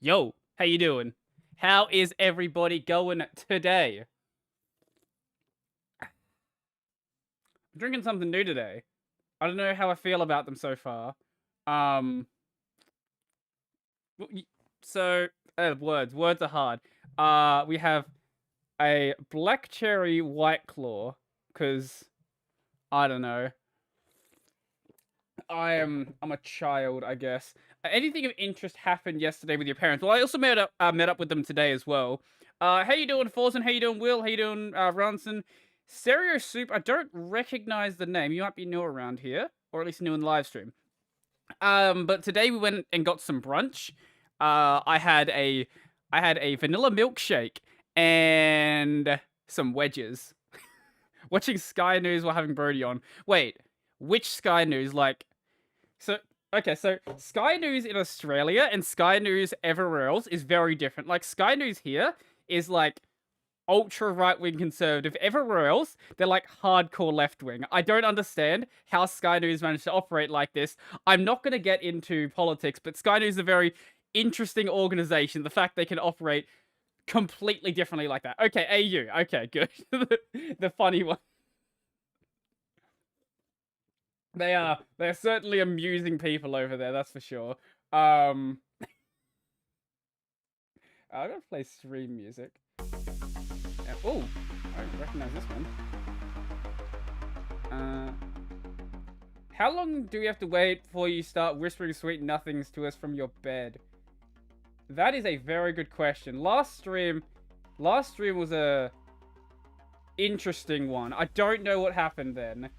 Yo, how you doing? How is everybody going today? I'm drinking something new today. I don't know how I feel about them so far. Um, w- y- so words are hard. We have a black cherry white claw, cause I don't know. I'm a child, I guess. Anything of interest happened yesterday with your parents? Well, I also met up with them today as well. How you doing, Forsen? How you doing, Will? How you doing, Ronson? Stereo Soup. I don't recognize the name. You might be new around here, or at least new in the live stream. But today we went and got some brunch. I had a vanilla milkshake and some wedges. Watching Sky News while having Brodie on. Wait, which Sky News? So okay, so Sky News in Australia and Sky News everywhere else is very different. Like Sky News here is like ultra right wing conservative. Everywhere else, they're like hardcore left wing. I don't understand how Sky News managed to operate like this. I'm not going to get into politics, but Sky News is a very interesting organization. The fact they can operate completely differently like that. Okay, AU. Okay, good. The funny one. They're certainly amusing people over there, that's for sure. I'm gonna play stream music. Oh, I recognize this one. How long do we have to wait before you start whispering sweet nothings to us from your bed? That is a very good question. Last stream was a interesting one. I don't know what happened then.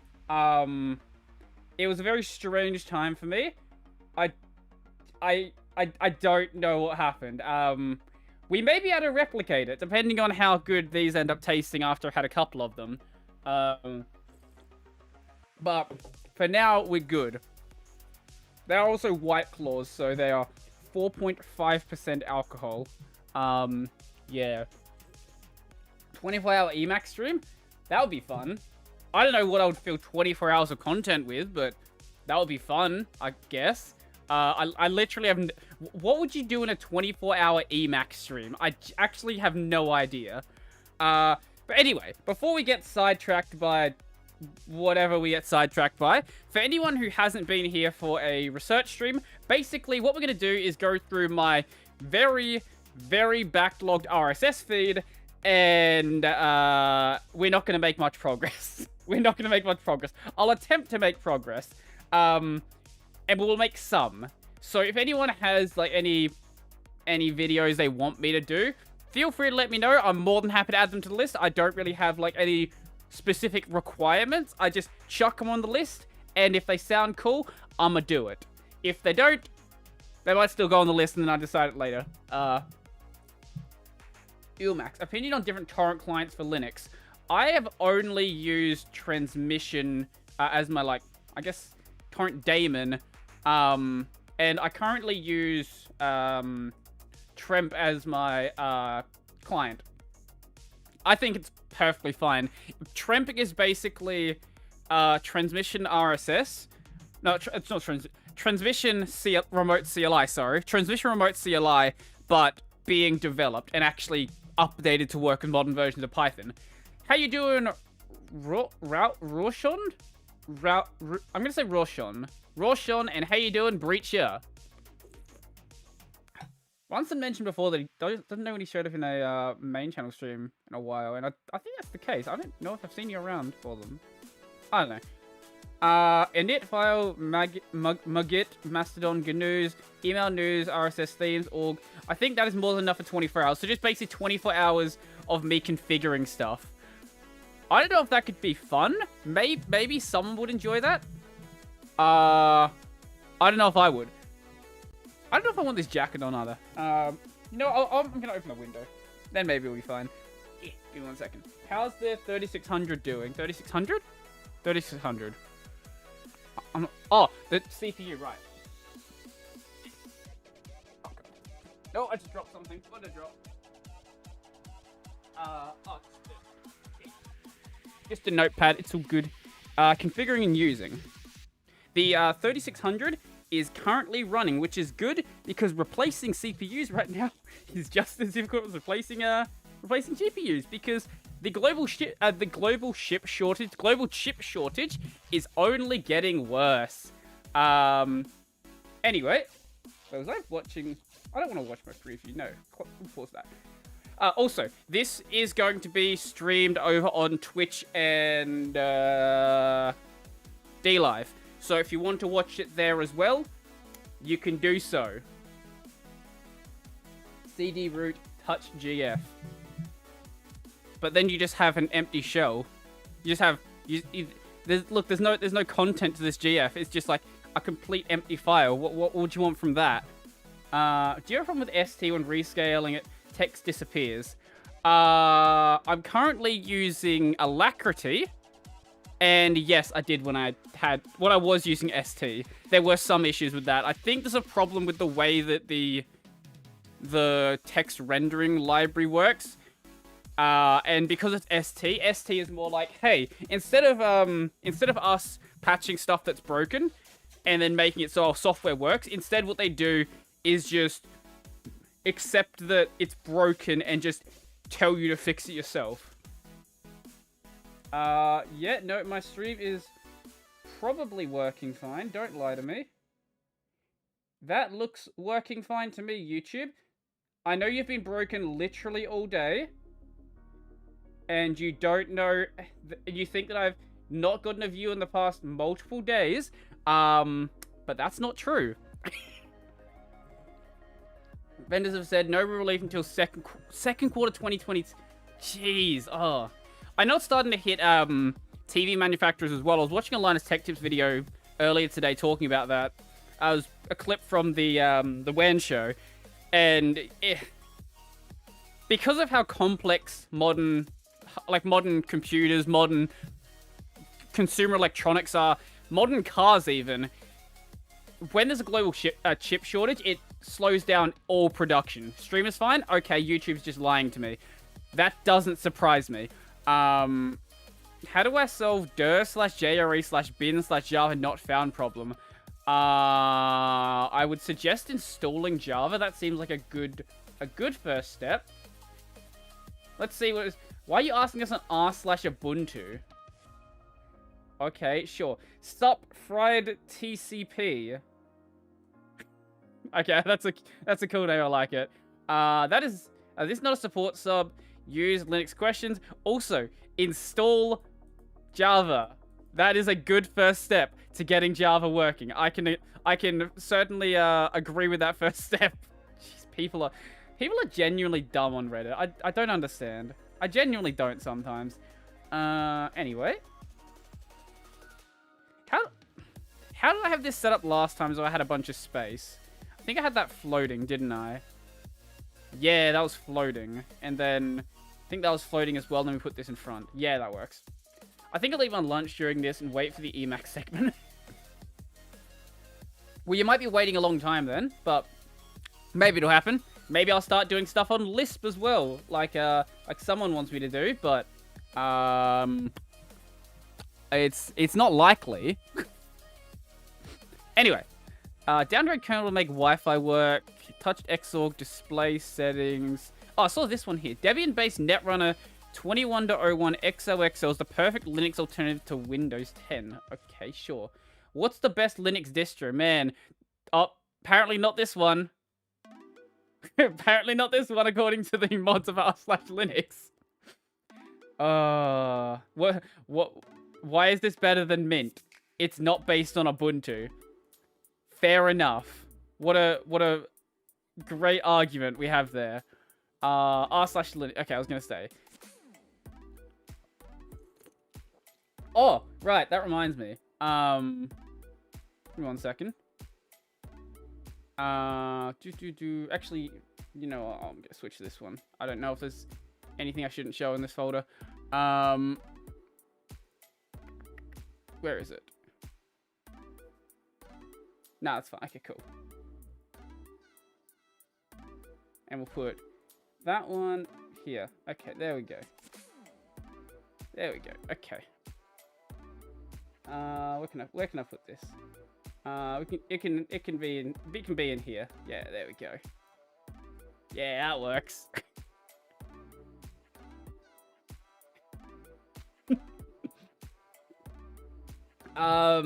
It was a very strange time for me. I don't know what happened. We may be able to replicate it, depending on how good these end up tasting after I had a couple of them. But for now, we're good. They are also White Claws, so they are 4.5% alcohol. Yeah. 24-hour Emacs stream? That would be fun. I don't know what I would fill 24 hours of content with, but that would be fun, I guess. I literally have... What would you do in a 24-hour Emacs stream? I actually have no idea. But anyway, before we get sidetracked by whatever we get sidetracked by, for anyone who hasn't been here for a research stream, basically what we're going to do is go through my very, very backlogged RSS feed, and we're not going to make much progress. We're not going to make much progress. I'll attempt to make progress. And we'll make some. So if anyone has like any videos they want me to do, feel free to let me know. I'm more than happy to add them to the list. I don't really have like any specific requirements. I just chuck them on the list, and if they sound cool, I'ma do it. If they don't, they might still go on the list, and then I decide it later. Emacs. Opinion on different torrent clients for Linux. I have only used Transmission as my, like, I guess, torrent daemon. And I currently use Tremp as my client. I think it's perfectly fine. Tremp is basically Transmission RSS. No, it's not Transmission Remote CLI, sorry. Transmission Remote CLI, but being developed and actually updated to work with modern versions of Python. How you doing, Roshan? I'm gonna say Roshan. Roshan, and how you doing, Breacher? Ronson mentioned before that he doesn't know when he showed up in a main channel stream in a while, and I think that's the case. I don't know if I've seen you around for them. I don't know. Init file, Mugit, Mastodon, GNUs, email news, RSS themes, org. I think that is more than enough for 24 hours. So just basically 24 hours of me configuring stuff. I don't know if that could be fun. Maybe someone would enjoy that. I don't know if I would. I don't know if I want this jacket on either. You know, I'm gonna open the window. Then maybe it'll be fine. Yeah, give me 1 second. How's the 3600 doing? 3600? 3600. Oh, the CPU, right. Oh, God. No, I just dropped something. What did I drop? Just a notepad. It's all good. Configuring and using. The 3600 is currently running, which is good because replacing CPUs right now is just as difficult as replacing GPUs, because the global chip shortage is only getting worse. Anyway, was I watching? I don't want to watch my preview. No, pause that. Also, this is going to be streamed over on Twitch and DLive. So if you want to watch it there as well, you can do so. CD root touch GF. But then you just have an empty shell. You just have there's no content to this GF. It's just like a complete empty file. What would you want from that? Do you have a problem with ST when rescaling it? Text disappears. I'm currently using Alacrity. And yes, I did when I was using ST. There were some issues with that. I think there's a problem with the way that the text rendering library works. And because it's ST is more like, hey, instead of us patching stuff that's broken and then making it so our software works, instead what they do is just accept that it's broken and just tell you to fix it yourself. Yeah, no, my stream is probably working fine. Don't lie to me. That looks working fine to me, YouTube. I know you've been broken literally all day. And you don't know, you think that I've not gotten a view in the past multiple days. But that's not true. Vendors have said no relief until second quarter 2020. Jeez, oh. I know it's starting to hit TV manufacturers as well. I was watching a Linus Tech Tips video earlier today talking about that. I was a clip from the WAN show, and because of how complex modern computers, modern consumer electronics are, modern cars even, when there's a global chip shortage, it slows down all production. Stream is fine? Okay, YouTube's just lying to me. That doesn't surprise me. How do I solve dir/jre/bin/java not found problem? I would suggest installing Java. That seems like a good first step. Let's see what is. Why are you asking us on r/Ubuntu? Okay, sure. Stop fried TCP. Okay, that's a cool name. I like it. That is this is not a support sub. Use Linux questions. Also, install Java. That is a good first step to getting Java working. I can certainly agree with that first step. Jeez, people are genuinely dumb on Reddit. I don't understand. I genuinely don't sometimes. Anyway. How did I have this set up last time so I had a bunch of space? I think I had that floating, didn't I? Yeah, that was floating. And then I think that was floating as well. Then we put this in front. Yeah, that works. I think I'll leave on lunch during this and wait for the Emacs segment. Well, you might be waiting a long time then, but maybe it'll happen. Maybe I'll start doing stuff on Lisp as well, like someone wants me to do, but it's not likely. Anyway, downgrade kernel to make Wi-Fi work. Touched Xorg display settings. Oh, I saw this one here. Debian-based Netrunner 21.01 XOXO is the perfect Linux alternative to Windows 10. Okay, sure. What's the best Linux distro? Man, oh, apparently not this one. Apparently not this one, according to the mods of r/Linux. Why is this better than Mint? It's not based on Ubuntu. Fair enough. What a great argument we have there. r/Linux. Okay, I was gonna say. Oh, right. That reminds me. Give me 1 second. Actually, you know what? I'm gonna switch this one. I don't know if there's anything I shouldn't show in this folder. Where is it? Nah, it's fine. Okay, cool. And we'll put that one here. Okay, there we go. There we go. Okay. Where can I put this? it can be in here. Yeah, there we go. Yeah, that works. Are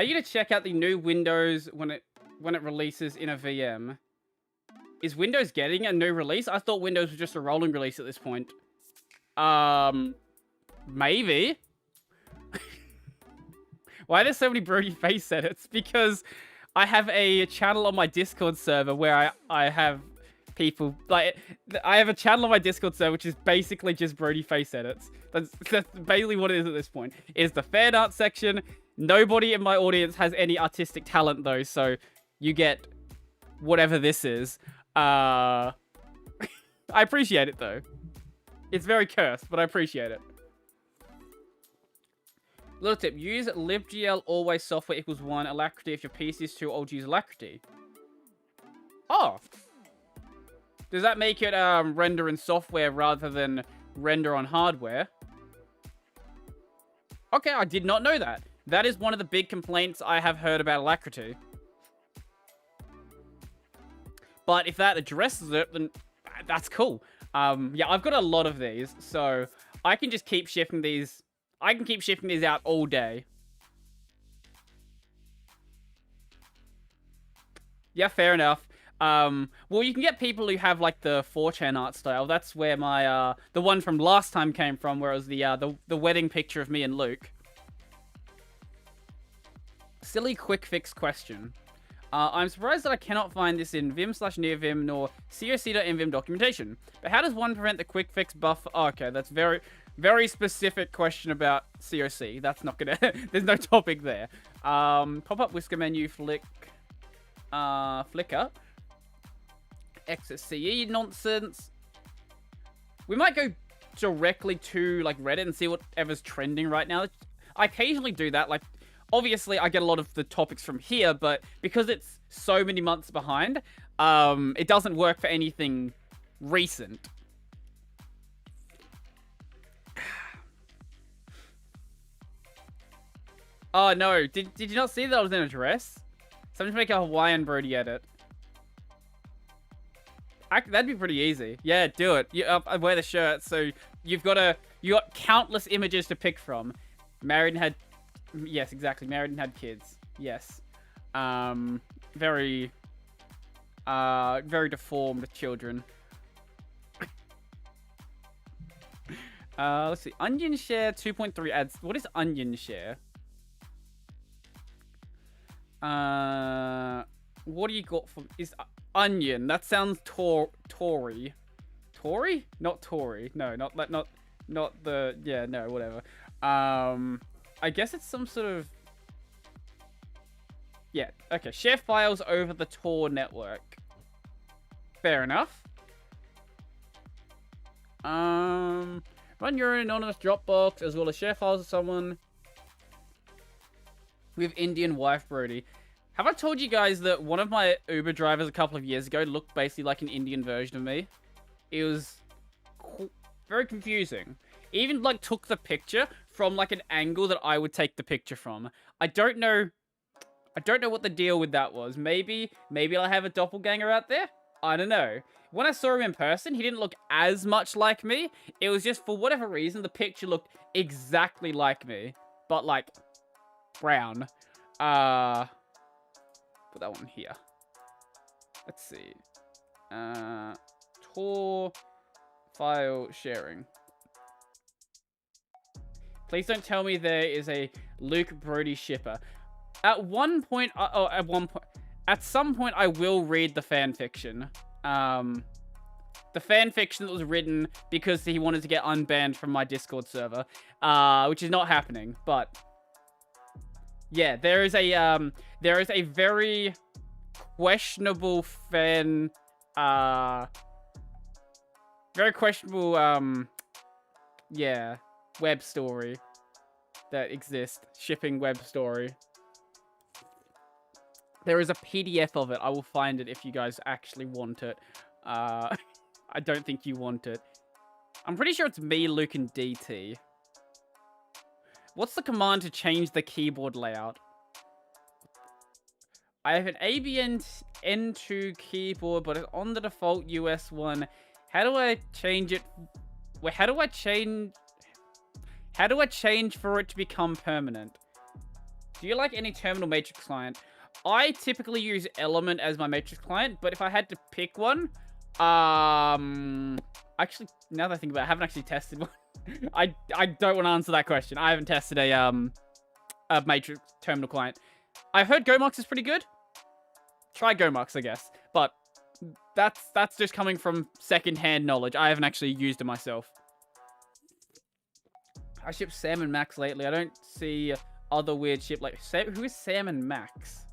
you gonna check out the new Windows when it releases in a VM? Is Windows getting a new release? I thought Windows was just a rolling release at this point. Maybe. Why are there so many Brodie face edits? Because I have a channel on my Discord server where I have people, like, I have a channel on my Discord server which is basically just Brodie face edits. That's basically what it is at this point. It is the fan art section. Nobody in my audience has any artistic talent though, so you get whatever this is. I appreciate it though. It's very cursed, but I appreciate it. Little tip, use libgl always software equals 1 alacrity. If your PC is too old, use alacrity. Oh. Does that make it render in software rather than render on hardware? Okay, I did not know that. That is one of the big complaints I have heard about alacrity. But if that addresses it, then that's cool. Yeah, I've got a lot of these, so I can just keep shifting these. I can keep shifting these out all day. Yeah, fair enough. Well, you can get people who have like the 4chan art style. That's where my the one from last time came from, where it was the wedding picture of me and Luke. Silly quick fix question. I'm surprised that I cannot find this in vim/nearvim nor coc.mvim documentation. But how does one prevent the quick fix buff? Oh, okay, that's very specific question about COC. That's not gonna. There's no topic there. Pop-up whisker menu, flicker, exit CE nonsense. We might go directly to like Reddit and see whatever's trending right now. I occasionally do that. Like, obviously, I get a lot of the topics from here, but because it's so many months behind, it doesn't work for anything recent. Oh, no. Did you not see that I was in a dress? Someone make a Hawaiian Brodie edit. That'd be pretty easy. Yeah, do it. I wear the shirt, so you got countless images to pick from. Married and had... Yes, exactly. Married and had kids. Yes. Very deformed children. Let's see. Onion share 2.3 ads. What is onion share? What do you got from... Is onion? That sounds Tory. Tory? Not Tory. No, not the... Yeah, no, whatever. I guess it's some sort of... Yeah, okay. Share files over the Tor network. Fair enough. Run your anonymous Dropbox as well as share files with someone with Indian wife Brodie. Have I told you guys that one of my Uber drivers a couple of years ago looked basically like an Indian version of me? It was very confusing. He even like took the picture from like an angle that I would take the picture from. I don't know what the deal with that was. Maybe I have a doppelganger out there? I don't know. When I saw him in person, he didn't look as much like me. It was just, for whatever reason, the picture looked exactly like me. But, like, brown. Put that one here. Let's see. Tor file sharing. Please don't tell me there is a Luke Brodie shipper. At some point, I will read the fan fiction. The fan fiction that was written because he wanted to get unbanned from my Discord server, which is not happening. But yeah, there is a very questionable fan, very questionable, yeah, web story that exists. Shipping web story. There is a PDF of it. I will find it if you guys actually want it. I don't think you want it. I'm pretty sure it's me, Luke, and DT. What's the command to change the keyboard layout? I have an ABN N2 keyboard, but it's on the default US one. How do I change it? Wait, how do I change for it to become permanent? Do you like any terminal matrix client? I typically use Element as my matrix client, but if I had to pick one, actually, now that I think about it, I haven't actually tested one. I don't want to answer that question. I haven't tested a matrix terminal client. I've heard Gomux is pretty good. Try Gomux, I guess. But that's just coming from secondhand knowledge. I haven't actually used it myself. I ship Sam and Max lately. I don't see other weird ship like who is Sam and Max?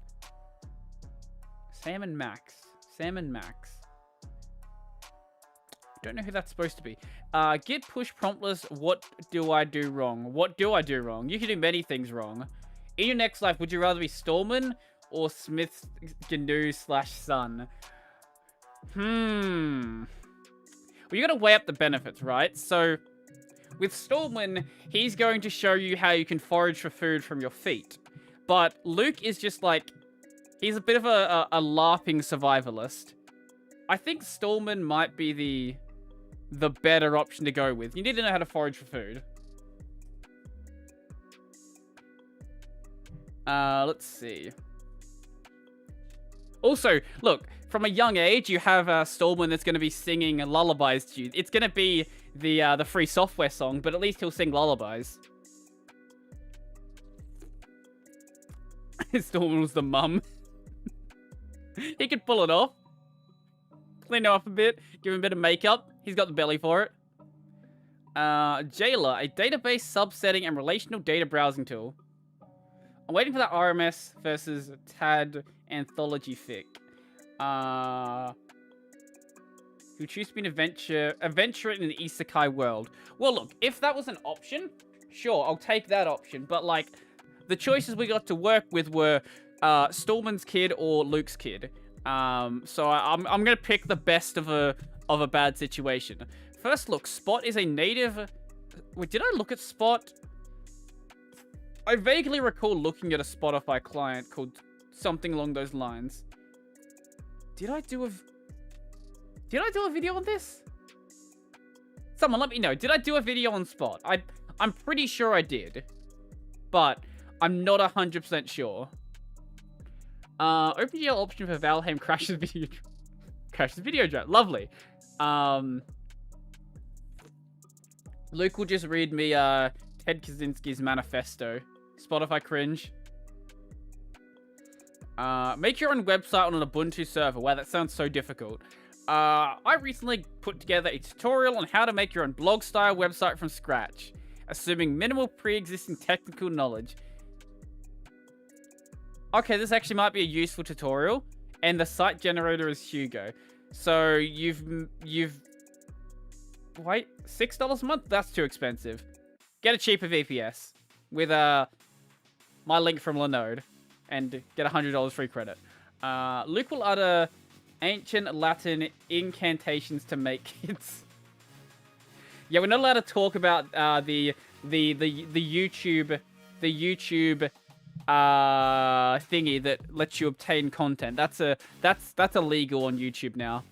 Sam and Max. Sam and Max. Don't know who that's supposed to be. Git push promptless. What do I do wrong? What do I do wrong? You can do many things wrong. In your next life, would you rather be Stallman or Smith GNU / Sun? Well, you gotta weigh up the benefits, right? So, with Stallman, he's going to show you how you can forage for food from your feet. But Luke is just like, he's a bit of a LARPing survivalist. I think Stallman might be the better option to go with. You need to know how to forage for food. Let's see. Also, look, from a young age, you have Stallman that's going to be singing lullabies to you. It's going to be the free software song, but at least he'll sing lullabies. Stallman was the mum. He could pull it off. Clean him up a bit, give him a bit of makeup. He's got the belly for it. Jailer, a database subsetting and relational data browsing tool. I'm waiting for that RMS versus TAD anthology fic. Who choose to be an adventurer in the isekai world. Well, look, if that was an option, sure, I'll take that option. But, like, the choices we got to work with were Stallman's kid or Luke's kid. So I'm gonna pick the best of a bad situation. First look, Spot is a native... Wait, did I look at Spot? I vaguely recall looking at a Spotify client called something along those lines. Did I do a video on this? Someone let me know. Did I do a video on Spot? I'm pretty sure I did. But I'm not 100% sure. OpenGL option for Valheim crashes video drive. Lovely. Luke will just read me Ted Kaczynski's manifesto. Spotify cringe. Make your own website on an Ubuntu server. Wow, that sounds so difficult. I recently put together a tutorial on how to make your own blog-style website from scratch, assuming minimal pre-existing technical knowledge. Okay, this actually might be a useful tutorial, and the site generator is Hugo. So you've wait, $6 a month? That's too expensive. Get a cheaper VPS with my link from Linode and get $100 free credit. Luke will utter ancient Latin incantations to make kids. Yeah, we're not allowed to talk about the YouTube thingy that lets you obtain content. That's illegal on YouTube now.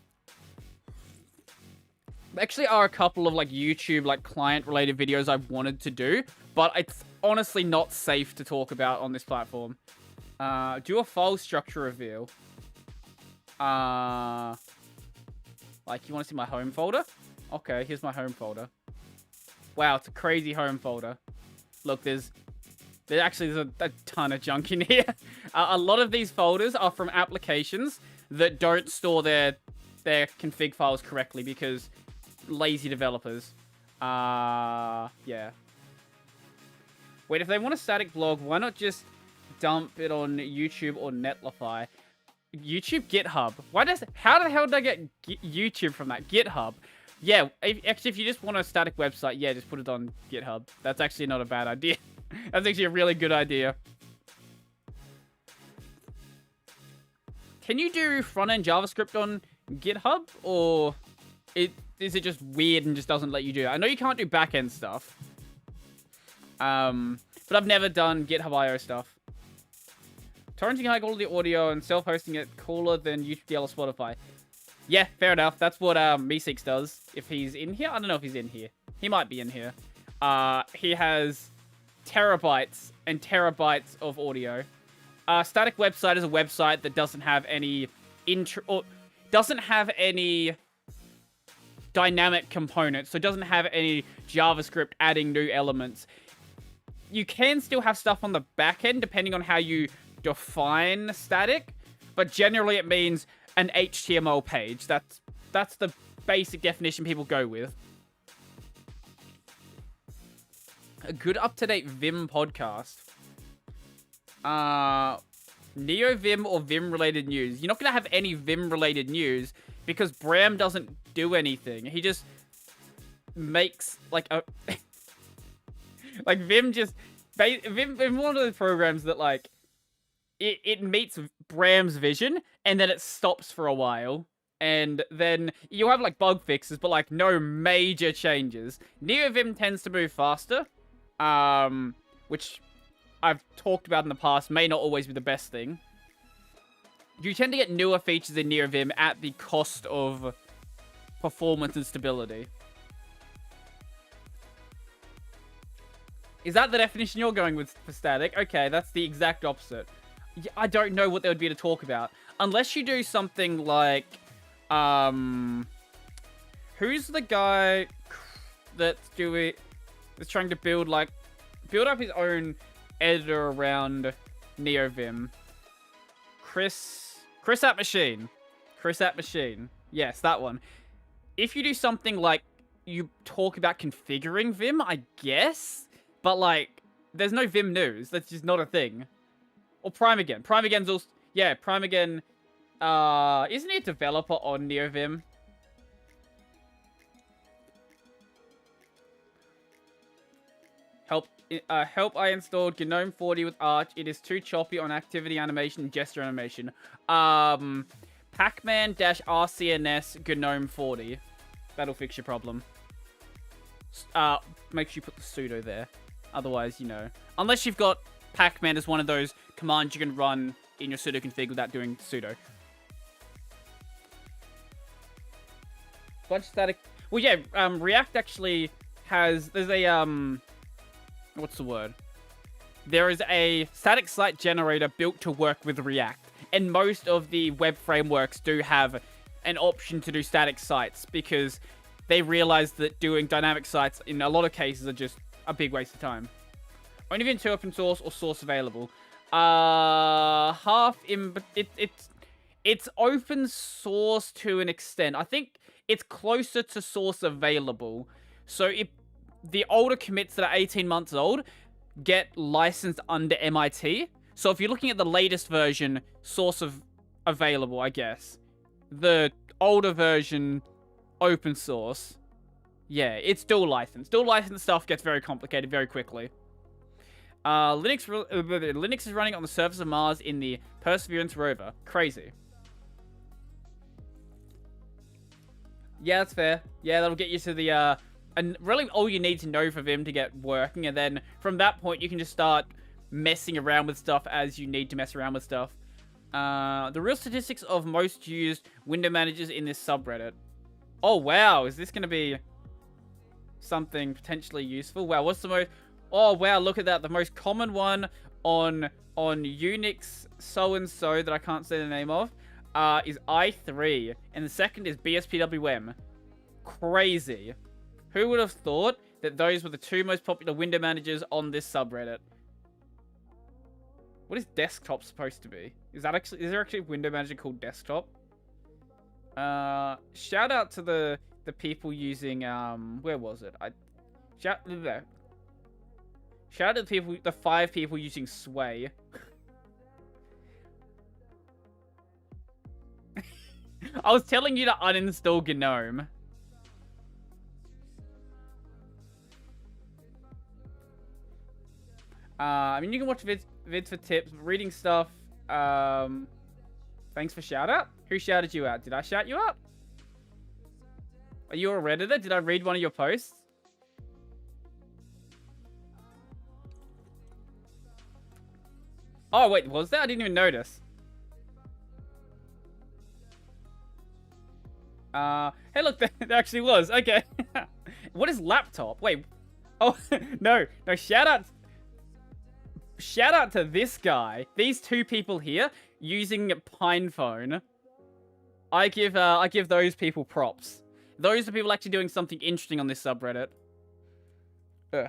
There actually are a couple of like YouTube like client related videos I've wanted to do, but it's honestly not safe to talk about on this platform. Do a file structure reveal. Like, you want to see my home folder? Okay, here's my home folder. Wow, it's a crazy home folder. Look, there's a ton of junk in here. A lot of these folders are from applications that don't store their config files correctly because lazy developers. Yeah. Wait, if they want a static blog, why not just dump it on YouTube or Netlify? YouTube, GitHub. How the hell did I get YouTube from that? GitHub. Yeah, actually, if you just want a static website, yeah, just put it on GitHub. That's actually not a bad idea. That's actually a really good idea. Can you do front-end JavaScript on GitHub? Or is it just weird and just doesn't let you do it? I know you can't do back-end stuff. But I've never done GitHub IO stuff. Torrenting high quality audio and self-hosting it cooler than YouTube DL or Spotify. Yeah, fair enough. That's what Meeseeks does. If he's in here, I don't know if he's in here. He might be in here. He has terabytes and terabytes of audio. Static website is a website that doesn't have any doesn't have any dynamic components, so it doesn't have any JavaScript adding new elements. You can still have stuff on the back end depending on how you define static, but generally it means an HTML page. That's the basic definition people go with. A good up-to-date Vim podcast. Neo Vim or Vim related news. You're not gonna have any Vim related news because Bram doesn't do anything. He just makes like a like Vim just Vim one of those programs that like it meets Bram's vision and then it stops for a while. And then you have like bug fixes, but like no major changes. NeoVim tends to move faster, which I've talked about in the past, may not always be the best thing. You tend to get newer features in NeoVim at the cost of performance and stability. Is that the definition you're going with for static? Okay, that's the exact opposite. I don't know what there would be to talk about. Unless you do something like... who's the guy that's trying to build up his own editor around NeoVim? Chris at Machine. Chris at Machine. Yes, that one. If you do something like you talk about configuring Vim, I guess, but like there's no Vim news. That's just not a thing. Or Primeagen. Primeagen's also Primeagen. Isn't he a developer on NeoVim? Help, I installed GNOME 40 with Arch. It is too choppy on activity animation and gesture animation. Pacman-RCNS GNOME 40. That'll fix your problem. Make sure you put the sudo there. Otherwise, you know. Unless you've got Pacman as one of those commands you can run in your sudo config without doing sudo. Bunch of static... Well, yeah, React actually has... There's a, what's the word? There is a static site generator built to work with React. And most of the web frameworks do have an option to do static sites because they realize that doing dynamic sites in a lot of cases are just a big waste of time. Only Vim 2 open source or source available. It's open source to an extent. I think it's closer to source available. So the older commits that are 18 months old get licensed under MIT. So if you're looking at the latest version, source of available, I guess. The older version, open source. Yeah, it's dual licensed. Dual licensed stuff gets very complicated very quickly. Linux is running on the surface of Mars in the Perseverance rover. Crazy. Yeah, that's fair. Yeah, that'll get you to the, and really all you need to know for Vim to get working, and then from that point you can just start messing around with stuff as you need to mess around with stuff. The real statistics of most used window managers in this subreddit. Oh wow, is this going to be something potentially useful? Wow, what's the most... Oh wow, look at that. The most common one on Unix so-and-so that I can't say the name of is i3, and the second is BSPWM. Crazy. Who would have thought that those were the two most popular window managers on this subreddit? What is desktop supposed to be? Is there actually a window manager called desktop? Shout out to the people using where was it? Shout out to the 5 people using Sway. I was telling you to uninstall GNOME. I mean, you can watch vids for tips, reading stuff. Thanks for shout out. Who shouted you out? Did I shout you out? Are you a Redditor? Did I read one of your posts? Oh, wait, was there? I didn't even notice. Hey, look, there actually was. Okay. What is laptop? Wait. Oh, no. No, shout out to this guy. These two people here using PinePhone. I give those people props. Those are people actually doing something interesting on this subreddit. Ugh.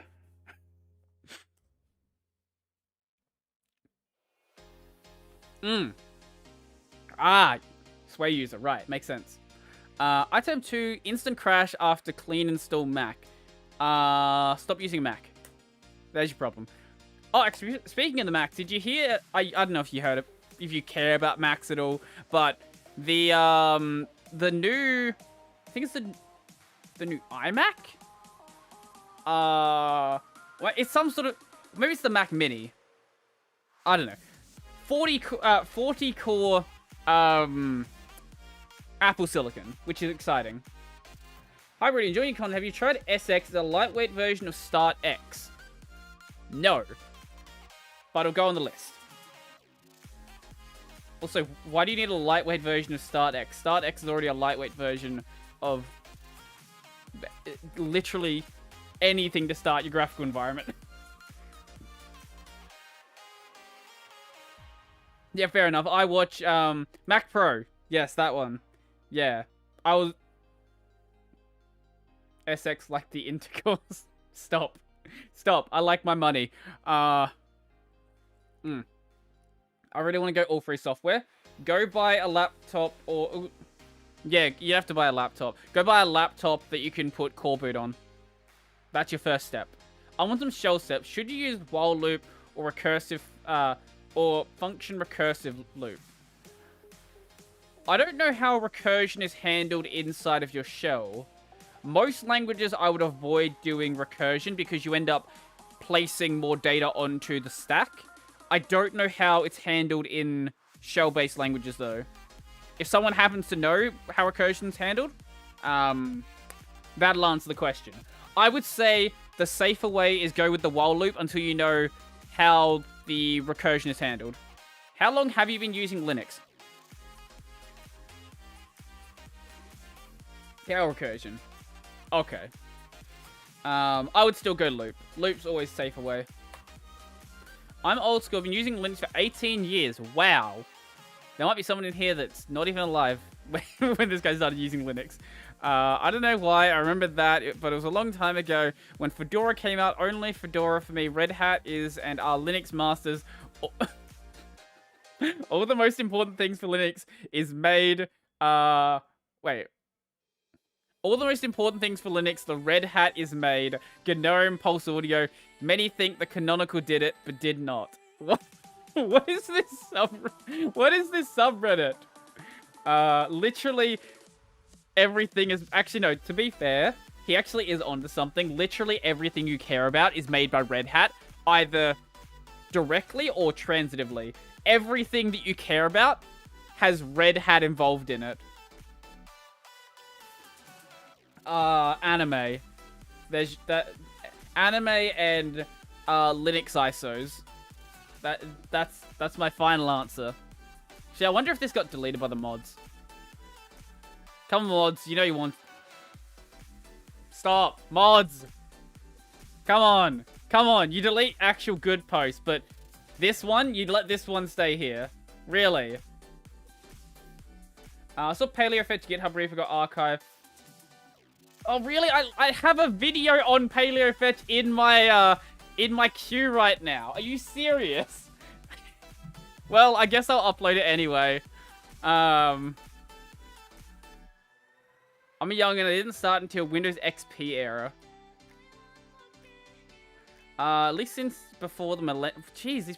Sway user, right, makes sense. Item 2, instant crash after clean install Mac. Stop using Mac. There's your problem. Oh, actually, speaking of the Mac, did you hear, I don't know if you heard it, if you care about Macs at all, but the new, I think it's the new iMac? Well, it's some sort of, maybe it's the Mac Mini. I don't know. 40 core, Apple Silicon, which is exciting. Hi, Brodie, enjoying your content. Have you tried SX, the lightweight version of Start X? No. But it'll go on the list. Also, why do you need a lightweight version of Start X? Start X is already a lightweight version of literally anything to start your graphical environment. Yeah, fair enough. I watch Mac Pro. Yes, that one. Yeah. I was... SX like the intercourse. Stop. Stop. I like my money. I really want to go all free software. Go buy a laptop or... Yeah, you have to buy a laptop. Go buy a laptop that you can put core boot on. That's your first step. I want some shell steps. Should you use while loop or recursive... or function recursive loop? I don't know how recursion is handled inside of your shell. Most languages I would avoid doing recursion because you end up placing more data onto the stack. I don't know how it's handled in shell-based languages though. If someone happens to know how recursion is handled, that'll answer the question. I would say the safer way is go with the while loop until you know how the recursion is handled. How long have you been using Linux? How recursion? Okay. I would still go loop. Loop's always safer way. I'm old school. I've been using Linux for 18 years. Wow. There might be someone in here that's not even alive when this guy started using Linux. I don't know why I remember that, but it was a long time ago when Fedora came out. Only Fedora for me. Red Hat is and our Linux masters. All the most important things for Linux is made... Wait. All the most important things for Linux, the Red Hat is made. GNOME, Pulse Audio. Many think the Canonical did it, but did not. What? What is this subreddit? Literally everything is... Actually, no, to be fair, he actually is onto something. Literally everything you care about is made by Red Hat, either directly or transitively. Everything that you care about has Red Hat involved in it. Anime. There's that anime and Linux ISOs. That's my final answer. See, I wonder if this got deleted by the mods. Come on, mods, you know you want. Stop, mods. Come on. You delete actual good posts, but this one, you'd let this one stay here. Really? I saw PaleoFetch GitHub repo got archived. Oh, really? I have a video on PaleoFetch in my queue right now. Are you serious? Well, I guess I'll upload it anyway. I'm a young and I didn't start until Windows XP era. At least since before the millennium. Jeez,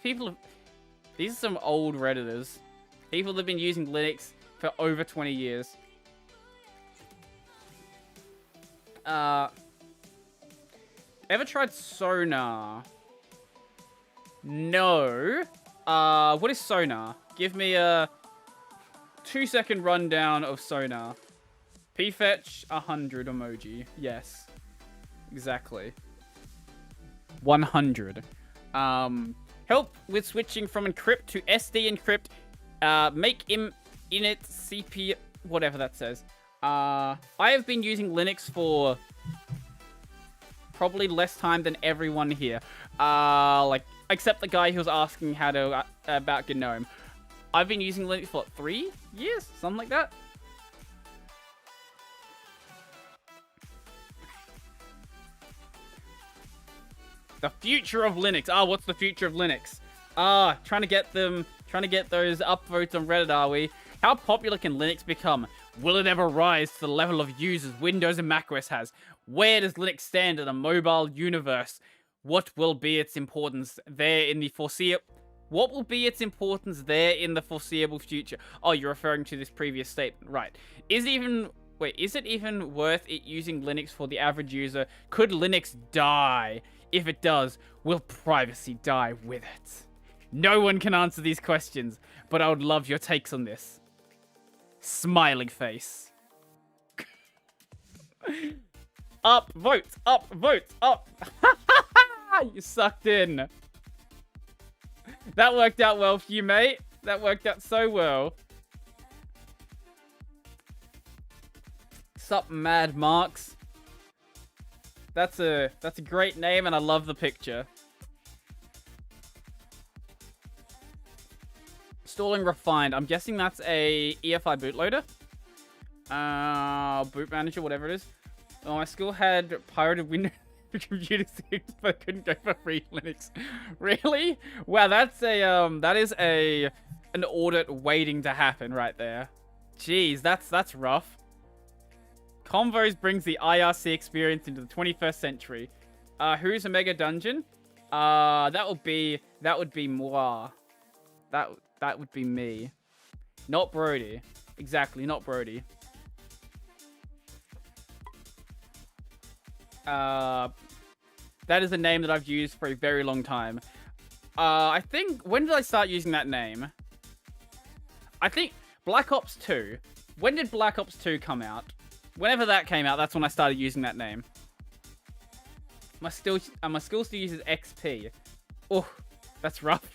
these are some old Redditors. People that have been using Linux for over 20 years. Ever tried Sonar? No. What is Sonar? Give me a 2-second rundown of Sonar. Pfetch 100 emoji. Yes. Exactly. 100. Help with switching from encrypt to SD encrypt. Make init CP, whatever that says. I have been using Linux for probably less time than everyone here. Like, except the guy who was asking how to, about GNOME. I've been using Linux for, 3 years? Something like that? The future of Linux. What's the future of Linux? Trying to get those upvotes on Reddit, are we? How popular can Linux become? Will it ever rise to the level of users Windows and macOS has? Where does Linux stand in a mobile universe? What will be its importance there in the foreseeable... What will be its importance there in the foreseeable future? Oh, you're referring to this previous statement. Right. Is it even worth it using Linux for the average user? Could Linux die? If it does, will privacy die with it? No one can answer these questions, but I would love your takes on this. Smiling face. Up, votes, up, votes, up. You sucked in. That worked out well for you, mate. That worked out so well. Sup, Mad Marks. That's a great name, and I love the picture. Installing Refined. I'm guessing that's a EFI bootloader. Boot manager, whatever it is. Oh, my school had pirated Windows computer series, but I couldn't go for free Linux. Really? Wow, that's an audit waiting to happen right there. Jeez, that's rough. Convos brings the IRC experience into the 21st century. Who's a mega dungeon? That would be moi. That would be me. Not Brodie. Exactly, not Brodie. That is a name that I've used for a very long time. I think, when did I start using that name? I think Black Ops 2. When did Black Ops 2 come out? Whenever that came out, that's when I started using that name. My school still uses XP. Oh, that's rough.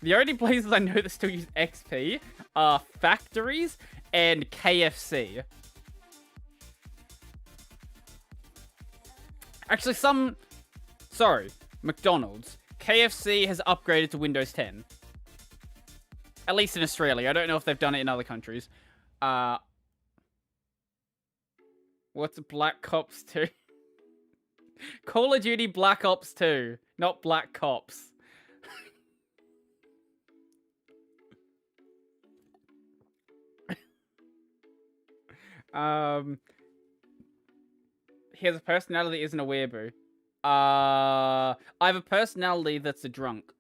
The only places I know that still use XP are factories and KFC. Actually, McDonald's. KFC has upgraded to Windows 10. At least in Australia. I don't know if they've done it in other countries. What's Black Ops 2? Call of Duty Black Ops 2, not Black Cops. He has a personality that isn't a weeaboo. I have a personality that's a drunk.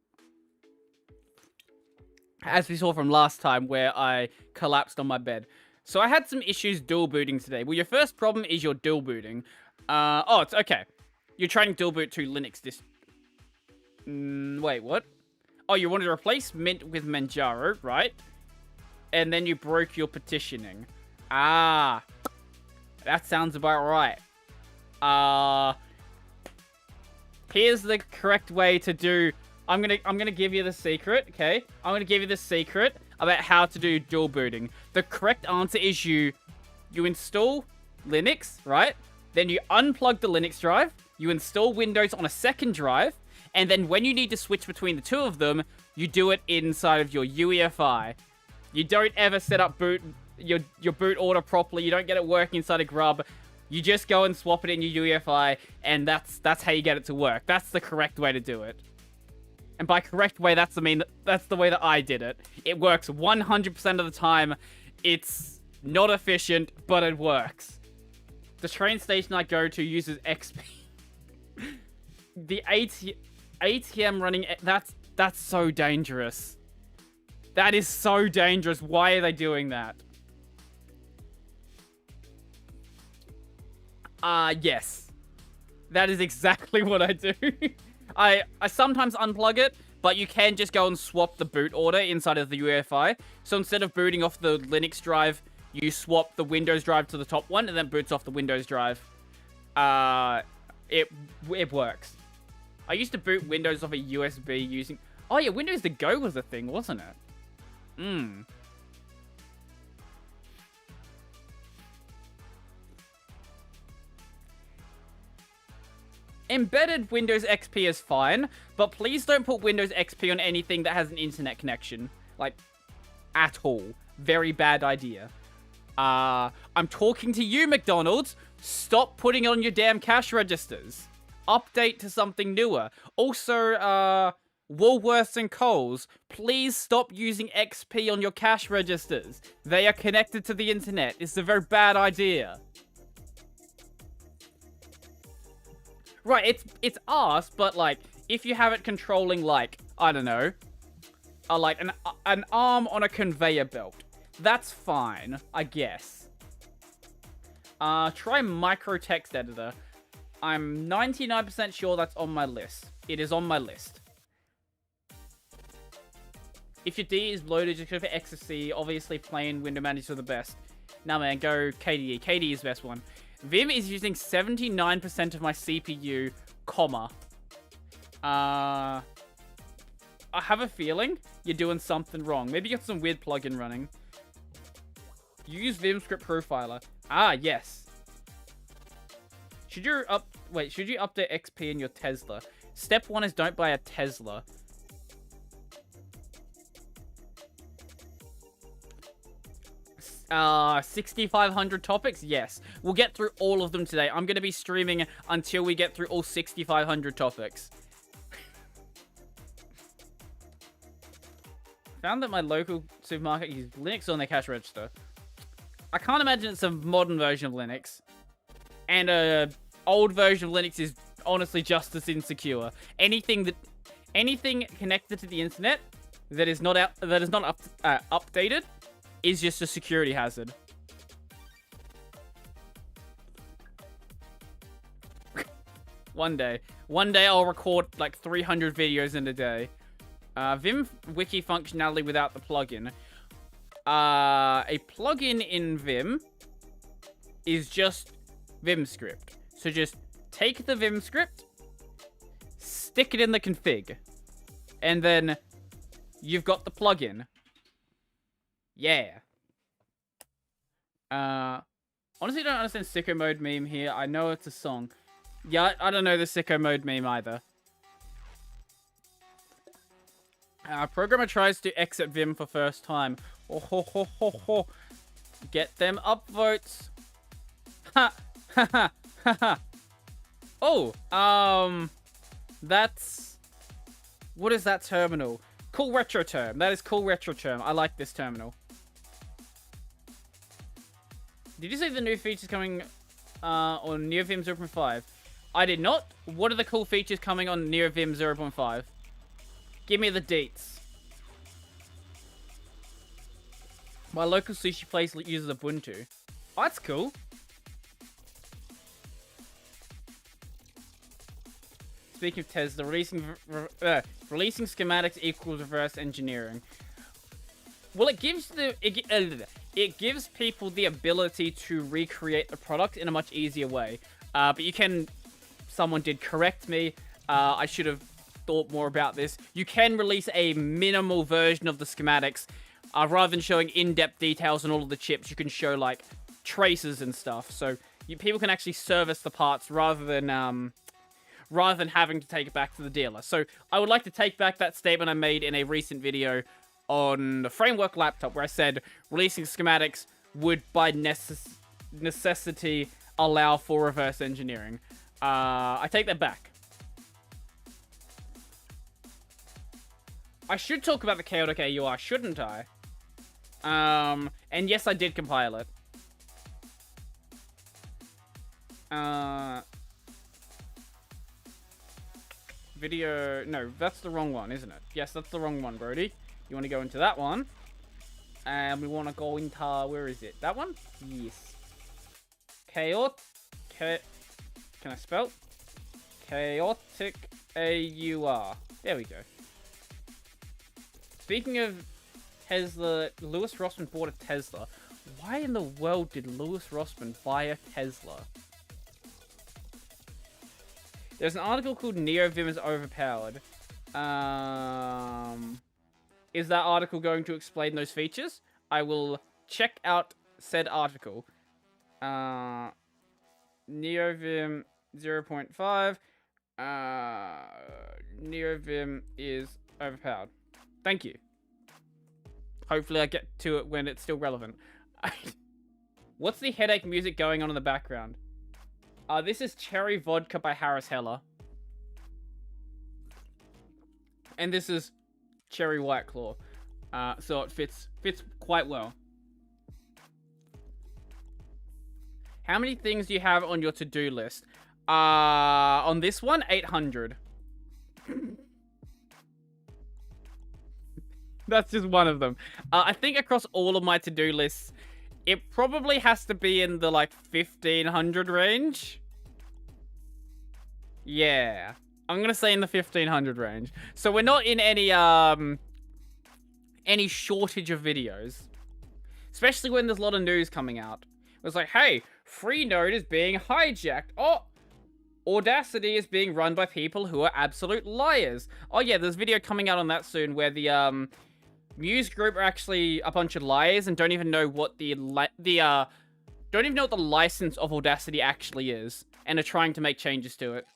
As we saw from last time where I collapsed on my bed. So I had some issues dual booting today. Well, your first problem is your dual booting. It's okay. You're trying dual boot to Linux wait, what? Oh, you wanted to replace Mint with Manjaro, right? And then you broke your partitioning. That sounds about right. Here's the correct way to do... I'm gonna give you the secret, okay? I'm gonna give you the secret about how to do dual booting. The correct answer is you install Linux, right? Then you unplug the Linux drive, you install Windows on a second drive, and then when you need to switch between the two of them, you do it inside of your UEFI. You don't ever set up your boot order properly, you don't get it working inside of Grub. You just go and swap it in your UEFI, and that's how you get it to work. That's the correct way to do it. And by correct way, that's the way that I did it. It works 100% of the time. It's not efficient, but it works. The train station I go to uses XP. The ATM running... That's so dangerous. That is so dangerous. Why are they doing that? Yes. That is exactly what I do. I sometimes unplug it, but you can just go and swap the boot order inside of the UEFI. So instead of booting off the Linux drive, you swap the Windows drive to the top one, and then boots off the Windows drive. It works. I used to boot Windows off a USB using... Oh yeah, Windows to Go was a thing, wasn't it? Embedded Windows XP is fine, but please don't put Windows XP on anything that has an internet connection. Like, at all. Very bad idea. I'm talking to you, McDonald's. Stop putting it on your damn cash registers. Update to something newer. Also, Woolworths and Coles, please stop using XP on your cash registers. They are connected to the internet. It's a very bad idea. Right, it's arse, but like, if you have it controlling, like, I don't know, like an arm on a conveyor belt, that's fine, I guess. Try micro text editor. I'm 99% sure that's on my list. It is on my list. If your D is loaded, just go for XFC. Obviously, plain window managers are the best. Now, man, go KDE. KDE is the best one. Vim is using 79% of my CPU, comma. I have a feeling you're doing something wrong. Maybe you got some weird plugin running. Use Vim Script Profiler. Ah, yes. Should you update XP in your Tesla? Step 1 is don't buy a Tesla. 6,500 topics? Yes. We'll get through all of them today. I'm going to be streaming until we get through all 6,500 topics. Found that my local supermarket uses Linux on their cash register. I can't imagine it's a modern version of Linux. And a old version of Linux is honestly just as insecure. Anything connected to the internet that is not updated is just a security hazard. One day I'll record like 300 videos in a day. Vim wiki functionality without the plugin. A plugin in Vim is just Vim script. So just take the Vim script, stick it in the config, and then you've got the plugin. Yeah. Honestly, don't understand sicko mode meme here. I know it's a song. Yeah, I don't know the sicko mode meme either. Programmer tries to exit Vim for first time. Oh, ho, ho, ho, ho. Get them upvotes. Ha, ha, ha, ha, ha. Oh, that's... What is that terminal? Cool retro term. That is cool retro term. I like this terminal. Did you say the new features coming on NeoVim 0.5? I did not. What are the cool features coming on NeoVim 0.5? Give me the dates. My local sushi place uses Ubuntu. Oh, that's cool. Speaking of Tesla, releasing schematics equals reverse engineering. Well, it gives people the ability to recreate the product in a much easier way. But you can... Someone did correct me. I should have thought more about this. You can release a minimal version of the schematics. Rather than showing in-depth details on all of the chips, you can show, like, traces and stuff. So people can actually service the parts rather than having to take it back to the dealer. So I would like to take back that statement I made in a recent video on the Framework laptop where I said releasing schematics would by necessity allow for reverse engineering. I take that back. I should talk about the chaotic AUR, shouldn't I? And yes, I did compile it. Video... No, that's the wrong one, isn't it? Yes, that's the wrong one, Brodie. You want to go into that one. And we want to go into... Where is it? That one? Yes. Chaotic... Can I spell? Chaotic AUR. There we go. Speaking of Tesla, Lewis Rossman bought a Tesla. Why in the world did Lewis Rossman buy a Tesla? There's an article called NeoVim is overpowered. Is that article going to explain those features? I will check out said article. NeoVim 0.5. NeoVim is overpowered. Thank you. Hopefully I get to it when it's still relevant. What's the headache music going on in the background? This is Cherry Vodka by Harris Heller. And this is Cherry White Claw. So it fits quite well. How many things do you have on your to-do list? On this one, 800. That's just one of them. I think across all of my to-do lists, it probably has to be in the, like, 1,500 range. Yeah. I'm gonna say in the 1,500 range. So we're not in any shortage of videos. Especially when there's a lot of news coming out. It's like, hey, Freenode is being hijacked. Oh, Audacity is being run by people who are absolute liars. Oh yeah, there's a video coming out on that soon where the Muse group are actually a bunch of liars and don't even know what don't even know what the license of Audacity actually is, and are trying to make changes to it.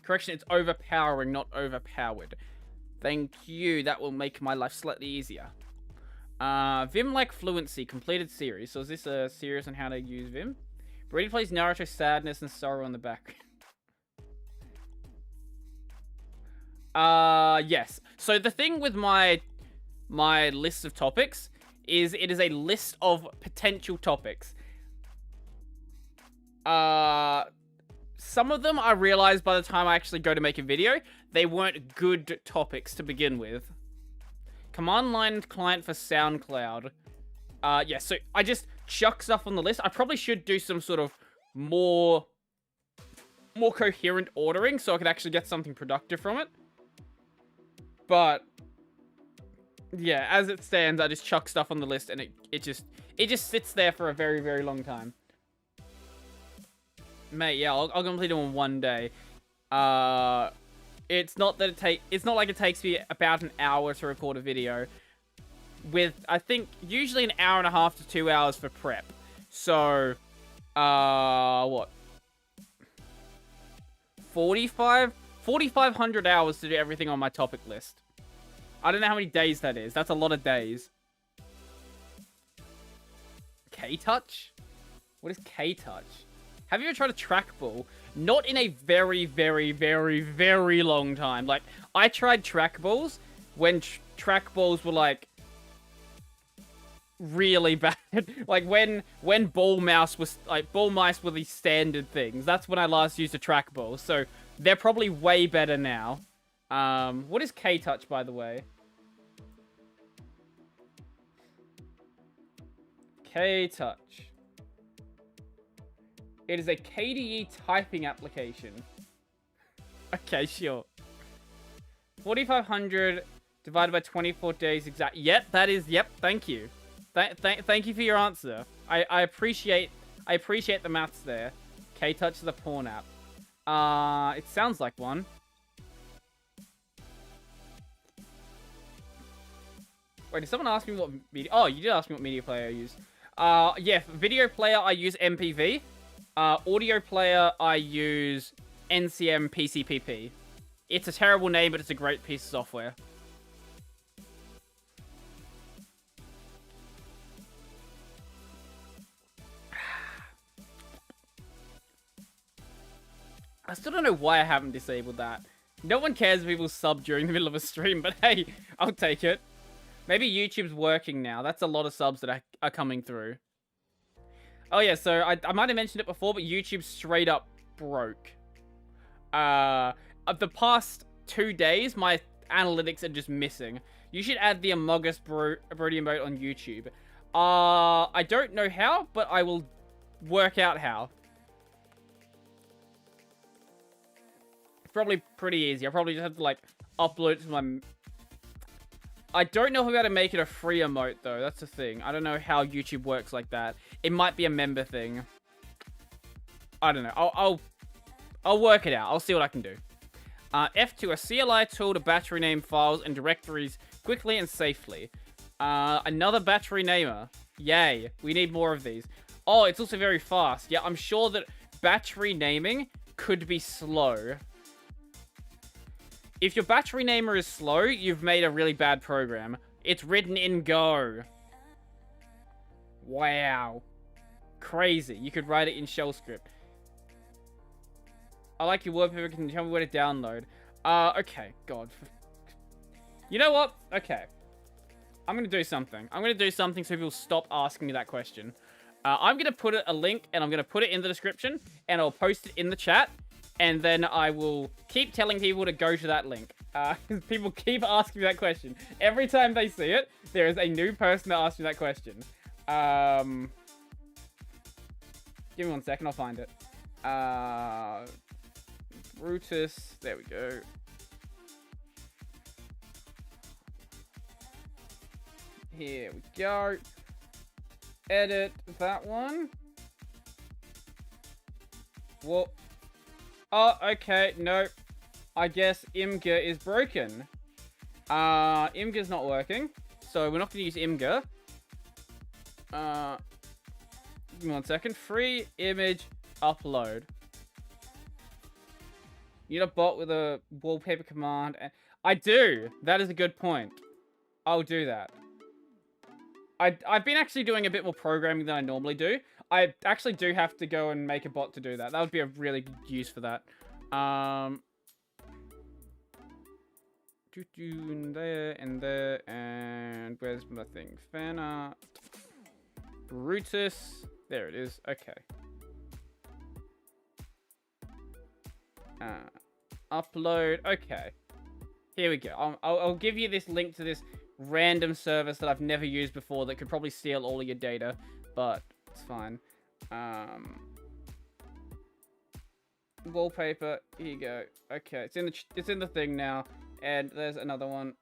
Correction, it's overpowering, not overpowered. Thank you. That will make my life slightly easier. Vim like fluency, completed series. So is this a series on how to use Vim? Brodie plays Naruto sadness and sorrow in the background. Yes. So the thing with my list of topics is it is a list of potential topics. Some of them I realized by the time I actually go to make a video, they weren't good topics to begin with. Command line client for SoundCloud. Yeah, so I just chuck stuff on the list. I probably should do some sort of more coherent ordering so I could actually get something productive from it. But yeah, as it stands, I just chuck stuff on the list and it just sits there for a very, very long time. Mate, yeah, I'll complete them in one day. It's not like it takes me about an hour to record a video. With, I think, usually an hour and a half to 2 hours for prep. So, what? 4,500 hours to do everything on my topic list. I don't know how many days that is. That's a lot of days. K-Touch? What is K-Touch? Have you ever tried a trackball? Not in a very, very, very, very long time. Like, I tried trackballs when trackballs were, like, really bad. Like, when ball mice were the standard things. That's when I last used a trackball. So, they're probably way better now. What is K-Touch, by the way? K-Touch. It is a KDE typing application. Okay, sure. 4,500 divided by 24 days exact. Yep, that is, yep, thank you. Thank you for your answer. I appreciate the maths there. K-Touch is a porn app. It sounds like one. Wait, did someone ask me what media... Oh, you did ask me what media player I use. Yeah, video player, I use MPV. Audio player, I use NCM PCPP. It's a terrible name, but it's a great piece of software. I still don't know why I haven't disabled that. No one cares if people sub during the middle of a stream, but hey, I'll take it. Maybe YouTube's working now. That's a lot of subs that are coming through. Oh yeah, so I might have mentioned it before, but YouTube straight up broke. Of the past 2 days, my analytics are just missing. You should add the Among Us Brodie emote on YouTube. I don't know how, but I will work out how. It's probably pretty easy. I probably just have to, like, upload it to my... I don't know if I'm able to make it a free emote, though. That's the thing. I don't know how YouTube works like that. It might be a member thing. I don't know. I'll work it out. I'll see what I can do. F2, a CLI tool to battery name files and directories quickly and safely. Another battery namer. Yay. We need more of these. Oh, it's also very fast. Yeah, I'm sure that battery naming could be slow. If your battery namer is slow, you've made a really bad program. It's written in Go. Wow. Crazy. You could write it in shell script. I like your wallpaper. Can you tell me where to download? Okay. God. You know what? Okay. I'm going to do something. I'm going to do something so people stop asking me that question. I'm going to put a link, and I'm going to put it in the description, and I'll post it in the chat, and then I will keep telling people to go to that link. People keep asking me that question. Every time they see it, there is a new person that asks me that question. Give me 1 second, I'll find it. Brutus, there we go. Here we go. Edit that one. Well, oh, okay, no. I guess Imgur is broken. Imgur's not working, so we're not going to use Imgur. Give me 1 second. Free image upload. You need a bot with a wallpaper command. I do. That is a good point. I'll do that. I've been actually doing a bit more programming than I normally do. I actually do have to go and make a bot to do that. That would be a really good use for that. There, and where's my thing? Fan art. Brutus. There it is. Okay. Upload. Okay. Here we go. I'll give you this link to this random service that I've never used before that could probably steal all of your data, but it's fine. Wallpaper. Here you go. Okay, it's in the thing now, and there's another one.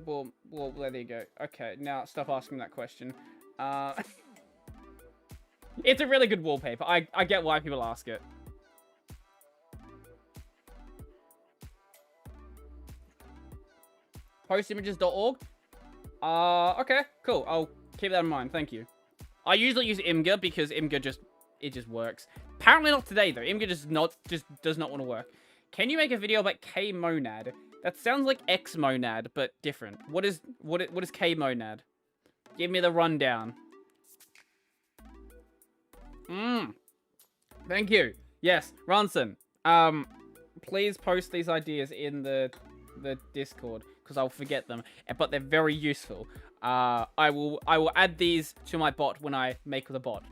Well, there you go. Okay, now stop asking that question. It's a really good wallpaper. I get why people ask it. Postimages.org. Okay, cool. I'll keep that in mind. Thank you. I usually use Imgur because Imgur just works. Apparently not today though. Imgur just does not want to work. Can you make a video about K-monad? That sounds like X-monad, but different. What is K-monad? Give me the rundown. Thank you. Yes, Ronson. Please post these ideas in the Discord because I'll forget them, but they're very useful. I will add these to my bot when I make the bot.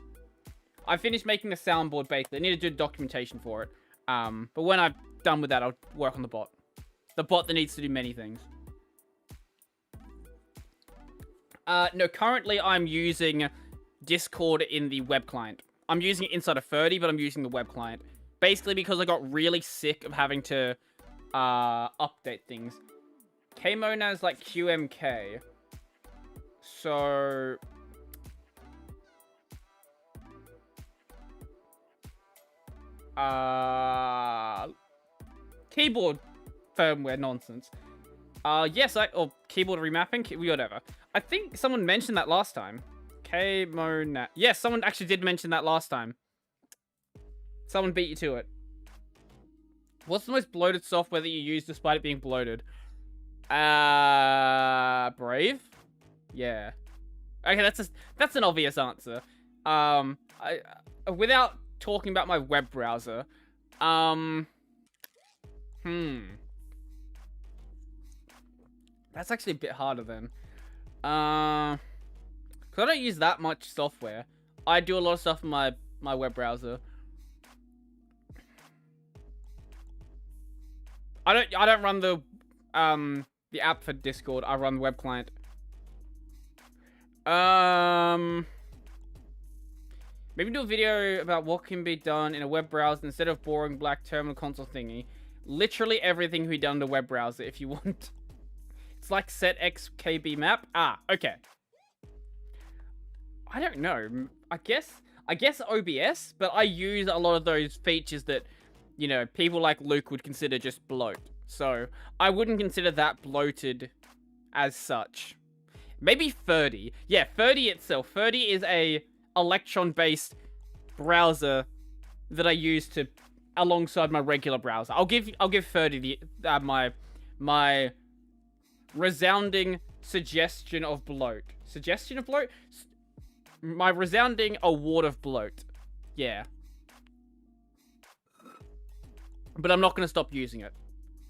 I finished making the soundboard basically. I need to do documentation for it. But when I'm done with that, I'll work on the bot. The bot that needs to do many things. No, currently I'm using Discord in the web client. I'm using it inside of 30, but I'm using the web client. Basically because I got really sick of having to update things. K-monad is like QMK. So keyboard firmware nonsense. Yes, or keyboard remapping, whatever. I think someone mentioned that last time. K-monad. Yes, someone actually did mention that last time. Someone beat you to it. What's the most bloated software that you use despite it being bloated? Brave? Yeah. Okay, that's an obvious answer. Without talking about my web browser, that's actually a bit harder then. Because I don't use that much software. I do a lot of stuff in my web browser. I don't run the app for Discord. I run the web client. Maybe do a video about what can be done in a web browser instead of boring black terminal console thingy. Literally everything can be done in the web browser if you want. It's like set XKB map. Okay. I don't know. I guess I guess OBS, but I use a lot of those features that, you know, people like Luke would consider just bloat. So I wouldn't consider that bloated as such. Maybe 30. Yeah, 30 itself. 30 is a Electron-based browser that I use to alongside my regular browser. I'll give 30 the my resounding suggestion of bloat. Suggestion of bloat? My resounding award of bloat. Yeah. But I'm not going to stop using it.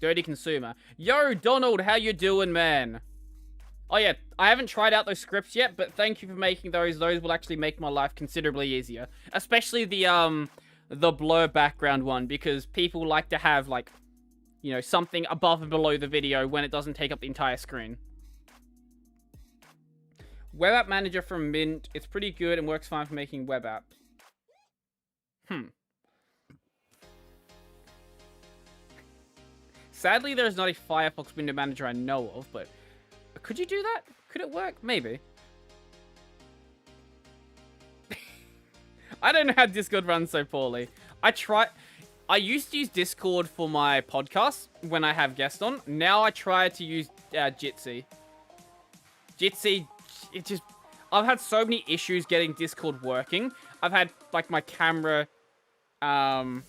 Dirty consumer. Yo, Donald, how you doing, man? Oh, yeah. I haven't tried out those scripts yet, but thank you for making those. Those will actually make my life considerably easier. Especially the blur background one, because people like to have, like, you know, something above and below the video when it doesn't take up the entire screen. Web app manager from Mint. It's pretty good and works fine for making web apps. Sadly, there's not a Firefox window manager I know of, but could you do that? Could it work? Maybe. I don't know how Discord runs so poorly. I used to use Discord for my podcast when I have guests on. Now I try to use Jitsi. Jitsi, I've had so many issues getting Discord working. I've had, like, my camera, my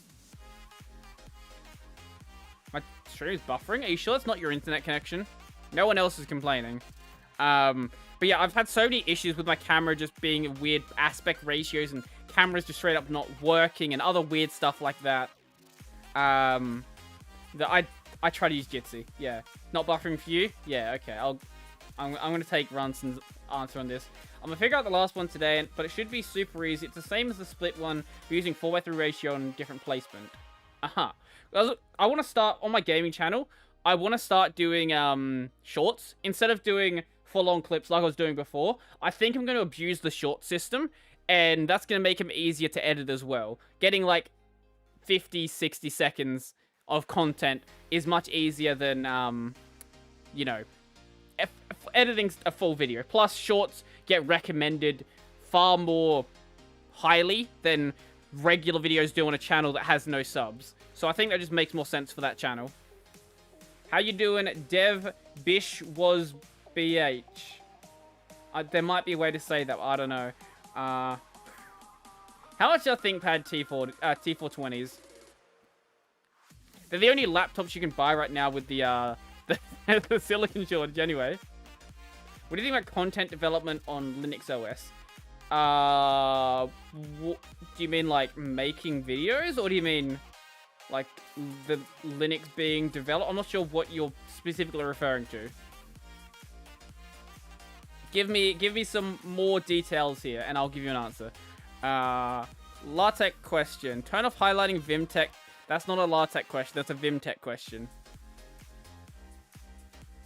stream is buffering. Are you sure it's not your internet connection? No one else is complaining. But yeah, I've had so many issues with my camera just being weird aspect ratios and cameras just straight up not working and other weird stuff like that. That I try to use Jitsi. Yeah. Not buffering for you? Yeah, okay. I'm gonna take Ronson's answer on this. I'm gonna figure out the last one today, but it should be super easy. It's the same as the split one, using 4:3 ratio and different placement. I want to start on my gaming channel. I want to start doing shorts instead of doing full-on clips like I was doing before. I think I'm going to abuse the short system, and that's going to make them easier to edit as well. Getting like 50, 60 seconds of content is much easier than, you know, editing a full video. Plus, shorts get recommended far more highly than regular videos do on a channel that has no subs. So I think that just makes more sense for that channel. How you doing, Dev Bish was BH? There might be a way to say that, I don't know. How much are ThinkPad T420s? They're the only laptops you can buy right now with the the silicon shortage anyway. What do you think about content development on Linux OS? Do you mean like making videos, or do you mean like the Linux being developed? I'm not sure what you're specifically referring to. Give me some more details here, and I'll give you an answer. LaTeX question. Turn off highlighting Vimtech. That's not a LaTeX question. That's a Vimtech question.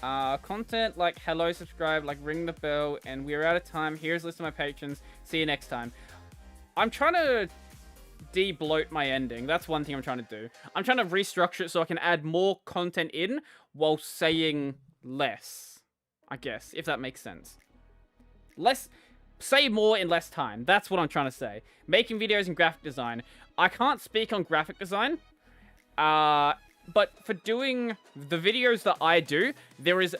Content like hello, subscribe, like ring the bell, and we're out of time. Here's a list of my patrons. See you next time. I'm trying to de-bloat my ending. That's one thing I'm trying to do. I'm trying to restructure it so I can add more content in while saying less, I guess, if that makes sense. Say more in less time. That's what I'm trying to say. Making videos in graphic design. I can't speak on graphic design. But for doing the videos that I do, there is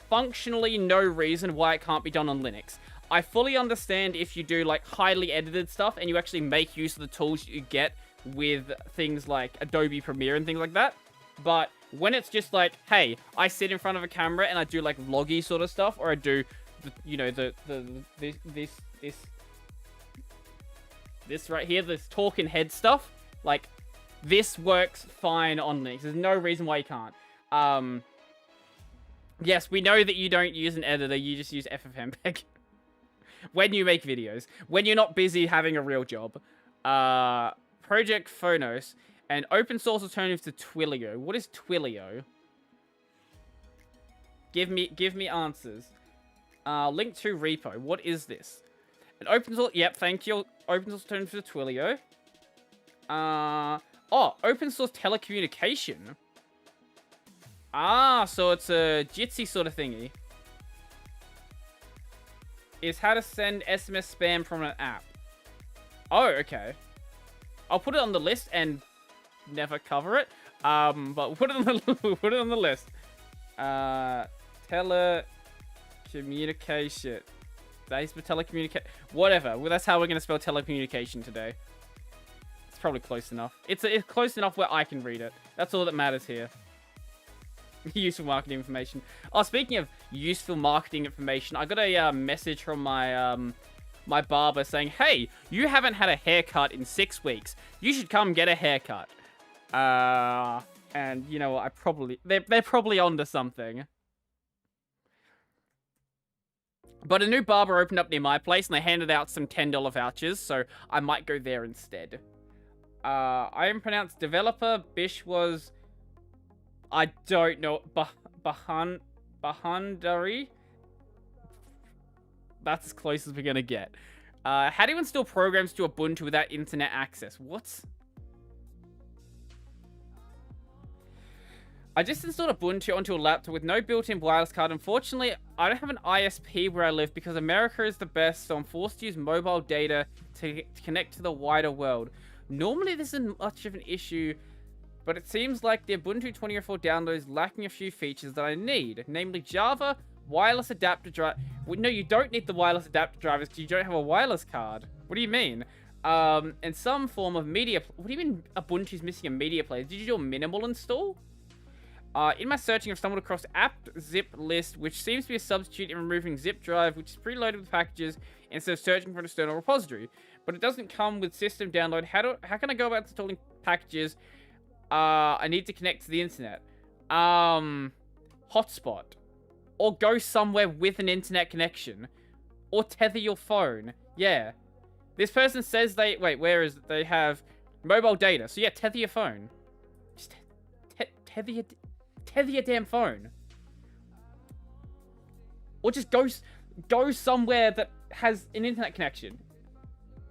functionally no reason why it can't be done on Linux. I fully understand if you do like highly edited stuff and you actually make use of the tools you get with things like Adobe Premiere and things like that. But when it's just like, hey, I sit in front of a camera and I do like vloggy sort of stuff, or I do, you know, this right here, this talking head stuff, like this works fine on Linux. There's no reason why you can't. Yes, we know that you don't use an editor, you just use FFmpeg. When you make videos. When you're not busy having a real job. Project Phonos. An open source alternative to Twilio. What is Twilio? Give me answers. Link to repo. What is this? An open source... Yep, thank you. Open source alternative to Twilio. Oh, open source telecommunication. Ah, so it's a Jitsi sort of thingy. Is how to send SMS spam from an app. Oh, okay. I'll put it on the list and never cover it. But we'll put it on the we'll put it on the list. Telecommunication. Base for telecommunication. Whatever. Well, that's how we're gonna spell telecommunication today. It's probably close enough. It's close enough where I can read it. That's all that matters here. Useful marketing information. Oh, speaking of useful marketing information, I got a message from my my barber saying, "Hey, you haven't had a haircut in 6 weeks. You should come get a haircut." And you know what? They're probably onto something. But a new barber opened up near my place, and they handed out some $10 vouchers, so I might go there instead. I am pronounced developer. Bish was, I don't know, Bahandari. That's as close as we're gonna get. How do you install programs to Ubuntu without internet access? What? I just installed Ubuntu onto a laptop with no built-in wireless card. Unfortunately, I don't have an ISP where I live because America is the best, so I'm forced to use mobile data to connect to the wider world. Normally, this isn't much of an issue, but it seems like the Ubuntu 2004 download is lacking a few features that I need, namely Java, wireless adapter drive. Well, no, you don't need the wireless adapter drivers because you don't have a wireless card. What do you mean? And some form of media. What do you mean Ubuntu's missing a media player? Did you do a minimal install? In my searching, I've stumbled across apt zip list, which seems to be a substitute in removing zip drive, which is preloaded with packages instead of searching for an external repository. But it doesn't come with system download. How can I go about installing packages? I need to connect to the internet. Hotspot. Or go somewhere with an internet connection. Or tether your phone. Yeah. This person says they... Wait, where is it? They have mobile data. So yeah, tether your phone. Just tether your damn phone. Or just go somewhere that has an internet connection.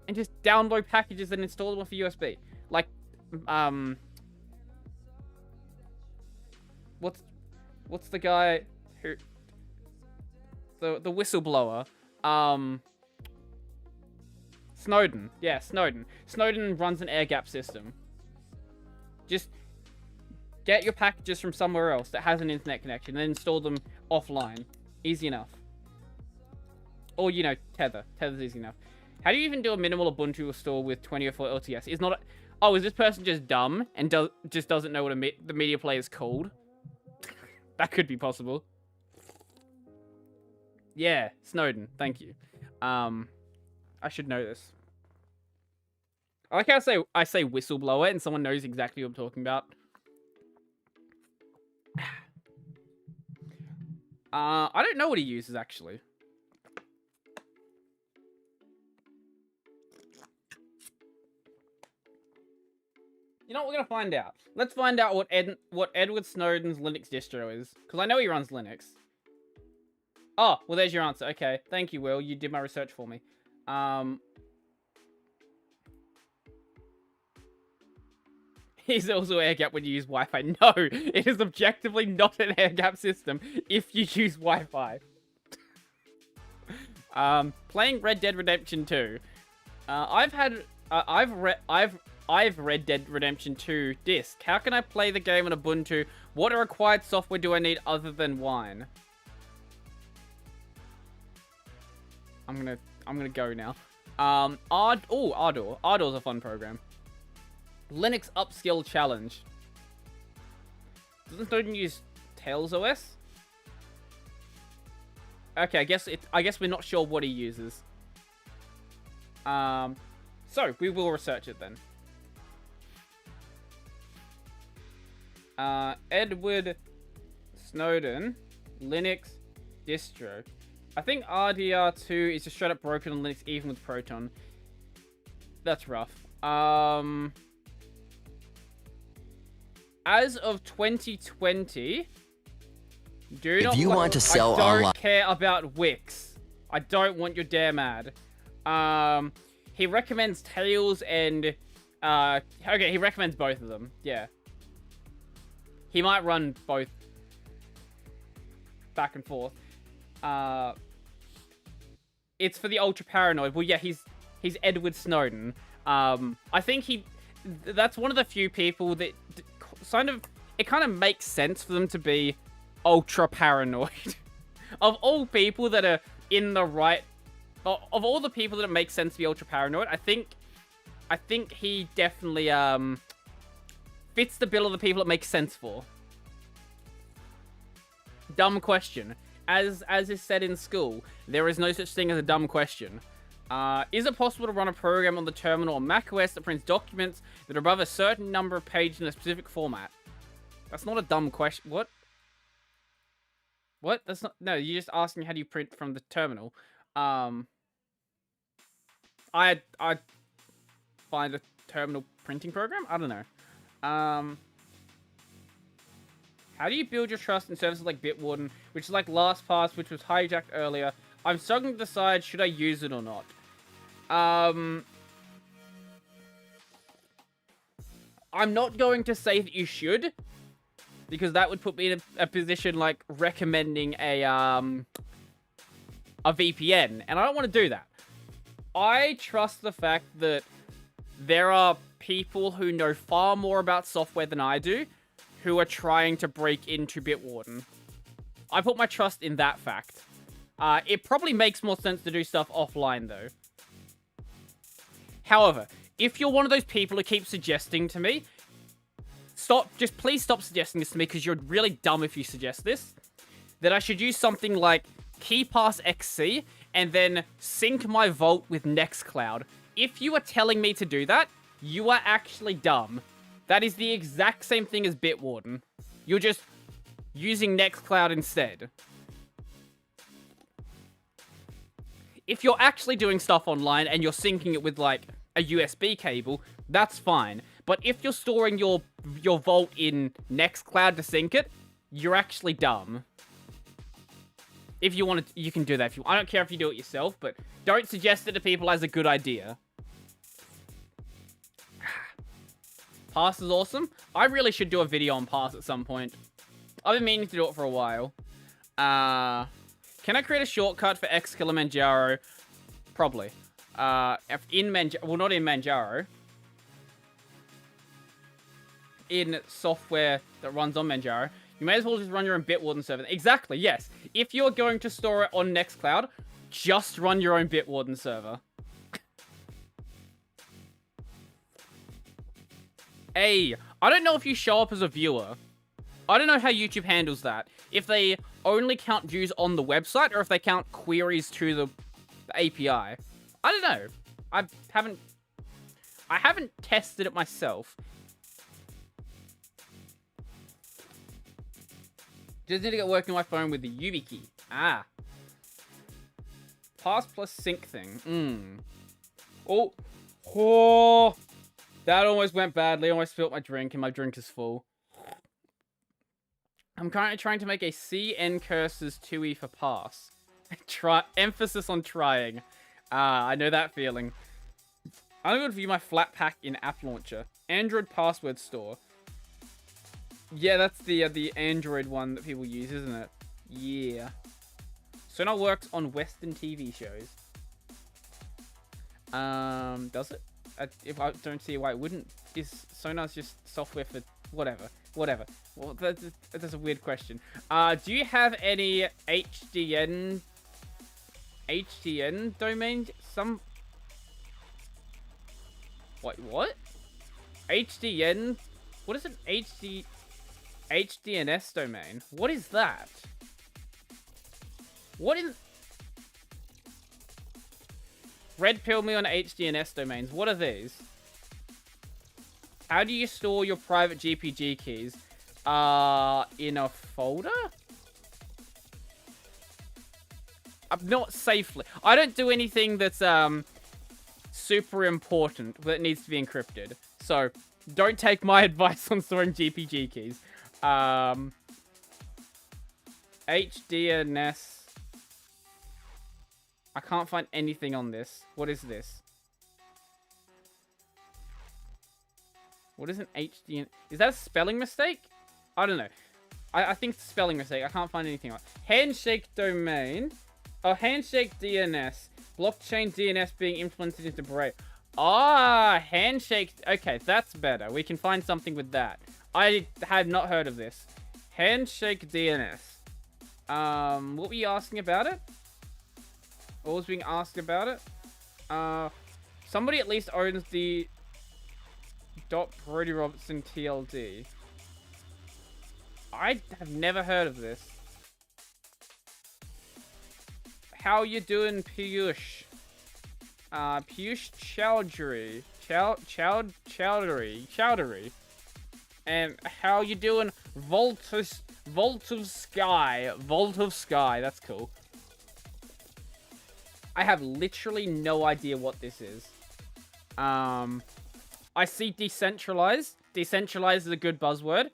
And just download packages and install them off a USB. Like, what's the guy who... The whistleblower. Snowden. Yeah, Snowden. Snowden runs an air-gap system. Just get your packages from somewhere else that has an internet connection and install them offline. Easy enough. Or, you know, tether. Tether's easy enough. How do you even do a minimal Ubuntu install with 2004 LTS? Is not a... Oh, is this person just dumb and just doesn't know what the media player is called? That could be possible. Yeah, Snowden. Thank you. I should know this. I like how I say whistleblower and someone knows exactly what I'm talking about. I don't know what he uses, actually. You know what? We're gonna find out. Let's find out what Edward Snowden's Linux distro is. Because I know he runs Linux. Oh, well, there's your answer. Okay. Thank you, Will. You did my research for me. Is also air gap when you use Wi-Fi? No, it is objectively not an air gap system if you use Wi-Fi. Playing Red Dead Redemption 2. I've Red Dead Redemption 2 disc. How can I play the game on Ubuntu? What required software do I need other than Wine? I'm gonna go now. Ardor. Ardor's a fun program. Linux Upskill Challenge. Doesn't Snowden use Tails OS? Okay, I guess we're not sure what he uses. So we will research it then. Edward Snowden Linux distro. I think RDR2 is just straight up broken on Linux even with Proton. That's rough. As of 2020, if you want to sell online, I don't care about Wix. I don't want your damn ad. He recommends Tails and okay, he recommends both of them. Yeah. He might run both back and forth. It's for the ultra paranoid. Well, yeah, he's Edward Snowden. I think that's one of the few people that it kind of makes sense for them to be ultra paranoid. Of all people that are in the right, of all the people that it makes sense to be ultra paranoid, I think he definitely fits the bill of the people it makes sense for. Dumb question. As is said in school, there is no such thing as a dumb question. Is it possible to run a program on the terminal on macOS that prints documents that are above a certain number of pages in a specific format? That's not a dumb question. What? What? That's not... No, you're just asking how do you print from the terminal. I'd find a terminal printing program? I don't know. How do you build your trust in services like Bitwarden, which is like LastPass, which was hijacked earlier? I'm struggling to decide, should I use it or not? I'm not going to say that you should, because that would put me in a position like recommending a VPN, and I don't want to do that. I trust the fact that there are people who know far more about software than I do, who are trying to break into Bitwarden. I put my trust in that fact. It probably makes more sense to do stuff offline, though. However, if you're one of those people who keep suggesting to me, please stop suggesting this to me, because you're really dumb if you suggest this, that I should use something like KeyPass XC and then sync my Vault with Nextcloud. If you are telling me to do that, you are actually dumb. That is the exact same thing as Bitwarden. You're just using Nextcloud instead. If you're actually doing stuff online and you're syncing it with, like, a USB cable, that's fine. But if you're storing your Vault in Nextcloud to sync it, you're actually dumb. If you want to, you can do that. I don't care if you do it yourself, but don't suggest it to people as a good idea. Pass is awesome. I really should do a video on Pass at some point. I've been meaning to do it for a while. Can I create a shortcut for Xkilimanjaro? Probably. Well, not in Manjaro. In software that runs on Manjaro. You may as well just run your own Bitwarden server. Exactly, yes. If you're going to store it on Nextcloud, just run your own Bitwarden server. Hey, I don't know if you show up as a viewer. I don't know how YouTube handles that. If they only count views on the website, or if they count queries to the API. I don't know. I haven't tested it myself. Just need to get working on my phone with the YubiKey. Ah. Pass plus sync thing. Oh. Oh. That almost went badly. I almost spilled my drink, and my drink is full. I'm currently trying to make a CN curses 2E for pass. Emphasis on trying. I know that feeling. I'm going to view my Flatpak in App Launcher. Android password store. Yeah, that's the Android one that people use, isn't it? Yeah. Sonar works on Western TV shows. Does it? If I don't see why it wouldn't. Sonar's just software for whatever. Well, that's a weird question. Do you have any HDN domains? What? HDN? What is an HDNS domain? What is that? Red pill me on HDNS domains. What are these? How do you store your private GPG keys? In a folder? Not safely. I don't do anything that's super important that needs to be encrypted. So don't take my advice on storing GPG keys. HDNS. I can't find anything on this. What is this? What is an HDN? Is that a spelling mistake? I don't know. I think it's a spelling mistake. I can't find anything on it. Handshake domain. Oh, Handshake DNS. Blockchain DNS being implemented into Brodie. Ah, handshake. Okay, that's better. We can find something with that. I have not heard of this. Handshake DNS. What were you asking about it? What was being asked about it? Somebody at least owns the Brodie Robertson TLD. I have never heard of this. How you doing, Piyush? Piyush Chowdhury. Chowdhury. And how you doing, Vault of Sky. Vault of Sky. That's cool. I have literally no idea what this is. I see decentralized. Decentralized is a good buzzword.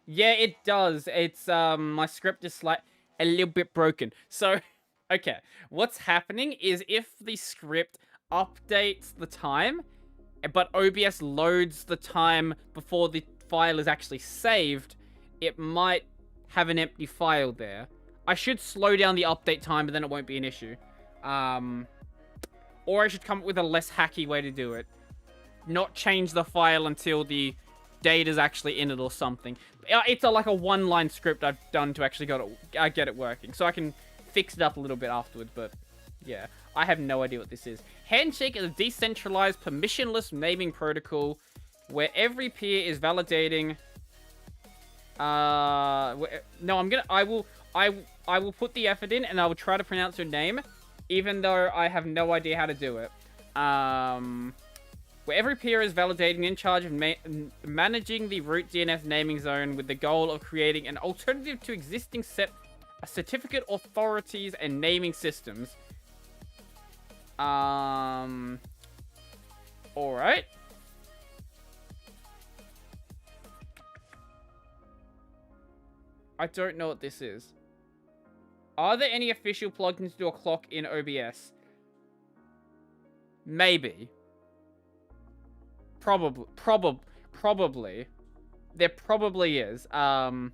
Yeah, it does. It's, my script is a little bit broken. So, okay. What's happening is if the script updates the time, but OBS loads the time before the file is actually saved, it might have an empty file there. I should slow down the update time, but then it won't be an issue. Or I should come up with a less hacky way to do it. Not change the file until the data's actually in it or something. It's like a one-line script I've done to actually get it working. So I can fix it up a little bit afterwards, but yeah. I have no idea what this is. Handshake is a decentralized, permissionless naming protocol where every peer is validating... I will put the effort in and I will try to pronounce your name, even though I have no idea how to do it. Where every peer is validating in charge of managing the root DNS naming zone with the goal of creating an alternative to existing certificate authorities and naming systems. Alright. I don't know what this is. Are there any official plugins to do a clock in OBS? Maybe. Probably. There probably is. I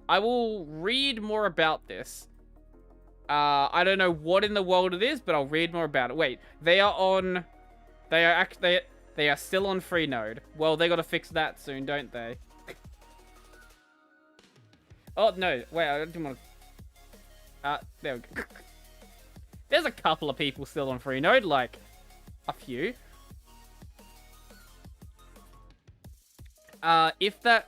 will read more about this. I don't know what in the world it is, but I'll read more about it. Wait, they are still on Freenode. Well, they gotta fix that soon, don't they? Oh, no. Wait, I didn't want to... there we go. There's a couple of people still on Freenode, like, a few. If I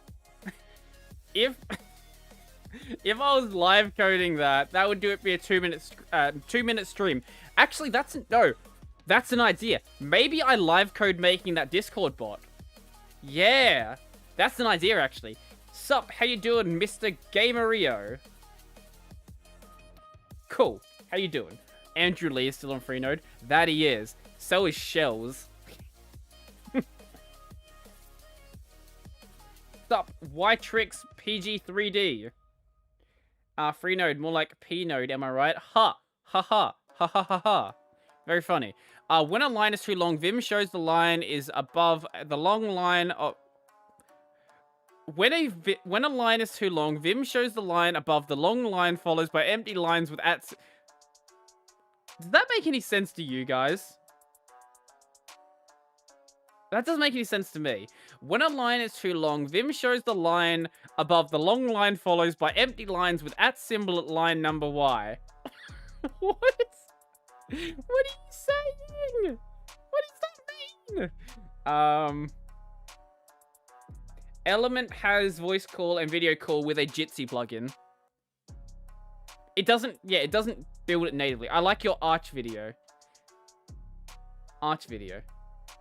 was live coding that would do it be a 2-minute stream. Actually, that's an idea. Maybe I live code making that Discord bot. Yeah, that's an idea, actually. Sup, how you doing, Mr. Gamerio? Cool. How you doing? Andrew Lee is still on Freenode. That he is. So is Shells. Sup, Ytrix PG3D. Freenode, more like P-node, am I right? Ha! Ha ha! Ha ha ha ha! Very funny. When a line is too long, Vim shows the line is above the long line of... When a line is too long, Vim shows the line above the long line follows by empty lines with ats... Does that make any sense to you guys? That doesn't make any sense to me. When a line is too long, Vim shows the line above the long line follows by empty lines with @ symbol at line number Y. What? What are you saying? What does that mean? Element has voice call and video call with a Jitsi plugin. It doesn't build it natively. I like your Arch video. Arch video.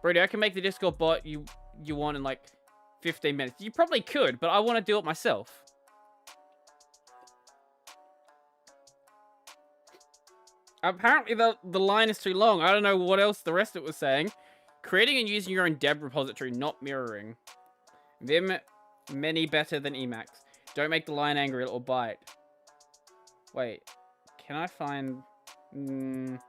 Brodie, I can make the Discord bot you want in like 15 minutes. You probably could, but I want to do it myself. Apparently the line is too long. I don't know what else the rest of it was saying. Creating and using your own deb repository, not mirroring. Vim, many better than Emacs. Don't make the line angry, it'll bite. Wait, can I find... you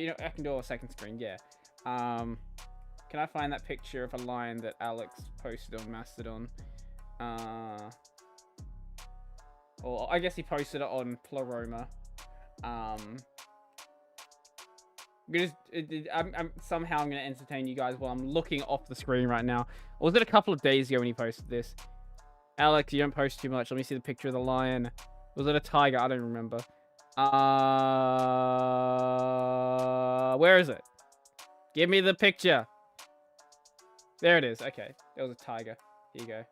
know, I can do a second screen, yeah. Can I find that picture of a line that Alex posted on Mastodon? Or I guess he posted it on Pleroma. Somehow I'm gonna entertain you guys while I'm looking off the screen right now. Or was it a couple of days ago when he posted this? Alex, you don't post too much. Let me see the picture of the lion. Was it a tiger? I don't remember. Where is it? Give me the picture. There it is. Okay, it was a tiger. Here you go.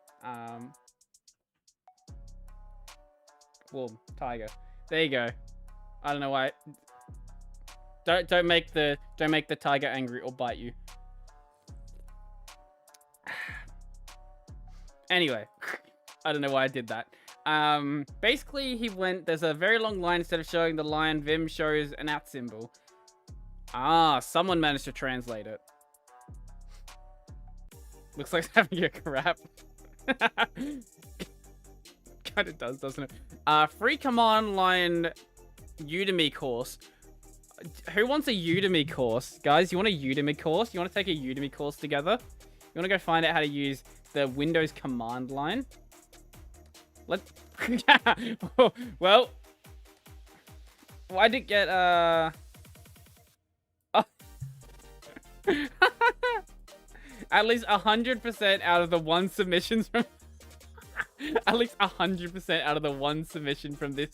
Wolf, tiger. There you go. I don't know why. Don't make the tiger angry or bite you. Anyway, I don't know why I did that. Basically he went. There's a very long line instead of showing the lion. Vim shows an @ symbol. Ah, someone managed to translate it. Looks like it's having a crap. Kind of does, doesn't it? Free command line Udemy course. Who wants a Udemy course? Guys, you want a Udemy course? You want to take a Udemy course together? You want to go find out how to use the Windows command line? Let's... Well... I did get, Oh. At least 100% out of the one submissions from... At least 100% out of the one submission from this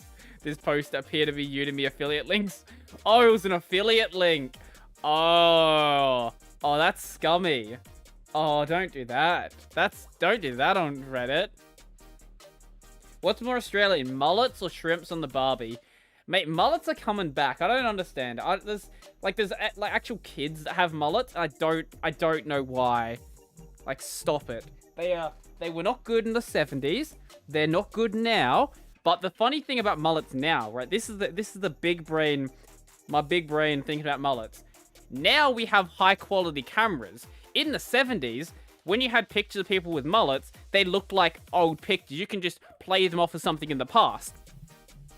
post appear to be Udemy affiliate links. Oh, it was an affiliate link. Oh, that's scummy. Oh, don't do that. Don't do that on Reddit. What's more Australian, mullets or shrimps on the Barbie? Mate, mullets are coming back. I don't understand. There's actual kids that have mullets. I don't know why. Like, stop it. They were not good in the 70s. They're not good now. But the funny thing about mullets now, right? This is the big brain, my big brain thinking about mullets. Now we have high quality cameras. In the 70s, when you had pictures of people with mullets, they looked like old pictures. You can just play them off as something in the past.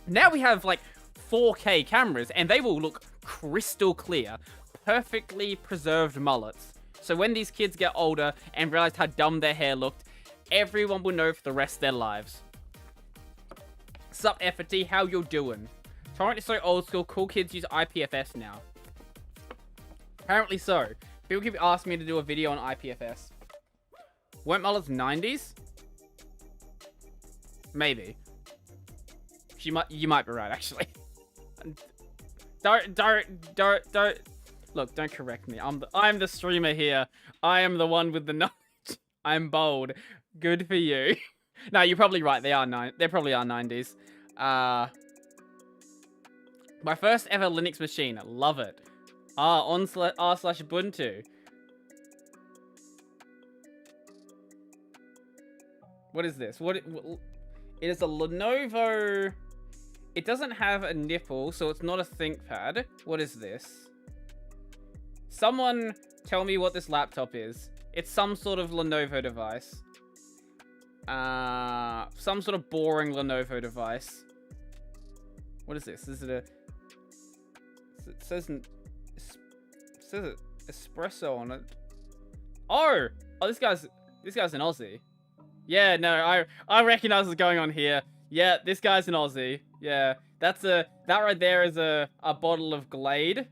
Now we have like 4K cameras and they will look crystal clear, perfectly preserved mullets. So when these kids get older and realize how dumb their hair looked, everyone will know for the rest of their lives. Sup, FT, how you doing? Torrent is so old school, cool kids use IPFS now. Apparently so. People keep asking me to do a video on IPFS. Weren't mullets 90s? Maybe. You might be right, actually. Don't. Look, don't correct me. I'm the streamer here. I am the one with the knowledge. I'm bold. Good for you. No, you're probably right. They probably are 90s. My first ever Linux machine. Love it. r/Ubuntu. What is this? It is a Lenovo. It doesn't have a nipple, so it's not a ThinkPad. What is this? Someone tell me what this laptop is. It's some sort of Lenovo device. Some sort of boring Lenovo device. What is this? Is it a... It says espresso on it. Oh, this guy's an Aussie. Yeah, no, I recognize what's going on here. Yeah, this guy's an Aussie. Yeah, that right there is a bottle of Glade.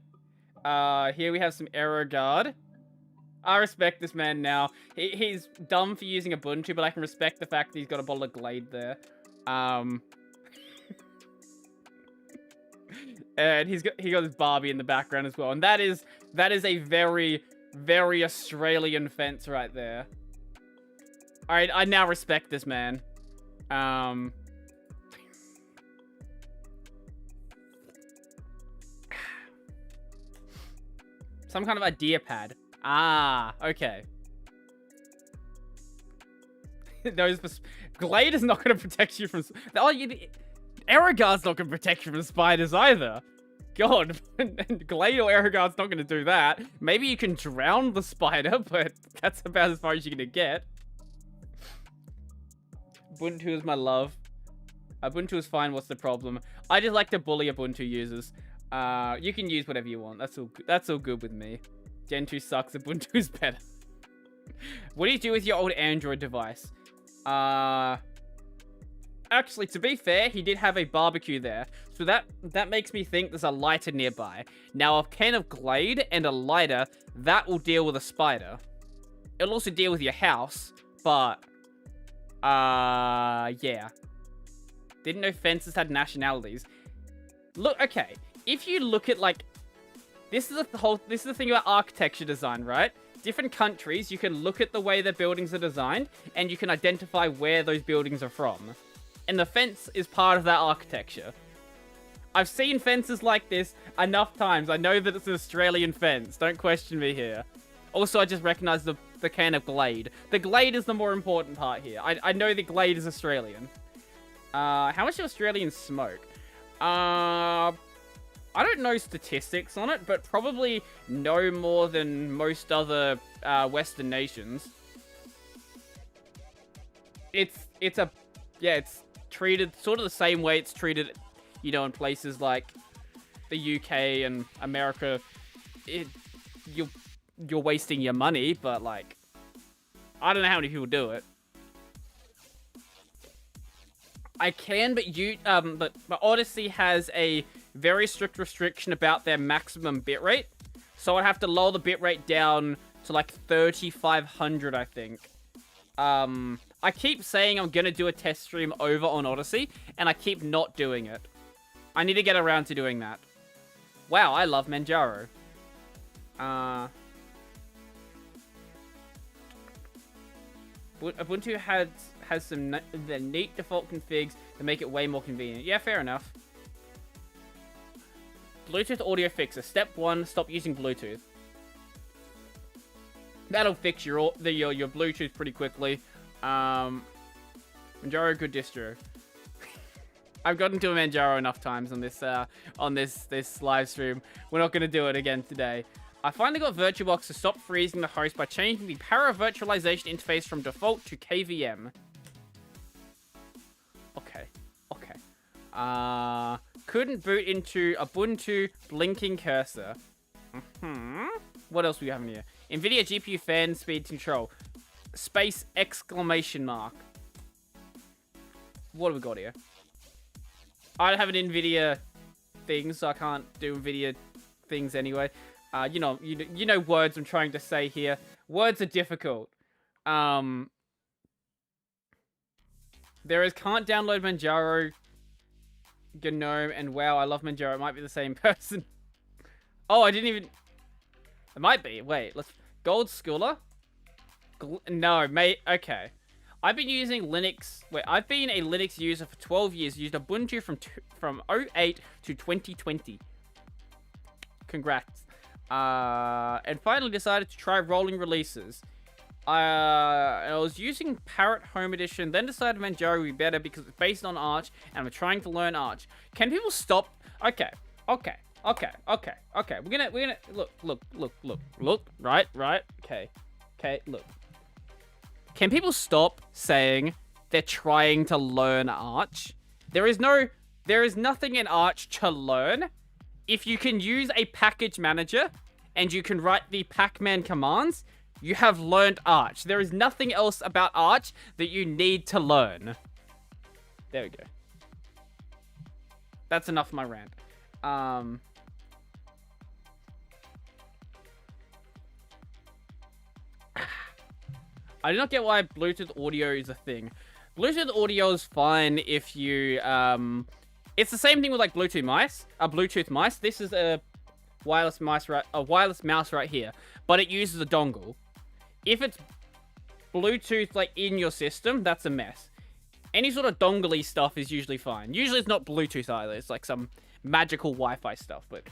Here we have some AeroGuard. I respect this man now. He's dumb for using Ubuntu, but I can respect the fact that he's got a bottle of Glade there. And he got his Barbie in the background as well. And that is a very, very Australian fence right there. Alright, I now respect this man. Some kind of idea pad. Ah, okay. Glade is not going to protect you from... AeroGuard's not going to protect you from spiders either. God, Glade or AeroGuard's not going to do that. Maybe you can drown the spider, but that's about as far as you're going to get. Ubuntu is my love. Ubuntu is fine, what's the problem? I just like to bully Ubuntu users. You can use whatever you want. That's all good with me. Gentoo sucks, Ubuntu is better. What do you do with your old Android device? Actually, to be fair, he did have a barbecue there. So that makes me think there's a lighter nearby. Now, a can of Glade and a lighter, that will deal with a spider. It'll also deal with your house, but... yeah. Didn't know fences had nationalities. Look, okay. If you look at, like... This is the thing about architecture design, right? Different countries, you can look at the way their buildings are designed, and you can identify where those buildings are from. And the fence is part of that architecture. I've seen fences like this enough times. I know that it's an Australian fence. Don't question me here. Also, I just recognize the can of Glade. The Glade is the more important part here. I know the Glade is Australian. How much do Australians smoke? I don't know statistics on it, but probably no more than most other Western nations. It's treated sort of the same way it's treated, you know, in places like the UK and America. You're wasting your money, but like, I don't know how many people do it. I can, but Odyssey has a very strict restriction about their maximum bitrate, so I'd have to lower the bitrate down to like 3500, I think. I keep saying I'm gonna do a test stream over on Odyssey, and I keep not doing it. I need to get around to doing that. Wow, I love Manjaro. Ubuntu has some the neat default configs that make it way more convenient. Yeah, fair enough. Bluetooth audio fixer. Step 1, stop using Bluetooth. That'll fix your Bluetooth pretty quickly. Manjaro, good distro. I've gotten to a Manjaro enough times on this live stream. We're not gonna do it again today. I finally got VirtualBox to stop freezing the host by changing the para virtualization interface from default to KVM. Okay. Couldn't boot into Ubuntu blinking cursor. What else do we have in here? NVIDIA GPU fan speed control. Space exclamation mark. What have we got here? I don't have an NVIDIA thing, so I can't do NVIDIA things anyway. You know words I'm trying to say here. Words are difficult. There is can't download Manjaro, GNOME, and wow, I love Manjaro. It might be the same person. Oh, I didn't even... It might be. Wait, let's... Gold Schooler? No, mate. Okay. I've been using Linux... Wait, I've been a Linux user for 12 years. Used Ubuntu from 08 to 2020. Congrats. And finally decided to try rolling releases. I was using Parrot Home Edition, then decided Manjaro would be better because it's based on Arch, and I'm trying to learn Arch. Can people stop? Okay. We're gonna look. Right. Okay, look. Can people stop saying they're trying to learn Arch? There is nothing in Arch to learn. If you can use a package manager and you can write the Pacman commands, you have learned Arch. There is nothing else about Arch that you need to learn. There we go. That's enough of my rant. I do not get why Bluetooth audio is a thing. Bluetooth audio is fine if you, it's the same thing with like Bluetooth mice. This is a wireless mouse right here, but it uses a dongle. If it's Bluetooth like in your system, that's a mess. Any sort of dongle-y stuff is usually fine. Usually it's not Bluetooth either. It's like some magical Wi-Fi stuff, but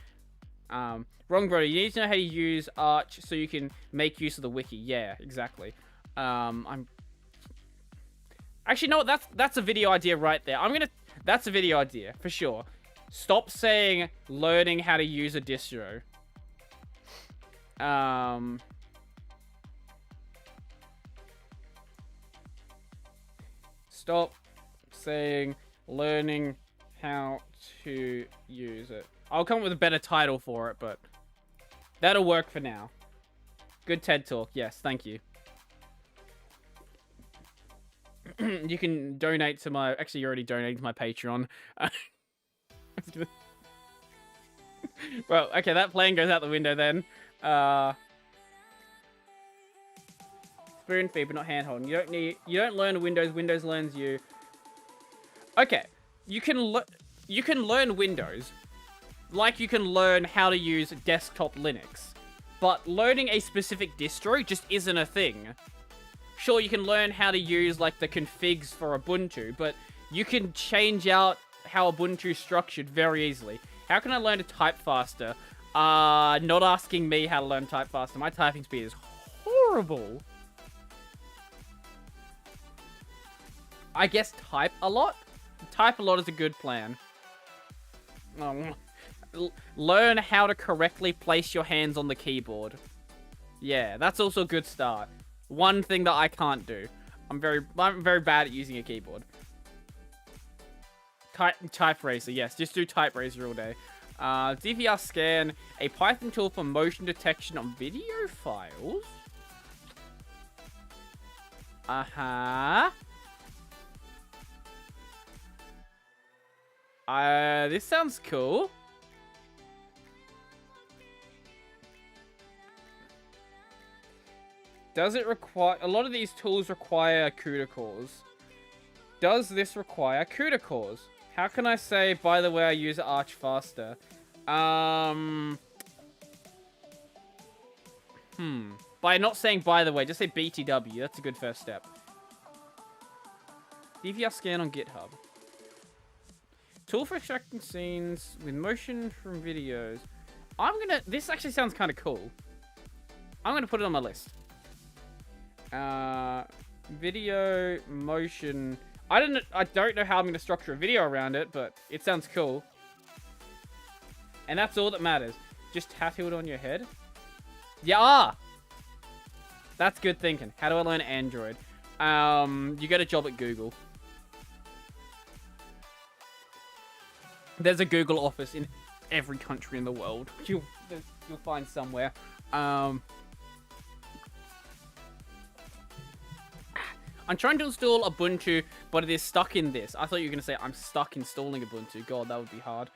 wrong, Brodie. You need to know how to use Arch so you can make use of the wiki. Yeah, exactly. Actually, no, that's a video idea right there. That's a video idea for sure. Stop saying learning how to use a distro. Stop saying learning how to use it. I'll come up with a better title for it, but that'll work for now. Good TED Talk. Yes, thank you. you can donate to my... Actually, you already donated to my Patreon. Well, okay, that plan goes out the window then. Spoon feed, but not hand holding. You don't learn Windows. Windows learns you. Okay, you can learn Windows, like you can learn how to use desktop Linux, but learning a specific distro just isn't a thing. Sure, you can learn how to use like the configs for Ubuntu, but you can change out how Ubuntu is structured very easily. How can I learn to type faster? Not asking me how to learn to type faster. My typing speed is horrible. I guess type a lot? Type a lot is a good plan. Learn how to correctly place your hands on the keyboard. Yeah, that's also a good start. One thing that I can't do. I'm very bad at using a keyboard. Type Razor, yes. Just do Type Razor all day. DVR scan, a Python tool for motion detection on video files. Uh-huh. This sounds cool. Does it require... A lot of these tools require CUDA cores. Does this require CUDA cores? How can I say, by the way, I use Arch faster? By not saying by the way, just say BTW. That's a good first step. DVR scan on GitHub. Tool for extracting scenes with motion from videos. This actually sounds kind of cool. I'm gonna put it on my list. Video motion. I don't know how I'm gonna structure a video around it, but it sounds cool. And that's all that matters. Just tattoo it on your head. Yeah. That's good thinking. How do I learn Android? You get a job at Google. There's a Google office in every country in the world. You'll find somewhere. I'm trying to install Ubuntu, but it is stuck in this. I thought you were going to say, I'm stuck installing Ubuntu. God, that would be hard.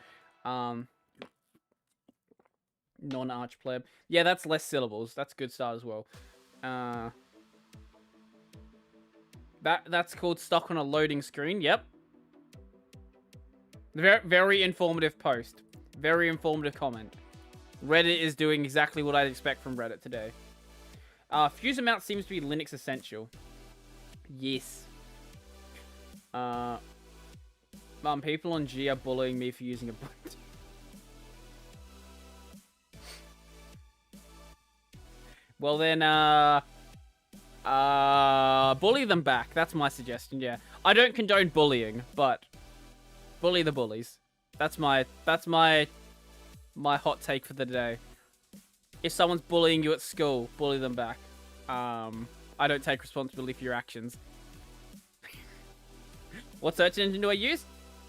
Non-arch pleb. Yeah, that's less syllables. That's a good start as well. That's called stuck on a loading screen. Yep. Very, very informative post. Very informative comment. Reddit is doing exactly what I'd expect from Reddit today. Fuse amount seems to be Linux essential. Yes. People on G are bullying me for using a button. Well then, bully them back. That's my suggestion, yeah. I don't condone bullying, but bully the bullies. That's my hot take for the day. If someone's bullying you at school, bully them back. I don't take responsibility for your actions. What search engine do I use?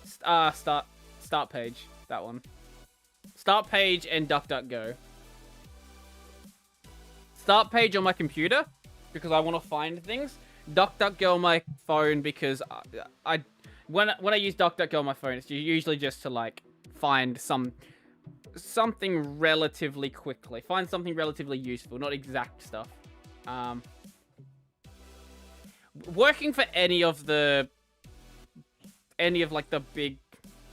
Start page. That one. Start page and DuckDuckGo. Start page on my computer because I want to find things. DuckDuckGo on my phone because when I use DuckDuckGo on my phone, it's usually just to like find something relatively quickly. Find something relatively useful, not exact stuff. Working for any of like the big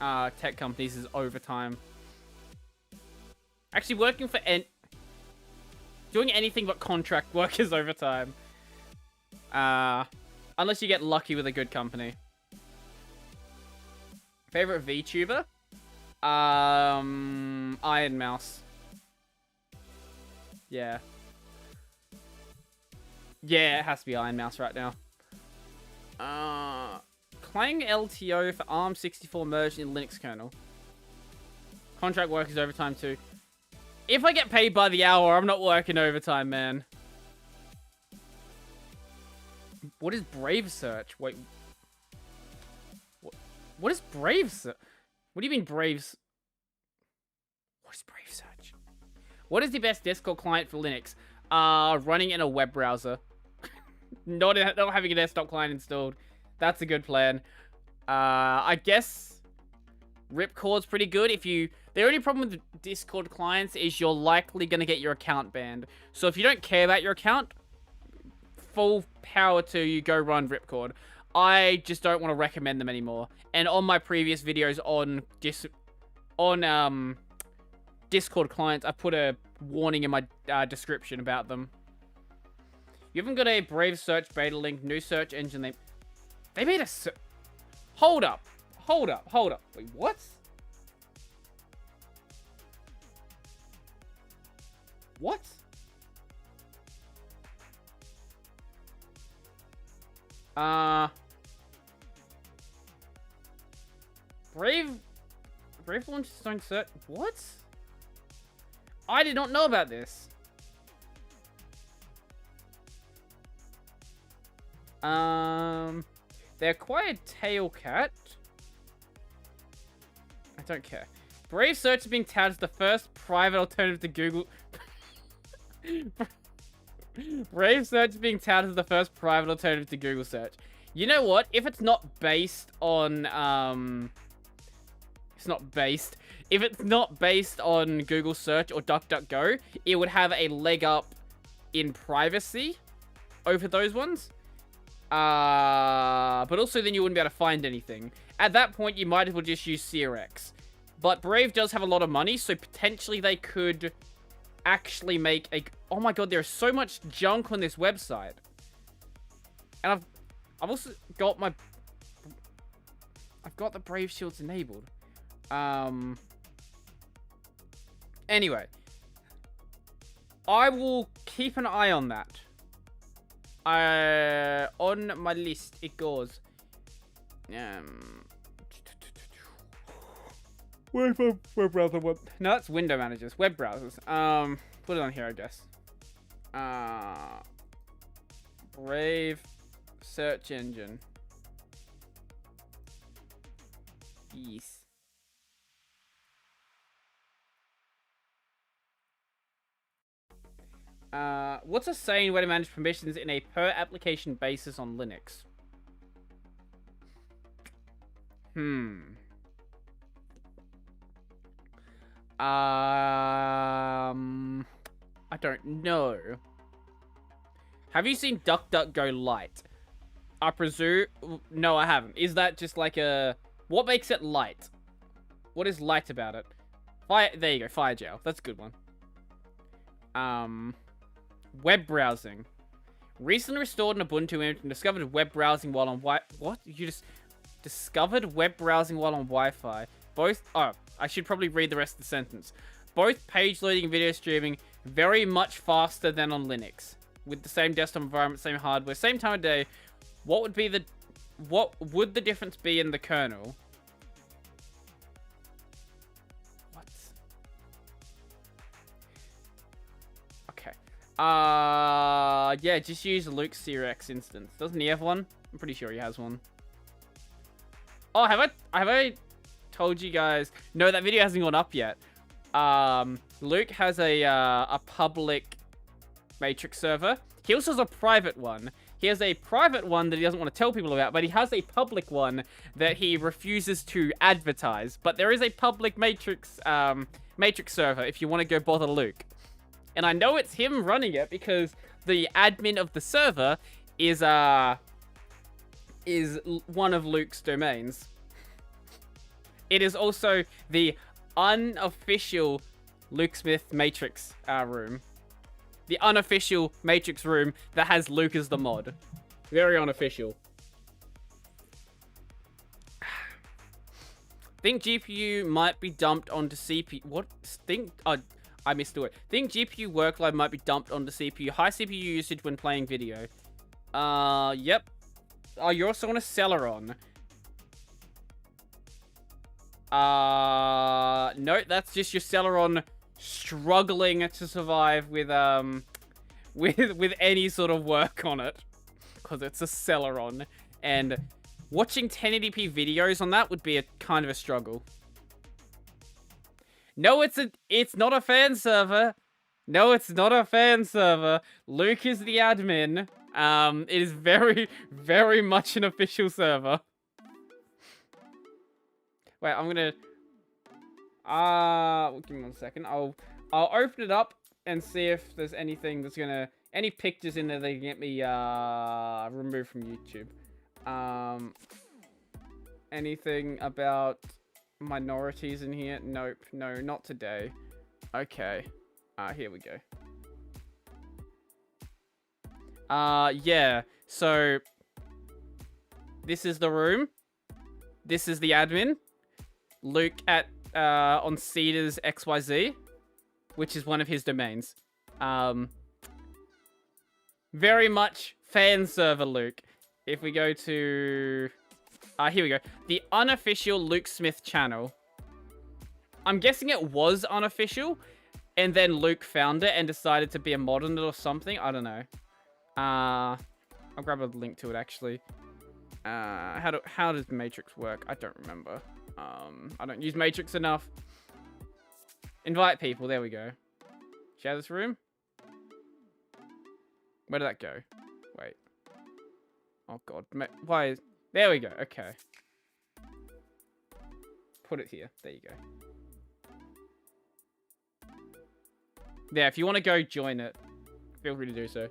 tech companies is overtime. Actually, working for doing anything but contract work is overtime. Unless you get lucky with a good company. Favorite VTuber? Iron Mouse. Yeah. Yeah, it has to be Iron Mouse right now. Clang LTO for ARM64 merged in Linux kernel. Contract work is overtime too. If I get paid by the hour, I'm not working overtime, man. What is Brave Search? Wait. What is Brave Search? What do you mean Braves? What is Brave Search? What is the best Discord client for Linux? Running in a web browser. Not having a desktop client installed. That's a good plan. I guess Ripcord's pretty good. The only problem with Discord clients is you're likely going to get your account banned. So if you don't care about your account, full power to you, go run Ripcord. I just don't want to recommend them anymore. And on my previous videos on Discord clients, I put a warning in my description about them. You haven't got a Brave search beta link, new search engine. They made a... Hold up. Wait, what? What? Brave launched its own search. What? I did not know about this. They acquired Tailcat. I don't care. Brave Search is being touted as the first private alternative to Google. Brave Search is being touted as the first private alternative to Google search. You know what? If it's not based on, if it's not based on Google search or DuckDuckGo, it would have a leg up in privacy over those ones. But also then you wouldn't be able to find anything. At that point, you might as well just use CRX. But Brave does have a lot of money, so potentially they could actually make a... Oh my god, there's so much junk on this website. And I've also got my... I've got the Brave Shields enabled. Anyway. I will keep an eye on that. On my list, it goes... Where's my web browser one? No, that's window managers. Web browsers. Put it on here, I guess. Brave search engine. Yes. What's a sane way to manage permissions in a per application basis on Linux? I don't know. Have you seen DuckDuckGo Lite? I presume... No, I haven't. Is that just like a... What makes it light? What is light about it? There you go, FireJail. That's a good one. Web browsing. Recently restored an Ubuntu image and discovered web browsing while on What? You just discovered web browsing while on Wi-Fi. Both... Oh, I should probably read the rest of the sentence. Both page loading and video streaming very much faster than on Linux. With the same desktop environment, same hardware, same time of day. What would the difference be in the kernel? What? Okay. Yeah, just use Luke's CRX instance. Doesn't he have one? I'm pretty sure he has one. Oh, have I told you guys? No, that video hasn't gone up yet. Luke has a public Matrix server. He also has a private one. He has a private one that he doesn't want to tell people about, but he has a public one that he refuses to advertise. But there is a public Matrix server if you want to go bother Luke. And I know it's him running it because the admin of the server is one of Luke's domains. It is also the unofficial Luke Smith Matrix room. The unofficial Matrix room that has Luke as the mod. Very unofficial. Think GPU might be dumped onto CPU. What? I missed it. Think GPU workload might be dumped onto CPU. High CPU usage when playing video. Yep. Oh, you're also on a Celeron. No, that's just your Celeron struggling to survive with any sort of work on it, because it's a Celeron, and watching 1080p videos on that would be a kind of a struggle. No, it's not a fan server. No, it's not a fan server. Luke is the admin. It is very, very much an official server. Wait, I'm gonna... give me 1 second. I'll open it up and see if there's anything that's gonna... Any pictures in there that can get me, removed from YouTube. Anything about minorities in here? Nope. No, not today. Okay. Here we go. Yeah. So, this is the room. This is the admin. Luke at, on Cedar's XYZ, which is one of his domains. Very much fan server Luke. If we go to... here we go. The unofficial Luke Smith channel. I'm guessing it was unofficial, and then Luke found it and decided to be a mod on it or something. I don't know. I'll grab a link to it, actually. How does Matrix work? I don't remember. I don't use Matrix enough. Invite people. There we go. Share this room. Where did that go? Wait. Oh, God. Why is... There we go. Okay. Put it here. There you go. Yeah, if you want to go join it, feel free to do so.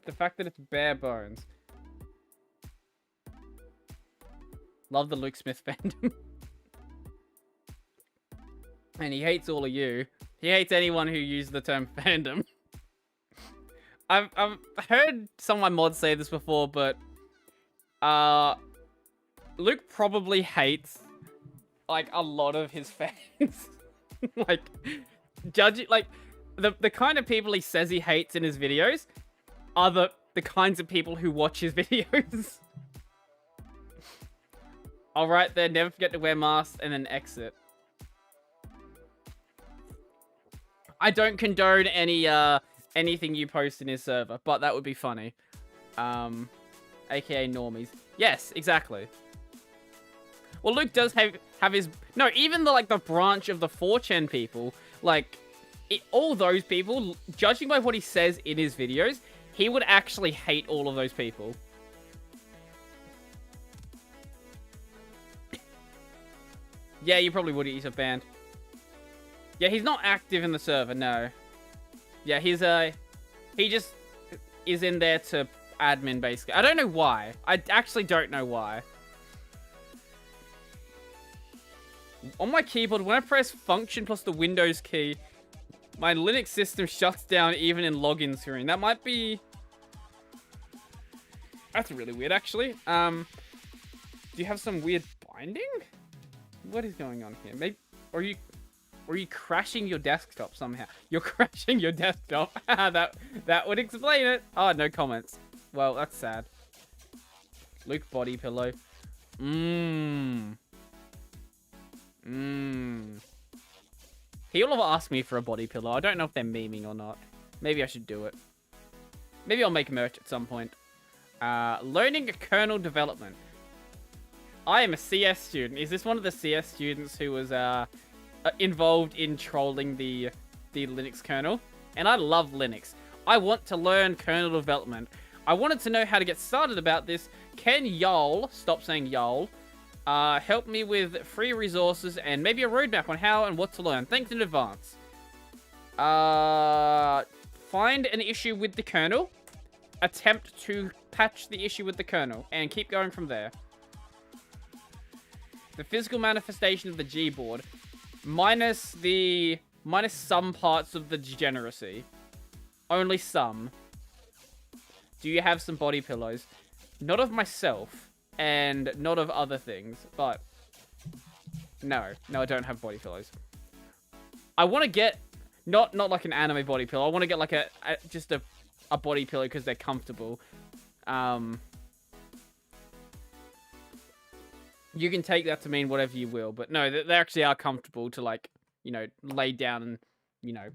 The fact that it's bare bones. Love the Luke Smith fandom. And he hates all of you. He hates anyone who uses the term fandom. I've heard some of my mods say this before, but Luke probably hates like a lot of his fans. Like judging like the kind of people he says he hates in his videos are the kinds of people who watch his videos. All right, there. Never forget to wear masks and then exit. I don't condone any anything you post in his server, but that would be funny. AKA normies. Yes, exactly. Well, Luke does have his... No, even the branch of the 4chan people, like, all those people, judging by what he says in his videos, he would actually hate all of those people. Yeah, you probably would. He's a banned. Yeah, he's not active in the server, no. Yeah, he just is in there to admin, basically. I don't know why. I actually don't know why. On my keyboard, when I press function plus the Windows key, my Linux system shuts down even in login screen. That might be... That's really weird, actually. Do you have some weird binding? What is going on here? Maybe... Or are you crashing your desktop somehow? You're crashing your desktop. that would explain it. Oh, no comments. Well, that's sad. Luke body pillow. People have asked me for a body pillow. I don't know if they're memeing or not. Maybe I should do it. Maybe I'll make merch at some point. Learning kernel development. I am a CS student. Is this one of the CS students who was involved in trolling the Linux kernel? And I love Linux. I want to learn kernel development. I wanted to know how to get started about this. Can y'all, stop saying y'all, help me with free resources and maybe a roadmap on how and what to learn? Thanks in advance. Find an issue with the kernel. Attempt to patch the issue with the kernel. And keep going from there. The physical manifestation of the Gboard. Minus some parts of the degeneracy. Only some. Do you have some body pillows? Not of myself. And not of other things. But no, I don't have body pillows. I want to get not like an anime body pillow. I want to get like just a body pillow because they're comfortable. You can take that to mean whatever you will, but no, they actually are comfortable to, like, you know, lay down and, you know,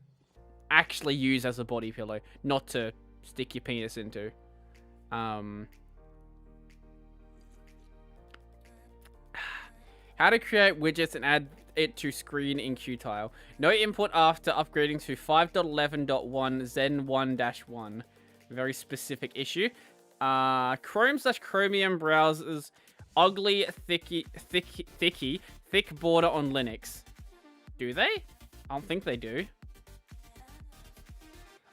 actually use as a body pillow, not to stick your penis into. How to create widgets and add it to screen in Qtile. No input after upgrading to 5.11.1 Zen 1-1. Very specific issue. Chrome/Chromium browsers. Ugly, thick border on Linux. Do they? I don't think they do.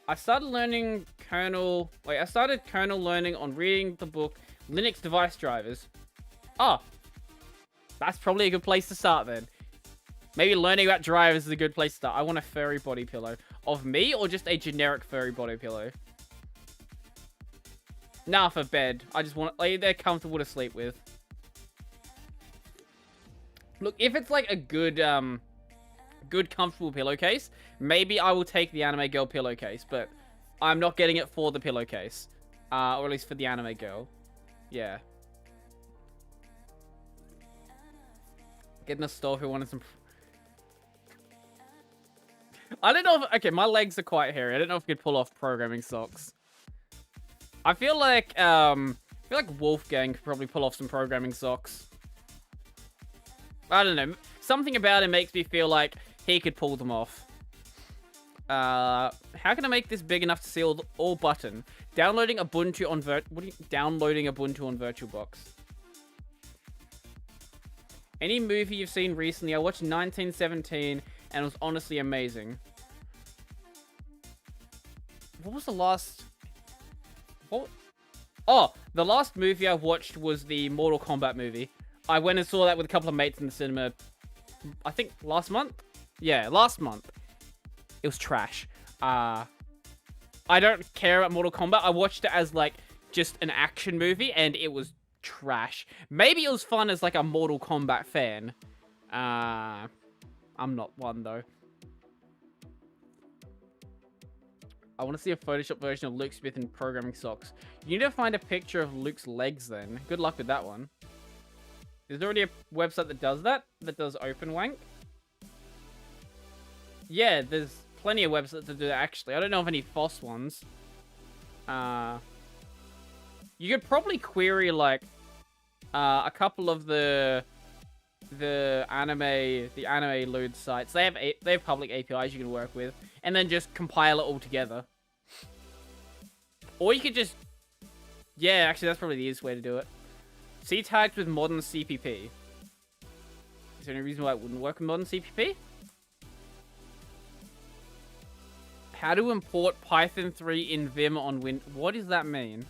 I started kernel learning on reading the book Linux Device Drivers. Oh, that's probably a good place to start then. Maybe learning about drivers is a good place to start. I want a furry body pillow. Of me or just a generic furry body pillow? Nah, for bed. I just want they're comfortable to sleep with. Look, if it's like a good comfortable pillowcase, maybe I will take the anime girl pillowcase, but I'm not getting it for the pillowcase. Or at least for the anime girl. Yeah. Get in the store if we wanted some... I don't know if... Okay, my legs are quite hairy. I don't know if I could pull off programming socks. I feel like Wolfgang could probably pull off some programming socks. I don't know. Something about him makes me feel like he could pull them off. How can I make this big enough to see all button? Downloading Ubuntu on VirtualBox. Any movie you've seen recently? I watched 1917 and it was honestly amazing. What was the last... What? Oh, the last movie I watched was the Mortal Kombat movie. I went and saw that with a couple of mates in the cinema, I think last month? Yeah, last month. It was trash. I don't care about Mortal Kombat. I watched it as, like, just an action movie, and it was trash. Maybe it was fun as, like, a Mortal Kombat fan. I'm not one, though. I want to see a Photoshop version of Luke Smith in programming socks. You need to find a picture of Luke's legs, then. Good luck with that one. There's already a website that does that does open wank. Yeah, there's plenty of websites that do that, actually. I don't know of any FOSS ones. You could probably query, like, a couple of the anime load sites. They have public APIs you can work with, and then just compile it all together. Or you could just... Yeah, actually, that's probably the easiest way to do it. C tags with modern CPP. Is there any reason why it wouldn't work with modern CPP? How to import Python 3 in Vim on Win... What does that mean?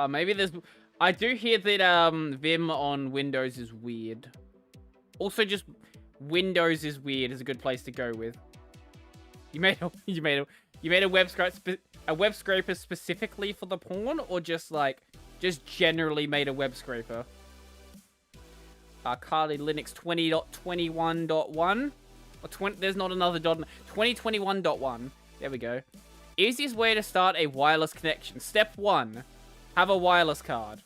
Maybe there's... I do hear that, Vim on Windows is weird. Also, just... Windows is weird is a good place to go with. You made a web scraper specifically for the porn, or just generally made a web scraper? Kali Linux 20.21.1 or 20. There's not another dot. 2021.1. There we go. Easiest way to start a wireless connection. Step 1, have a wireless card.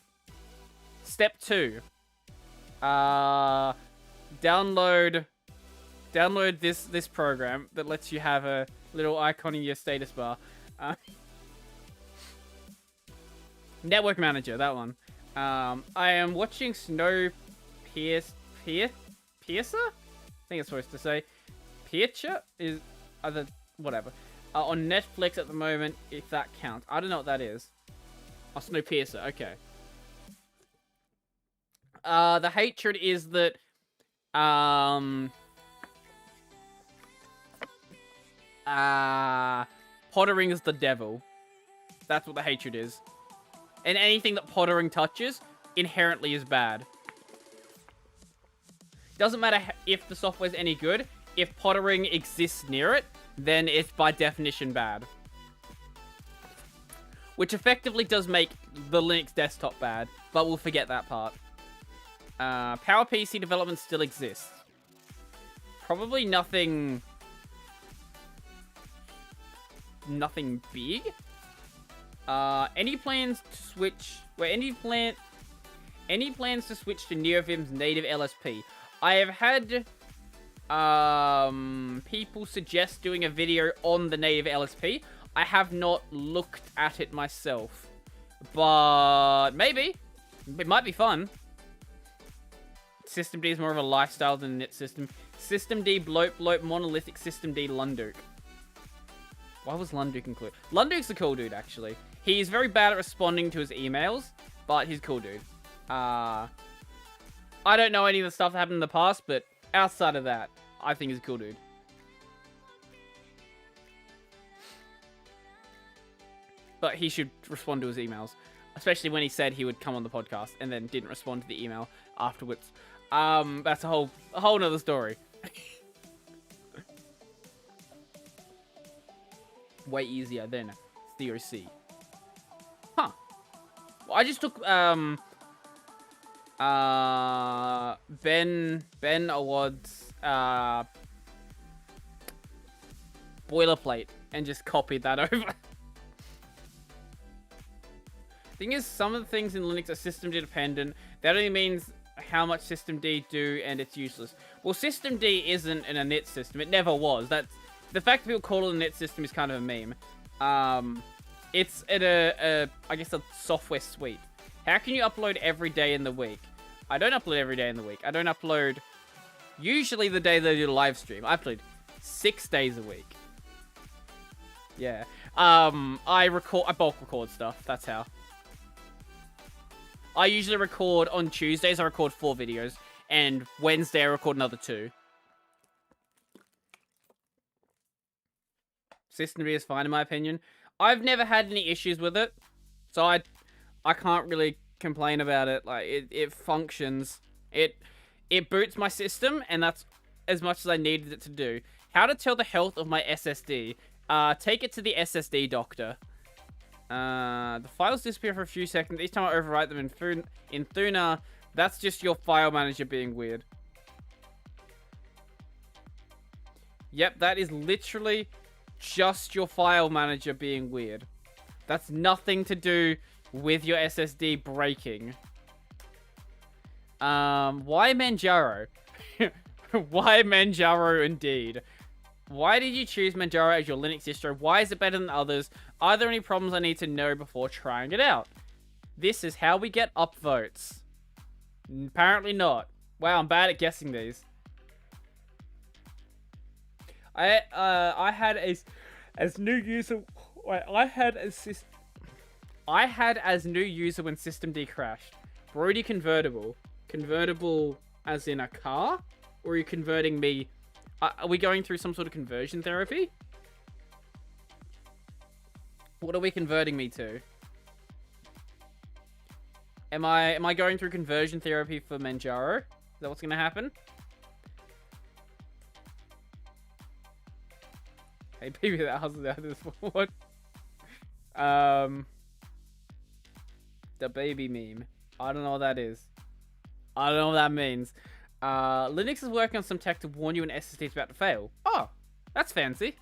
Step 2, download this program that lets you have a little icon in your status bar. Network Manager, that one. I am watching Snowpiercer? I think it's supposed to say. Piercer is other whatever. On Netflix at the moment, if that counts. I don't know what that is. Oh, Snowpiercer, okay. The hatred is that Pottering is the devil. That's what the hatred is. And anything that Pottering touches inherently is bad. Doesn't matter if the software's any good. If Pottering exists near it, then it's by definition bad. Which effectively does make the Linux desktop bad, but we'll forget that part. PowerPC development still exists. Probably nothing big. Any plans to switch? Wait, any plans to switch to NeoVim's native LSP? I have had people suggest doing a video on the native LSP. I have not looked at it myself. But maybe. It might be fun. System D is more of a lifestyle than a knit system. System D, bloat, monolithic. System D, Lunduk. Why was Lunduk included? Lunduk's a cool dude, actually. He's very bad at responding to his emails, but he's a cool dude. I don't know any of the stuff that happened in the past, but outside of that, I think he's a cool dude. But he should respond to his emails. Especially when he said he would come on the podcast and then didn't respond to the email afterwards. That's a whole nother story. Way easier than COC. Huh. Well, I just took Ben Award's boilerplate and just copied that over. Thing is, some of the things in Linux are systemd dependent. That only means how much systemd do, and it's useless. Well, systemd isn't in a knit system. It never was. That's the fact that people call it a knit system is kind of a meme. It's in I guess a software suite. How can you upload every day in the week? I don't upload every day in the week. I don't upload usually the day they do the live stream. I upload 6 days a week. Yeah. I bulk record stuff. That's how. I usually record on Tuesdays. I record 4 videos, and Wednesday I record another 2. Systemd is fine in my opinion. I've never had any issues with it, so I can't really complain about it. Like it functions. It boots my system, and that's as much as I needed it to do. How to tell the health of my SSD? Take it to the SSD doctor. The files disappear for a few seconds. Each time I overwrite them in Thuna, that's just your file manager being weird. Yep, that is literally just your file manager being weird. That's nothing to do with your SSD breaking. Why Manjaro? Why Manjaro indeed? Why did you choose Manjaro as your Linux distro? Why is it better than others? Are there any problems I need to know before trying it out? This is how we get upvotes. Apparently not. Wow, I'm bad at guessing these. I had as new user. Wait, I had as new user when systemd crashed. Brodie convertible. Convertible as in a car, or are you converting me? Are we going through some sort of conversion therapy? What are we converting me to? Am I going through conversion therapy for Manjaro? Is that what's gonna happen? Hey, baby, that how's that is what? The baby meme. I don't know what that is. I don't know what that means. Linux is working on some tech to warn you an SSD is about to fail. Oh, that's fancy.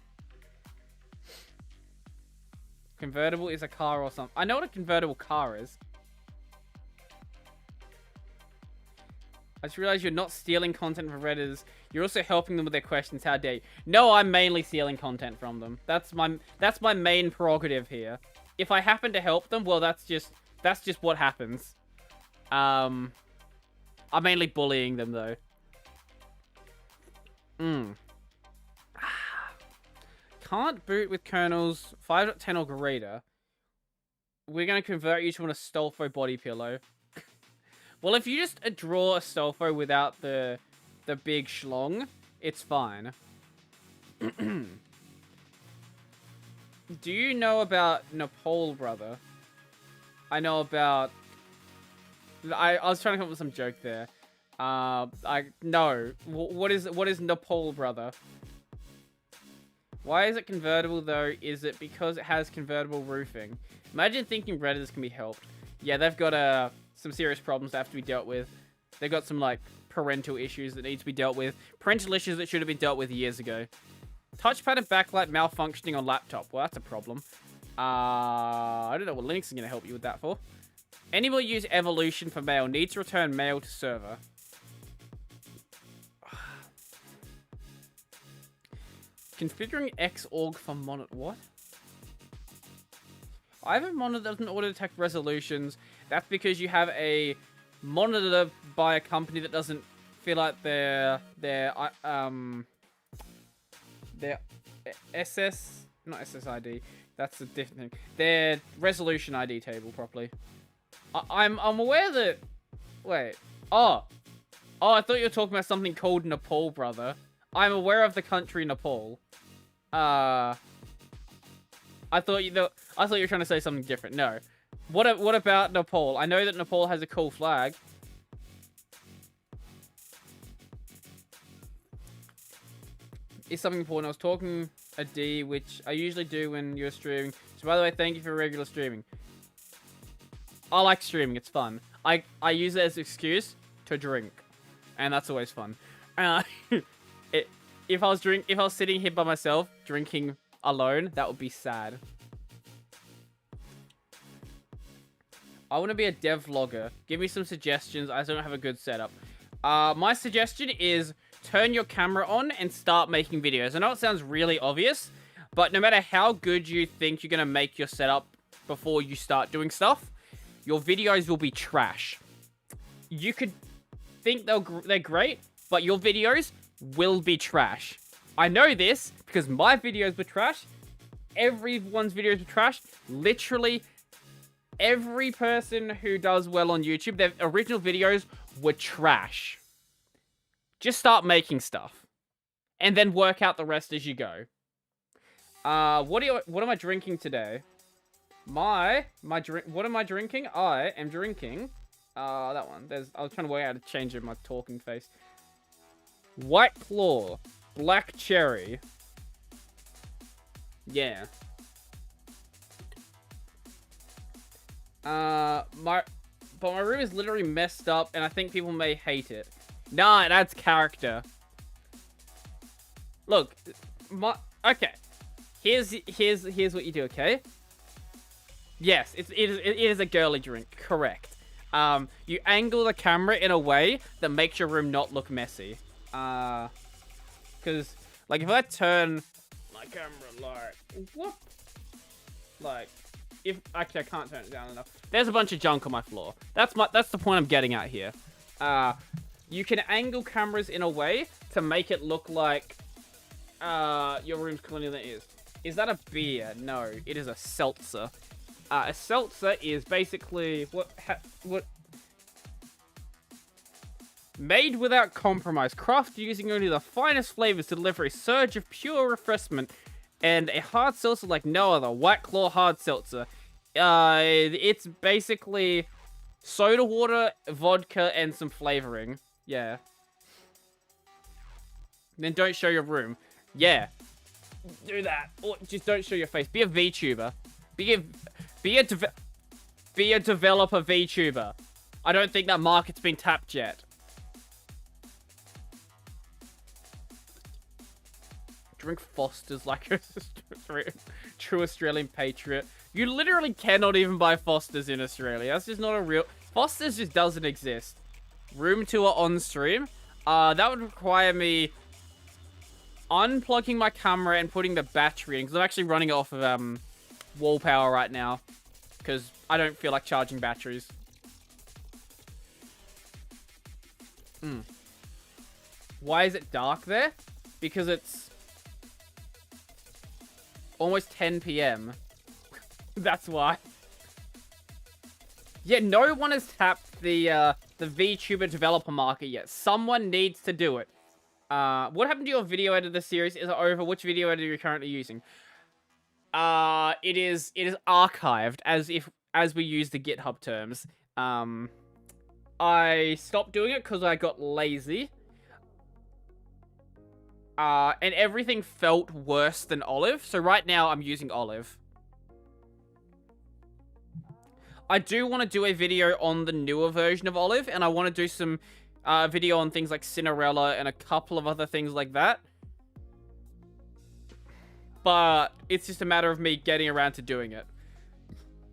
Convertible is a car or something. I know what a convertible car is. I just realized you're not stealing content from Redditors. You're also helping them with their questions. How dare you? No, I'm mainly stealing content from them. That's my main prerogative here. If I happen to help them, well, that's just what happens. I'm mainly bullying them, though. Can't boot with kernels 5.10 or greater. We're going to convert you to an Astolfo body pillow. Well, if you just draw Astolfo without the big schlong, it's fine. Do you know about Nepal, brother? I know about... I was trying to come up with some joke there. No. What is Nepal, brother? Why is it convertible, though? Is it because it has convertible roofing? Imagine thinking Redditors can be helped. Yeah, they've got some serious problems that have to be dealt with. They've got some, like, parental issues that need to be dealt with. Parental issues that should have been dealt with years ago. Touchpad and backlight malfunctioning on laptop. Well, that's a problem. I don't know what Linux is going to help you with that for. Anyone will use evolution for mail. Needs to return mail to server. Configuring Xorg for monitor. What? I have a monitor that doesn't auto-detect resolutions. That's because you have a monitor by a company that doesn't feel like their SS, not SSID. That's a different thing. Their resolution ID table properly. I'm aware that. Wait. Oh, I thought you were talking about something called Nepal, brother. I'm aware of the country Nepal. I thought you were trying to say something different. No. What about Nepal? I know that Nepal has a cool flag. Is something important. I was talking a D, which I usually do when you're streaming. So by the way, thank you for regular streaming. I like streaming. It's fun. I use it as an excuse to drink, and that's always fun. If I was sitting here by myself drinking alone, that would be sad. I want to be a dev vlogger. Give me some suggestions. I don't have a good setup. My suggestion is turn your camera on and start making videos. I know it sounds really obvious, but no matter how good you think you're going to make your setup before you start doing stuff, your videos will be trash. You could think they're great, but your videos will be trash. I know this because my videos were trash. Everyone's videos were trash. Literally, every person who does well on YouTube, their original videos were trash. Just start making stuff, and then work out the rest as you go. What am I drinking today? My drink. What am I drinking? I am drinking. That one. I was trying to work out how to change it. My talking face. White Claw, black cherry. Yeah. But my room is literally messed up, and I think people may hate it. Nah, it adds character. Look, okay. Here's what you do. Okay. Yes, it is a girly drink. Correct. You angle the camera in a way that makes your room not look messy. Because like if I turn my camera like what, like if actually I can't turn it down enough. There's a bunch of junk on my floor. That's the point I'm getting at here. You can angle cameras in a way to make it look like your room's cleaner than it is. Is that a beer? No, it is a seltzer. A seltzer is basically what made without compromise, crafted using only the finest flavors to deliver a surge of pure refreshment, and a hard seltzer like no other. White Claw hard seltzer. It's basically soda water, vodka, and some flavoring. Yeah. Then don't show your room. Yeah. Do that. Or just don't show your face. Be a VTuber. Be a developer VTuber. I don't think that market's been tapped yet. Drink Foster's like a true Australian patriot. You literally cannot even buy Foster's in Australia. That's just not a real... Foster's just doesn't exist. Room tour on stream? That would require me unplugging my camera and putting the battery in. Because I'm actually running it off of wall power right now. Because I don't feel like charging batteries. Why is it dark there? Because it's almost 10 PM. That's why. Yeah, no one has tapped the VTuber developer market yet. Someone needs to do it. What happened to your video editor series? Is it over? Which video editor are you currently using? It is archived as we use the GitHub terms. I stopped doing it because I got lazy. And everything felt worse than Olive. So right now I'm using Olive. I do want to do a video on the newer version of Olive, and I want to do some video on things like Cinderella and a couple of other things like that. But it's just a matter of me getting around to doing it.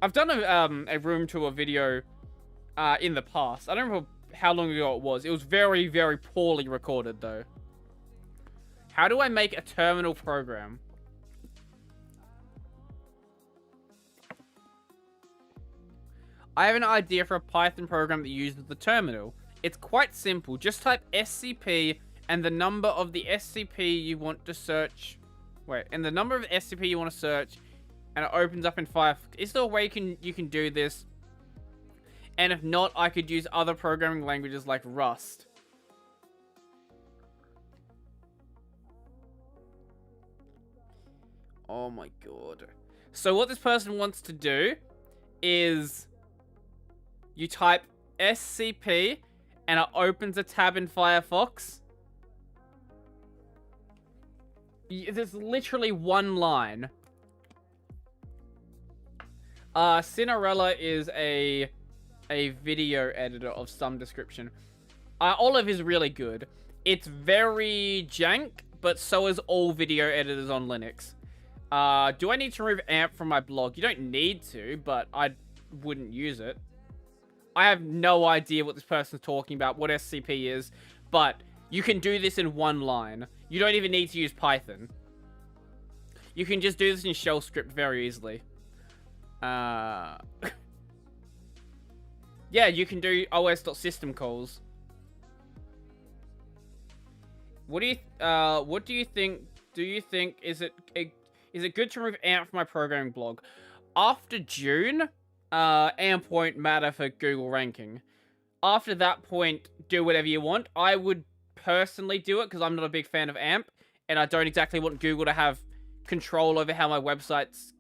I've done a room tour video in the past. I don't remember how long ago it was. It was very, very poorly recorded, though. How do I make a terminal program? I have an idea for a Python program that uses the terminal. It's quite simple. Just type SCP and the number of the SCP you want to search. Wait, and the number of SCP you want to search, and it opens up in Firefox. Is there a way you can do this? And if not, I could use other programming languages like Rust. Oh my god. So what this person wants to do is you type SCP and it opens a tab in Firefox. There's literally one line. Cinderella is a video editor of some description. Olive is really good. It's very jank, but so is all video editors on Linux. Do I need to remove AMP from my blog? You don't need to, but I wouldn't use it. I have no idea what this person's talking about, what SCP is, but you can do this in one line. You don't even need to use Python. You can just do this in shell script very easily. Yeah, you can do os.system calls. What do you think? Do you think is it good to remove AMP from my programming blog? After June, AMP won't matter for Google ranking. After that point, do whatever you want. I would personally do it because I'm not a big fan of AMP, and I don't exactly want Google to have control over how my website's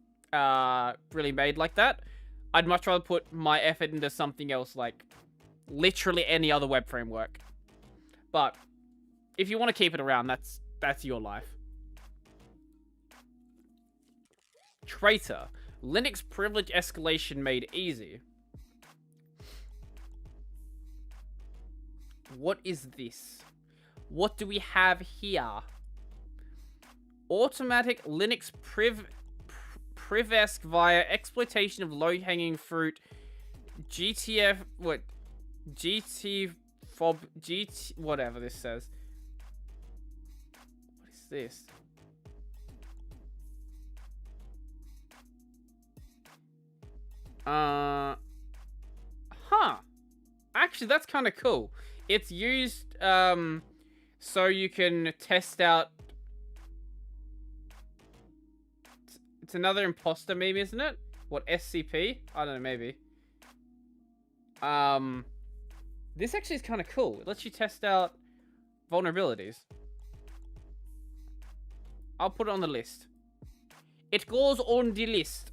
really made like that. I'd much rather put my effort into something else, like literally any other web framework. But if you want to keep it around, that's your life. Traitor. Linux privilege escalation made easy. What is this? What do we have here? Automatic Linux privesk via exploitation of low-hanging fruit. GTF... What? GT... Fob... GT... Whatever this says. What is this? Huh. Actually, that's kind of cool. It's used, so you can test out... It's another imposter meme, isn't it? What, SCP? I don't know, maybe. This actually is kind of cool. It lets you test out vulnerabilities. I'll put it on the list. It goes on the list.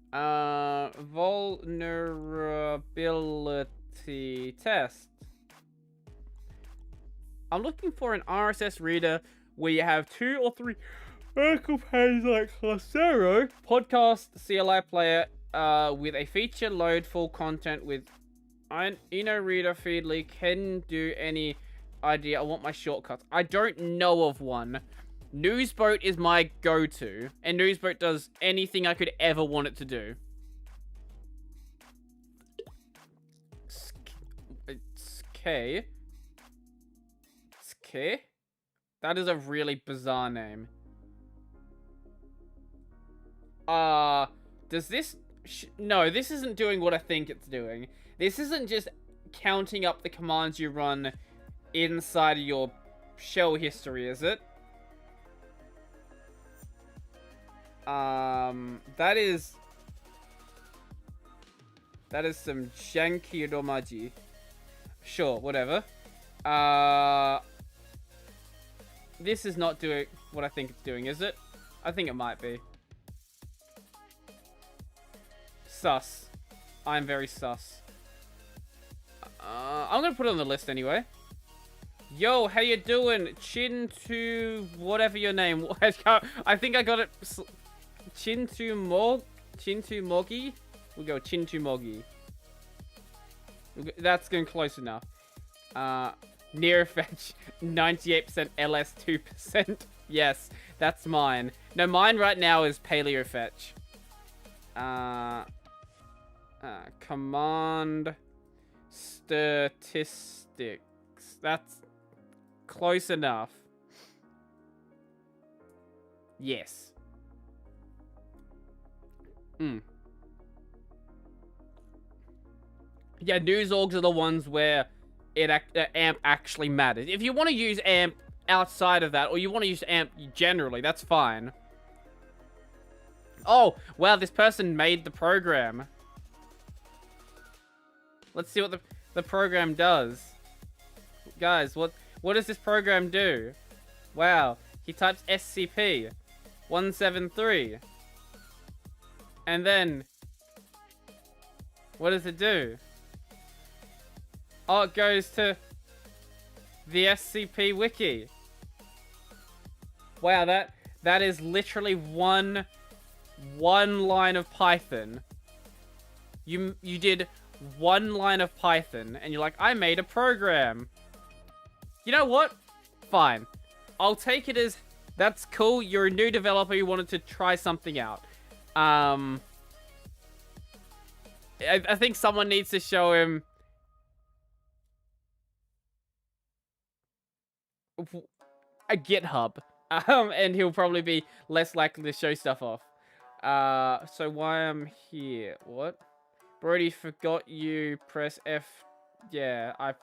Vulnerability test. I'm looking for an RSS reader where you have 2 or 3 local pages like Coursera, podcast CLI player, with a feature load full content with reader feedly can do any idea. I want my shortcuts. I don't know of one. Newsboat is my go-to, and Newsboat does anything I could ever want it to do. It's K. It's K? That is a really bizarre name. Does this... No, this isn't doing what I think it's doing. This isn't just counting up the commands you run inside of your shell history, is it? That is some janky romaji. Sure, whatever. This is not doing what I think it's doing, is it? I think it might be. Sus. I'm very sus. I'm gonna put it on the list anyway. Yo, how you doing? Chin to whatever your name. I think I got it. Chintu Mogi? We'll go Chintu Mogi. That's going close enough. Near fetch 98% LS 2%. Yes, that's mine. No, mine right now is paleo fetch. Command statistics. That's close enough. Yes. Yeah, news orgs are the ones where AMP actually matters. If you want to use AMP outside of that, or you want to use AMP generally, that's fine. Oh, wow, this person made the program. Let's see what the program does. Guys, what does this program do? Wow, he types SCP-173. And then, what does it do? Oh, it goes to the SCP wiki. Wow, that is literally one line of Python. You did one line of Python, and you're like, I made a program. You know what? Fine. I'll take it as, that's cool. You're a new developer. You wanted to try something out. I think someone needs to show him a GitHub. And he'll probably be less likely to show stuff off. So why I'm here? What? Brodie, forgot you press F. Yeah, I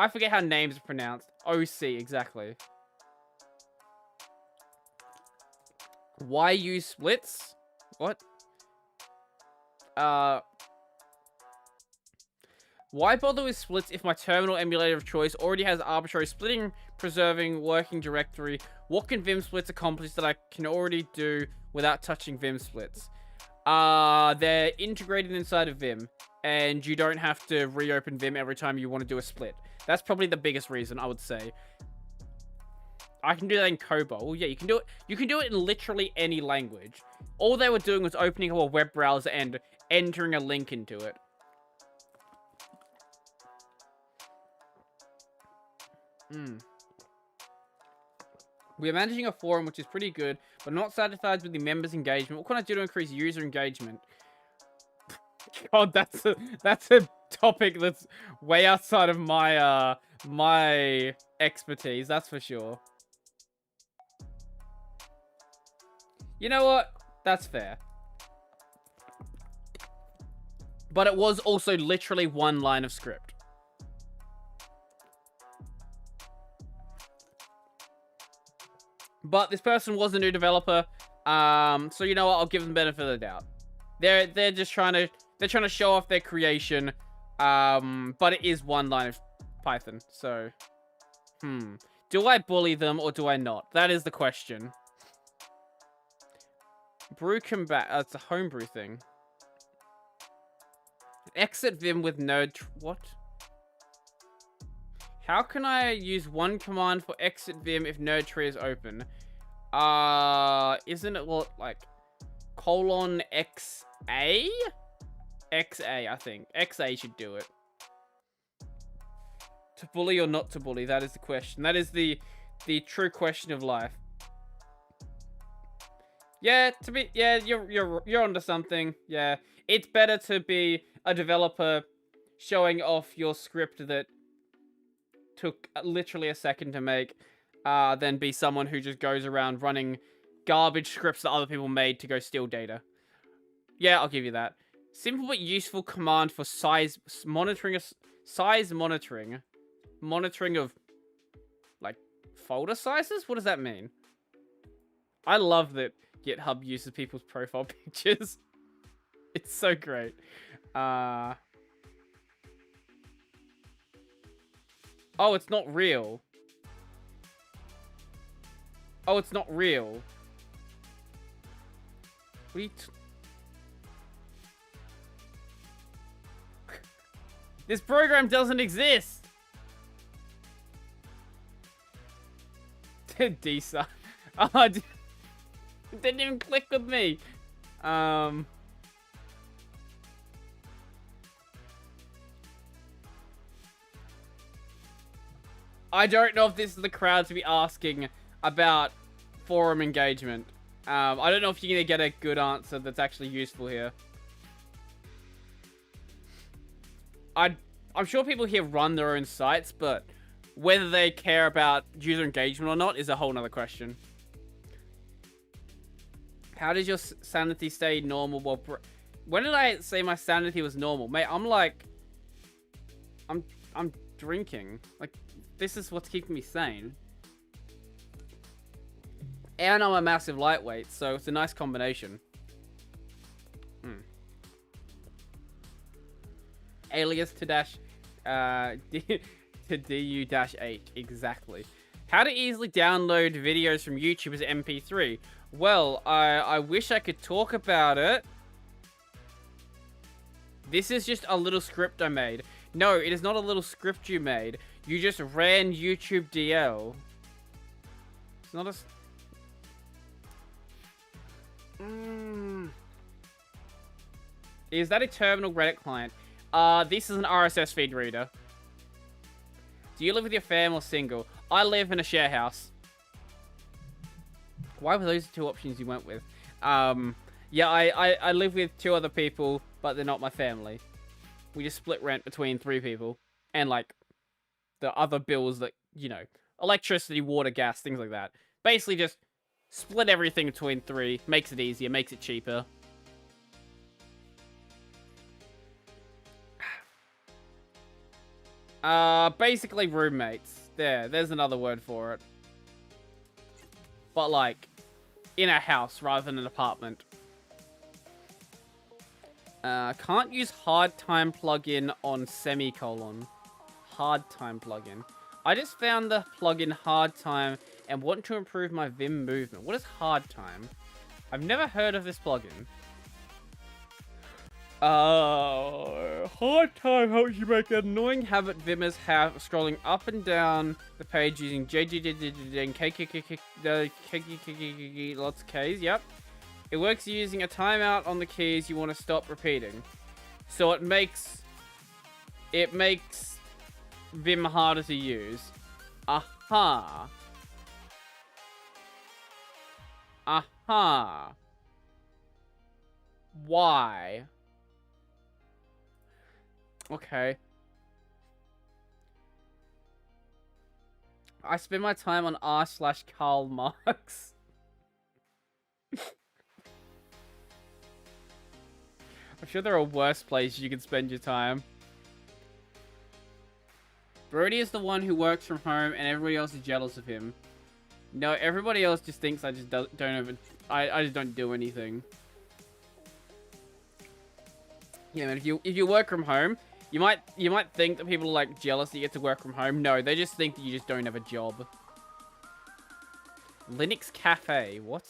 forget how names are pronounced. OC, exactly. Why use splits? What? Why bother with splits if my terminal emulator of choice already has arbitrary splitting, preserving, working directory? What can Vim splits accomplish that I can already do without touching Vim splits? They're integrated inside of Vim, and you don't have to reopen Vim every time you want to do a split. That's probably the biggest reason, I would say. I can do that in COBOL. Well, yeah, you can do it. You can do it in literally any language. All they were doing was opening up a web browser and entering a link into it. We are managing a forum, which is pretty good, but not satisfied with the members' engagement. What can I do to increase user engagement? God, that's a topic that's way outside of my my expertise. That's for sure. You know what? That's fair. But it was also literally one line of script. But this person was a new developer, so you know what? I'll give them the benefit of the doubt. They're just trying to show off their creation, but it is one line of Python. So, do I bully them or do I not? That is the question. Brew combat. It's a homebrew thing. Exit Vim with node. What? How can I use one command for exit Vim if node tree is open? Isn't it what, like, :XA? XA, I think. XA should do it. To bully or not to bully? That is the question. That is the true question of life. Yeah, you're onto something. Yeah, it's better to be a developer showing off your script that took literally a second to make, than be someone who just goes around running garbage scripts that other people made to go steal data. Yeah, I'll give you that. Simple but useful command for size monitoring. Monitoring of, like, folder sizes? What does that mean? I love that GitHub uses people's profile pictures. It's so great. Oh, it's not real. Oh, it's not real. What are you This program doesn't exist. Disa. Oh, it didn't even click with me. I don't know if this is the crowd to be asking about forum engagement. I don't know if you're going to get a good answer that's actually useful here. I'm sure people here run their own sites, but whether they care about user engagement or not is a whole nother question. How does your sanity stay normal? Well, when did I say my sanity was normal? Mate, I'm like I'm drinking. Like, this is what's keeping me sane. And I'm a massive lightweight, so it's a nice combination. Alias to dash, to DU-8, exactly. How to easily download videos from YouTube as MP3. Well, I wish I could talk about it. This is just a little script I made. No, it is not a little script you made. You just ran YouTube DL. It's not a... Is that a terminal Reddit client? This is an RSS feed reader. Do you live with your fam or single? I live in a share house. Why were those the two options you went with? Yeah, I live with 2 other people, but they're not my family. We just split rent between 3 people. And, like, the other bills that, you know, electricity, water, gas, things like that. Basically just split everything between 3. Makes it easier, makes it cheaper. Basically roommates. There's another word for it. But, like, in a house rather than an apartment. Can't use hard time plugin on semicolon. Hard time plugin. I just found the plugin hard time and want to improve my Vim movement. What is hard time? I've never heard of this plugin. Hard time helps you make an annoying habit Vimmers have scrolling up and down the page using lots of Ks, yep. It works using a timeout on the keys you want to stop repeating. So it makes Vim harder to use. Aha. Aha. Why? Okay. I spend my time on r/Karl Marx. I'm sure there are worse places you can spend your time. Brodie is the one who works from home and everybody else is jealous of him. No, everybody else just thinks I just I just don't do anything. Yeah, man, if you work from home, you might think that people are like jealous that you get to work from home. No, they just think that you just don't have a job. Linux Cafe, what?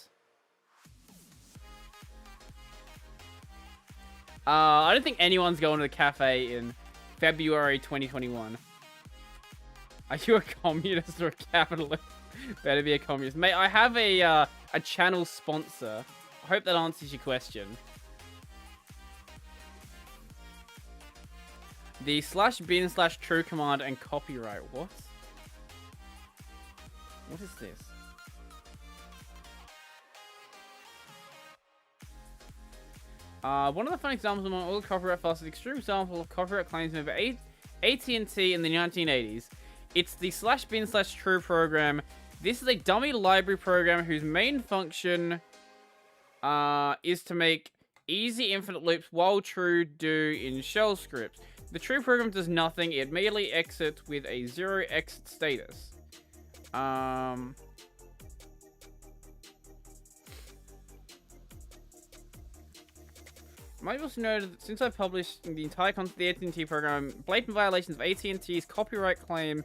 I don't think anyone's going to the cafe in February 2021. Are you a communist or a capitalist? Better be a communist. Mate, I have a channel sponsor. I hope that answers your question. The /bin/true command and copyright. What? What is this? One of the fun examples among all the copyright files is an extreme example of copyright claims made by AT&T in the 1980s. It's the /bin/true program. This is a dummy library program whose main function is to make easy infinite loops while true do in shell scripts. The true program does nothing. It merely exits with a 0 exit status. Might also note that since I published the entire content of the AT&T program, blatant violations of AT&T's copyright claim,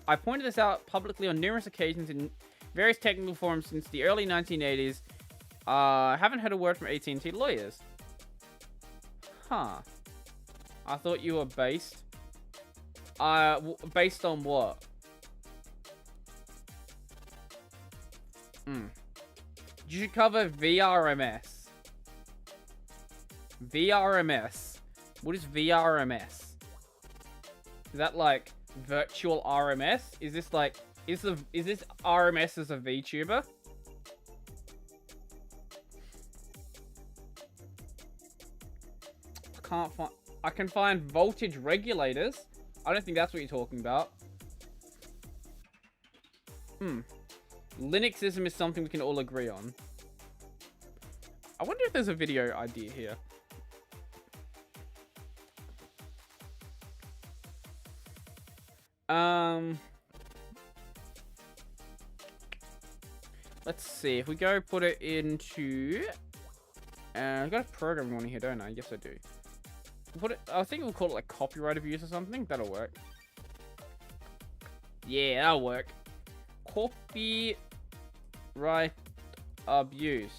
I pointed this out publicly on numerous occasions in various technical forums since the early 1980s. I haven't heard a word from AT&T lawyers. Huh. I thought you were based. Based on what? You should cover VRMS. VRMS. What is VRMS? Is that like virtual RMS? Is this like is this RMS as a VTuber? I can find voltage regulators. I don't think that's what you're talking about. Linuxism is something we can all agree on. I wonder if there's a video idea here. Let's see. If we go put it into... I've got a program on here, don't I? Yes, I do. Put it... I think we'll call it like copyright abuse or something. That'll work. Yeah, that'll work. Copyright abuse.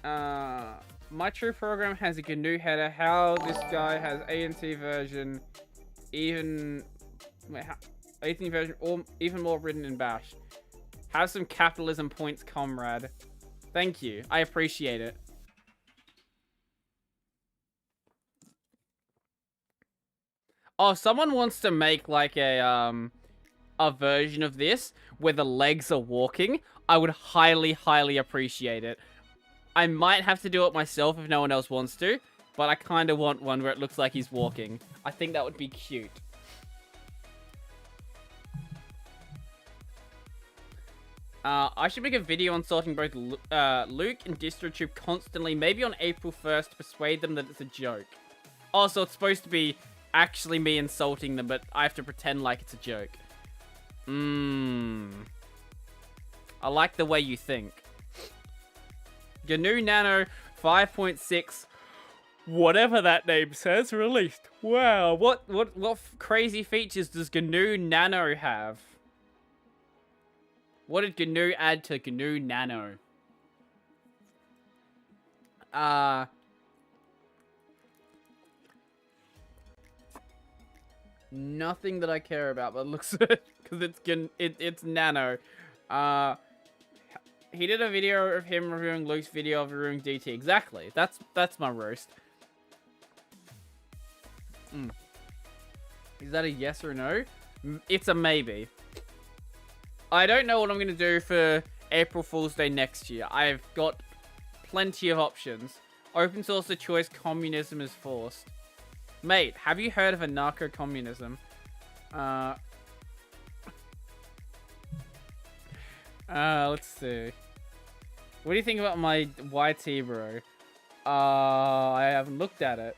My true program has a GNU header. How this guy has ANT version, even... Wait, how, 18th version, or even more written in Bash. Have some capitalism points, comrade. Thank you. I appreciate it. Oh, someone wants to make like a version of this where the legs are walking. I would highly, highly appreciate it. I might have to do it myself if no one else wants to, but I kind of want one where it looks like he's walking. I think that would be cute. I should make a video on insulting both Luke and DistroTube constantly, maybe on April 1st to persuade them that it's a joke. Oh, so it's supposed to be actually me insulting them, but I have to pretend like it's a joke. I like the way you think. GNU Nano 5.6, whatever that name says, released. Wow, what crazy features does GNU Nano have? What did GNU add to GNU Nano? Nothing that I care about, but it looks because it's Nano. He did a video of him reviewing Luke's video of reviewing DT. Exactly. That's my roast. Is that a yes or no? It's a maybe. I don't know what I'm going to do for April Fool's Day next year. I've got plenty of options. Open source of choice, communism is forced. Mate, have you heard of anarcho-communism? Let's see. What do you think about my YT, bro? I haven't looked at it.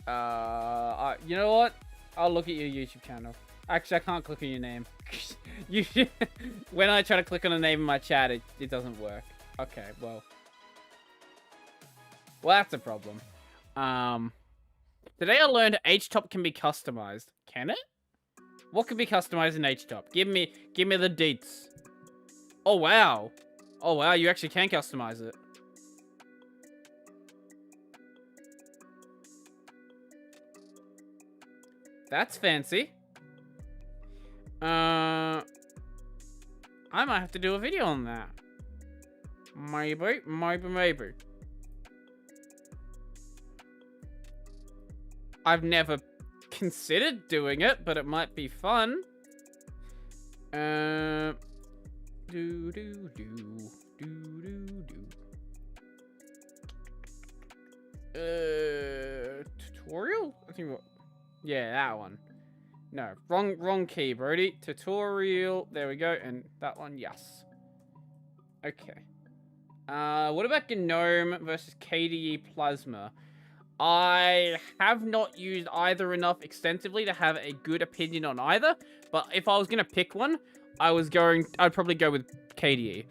You know what? I'll look at your YouTube channel. Actually, I can't click on your name. When I try to click on a name in my chat, it doesn't work. Okay, well. Well, that's a problem. Today I learned HTOP can be customized. Can it? What can be customized in HTOP? Give me the deets. Oh, wow. Oh, wow, you actually can customize it. That's fancy. I might have to do a video on that. Maybe. I've never considered doing it, but it might be fun. Tutorial? I think yeah, that one. No, wrong key, Brodie. Tutorial. There we go. And that one, yes. Okay. What about GNOME versus KDE Plasma? I have not used either enough extensively to have a good opinion on either. But if I was going to pick one, I'd probably go with KDE.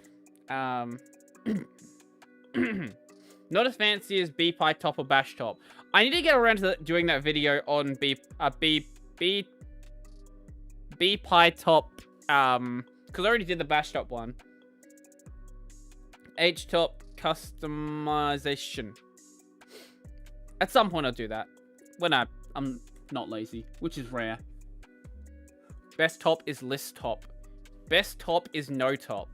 Not as fancy as BPy-Top or Bash-Top. I need to get around to doing that video on BPy-Top, because I already did the Bash-Top one. HTOP customization. At some point I'll do that. When I'm not lazy, which is rare. Best top is list top. Best top is no top.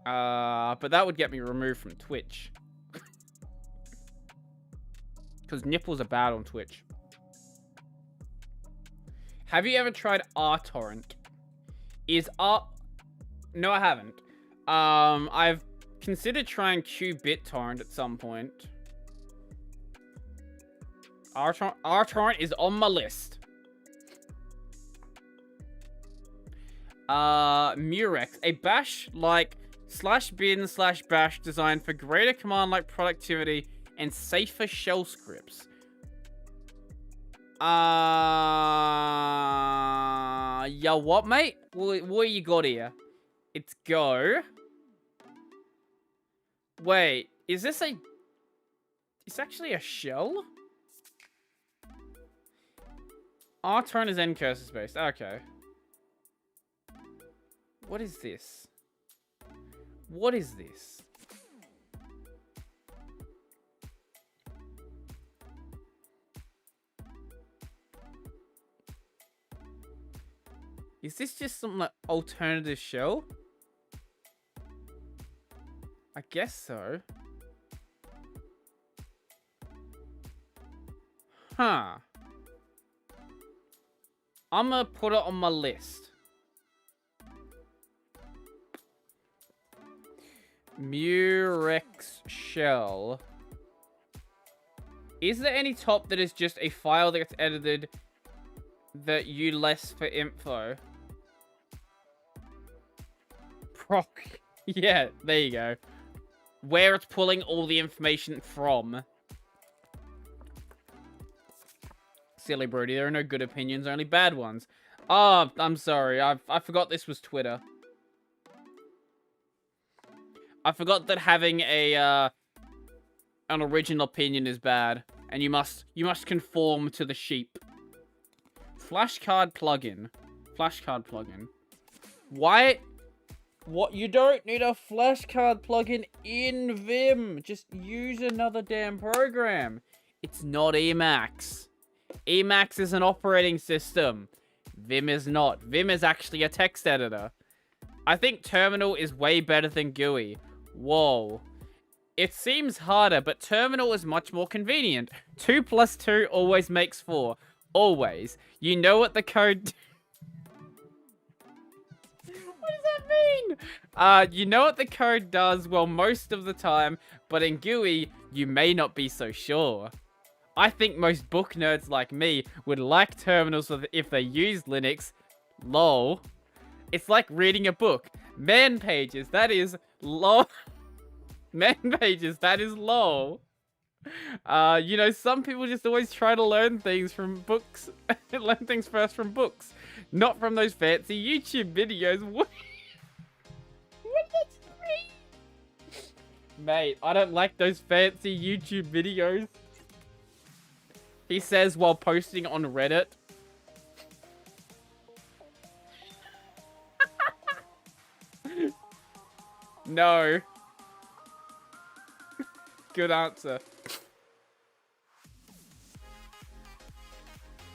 But that would get me removed from Twitch. Because nipples are bad on Twitch. Have you ever tried rTorrent? No, I haven't. I've considered trying QBitTorrent at some point. rTorrent is on my list. Murex, a bash-like /bin/bash designed for greater command-like productivity and safer shell scripts. Yeah, what, mate? What you got here? It's go. Wait, is this a... It's actually a shell? R turn is end curses based. Okay. What is this? What is this? Is this just some like alternative shell? I guess so. Huh. I'm gonna put it on my list. Murex shell. Is there any top that is just a file that gets edited that you less for info? Proc. Yeah, there you go. Where it's pulling all the information from. Silly Brodie, there are no good opinions, only bad ones. Oh, I'm sorry. I forgot this was Twitter. I forgot that having a an original opinion is bad, and you must conform to the sheep. Flashcard plugin. Flashcard plugin. Why? What? You don't need a flashcard plugin in Vim. Just use another damn program. It's not Emacs. Emacs is an operating system. Vim is not. Vim is actually a text editor. I think Terminal is way better than GUI. Whoa. It seems harder, but Terminal is much more convenient. 2 + 2 always makes 4. Always. You know what the code... What does that mean? You know what the code does, well, most of the time, but in GUI, you may not be so sure. I think most book nerds like me would like terminals if they use Linux. Lol. It's like reading a book. Man pages, that is lol. Man pages, that is lol. You know, some people just always try to learn things from books. Learn things first from books. Not from those fancy YouTube videos. What does that mean? Mate, I don't like those fancy YouTube videos. He says while posting on Reddit. No. Good answer.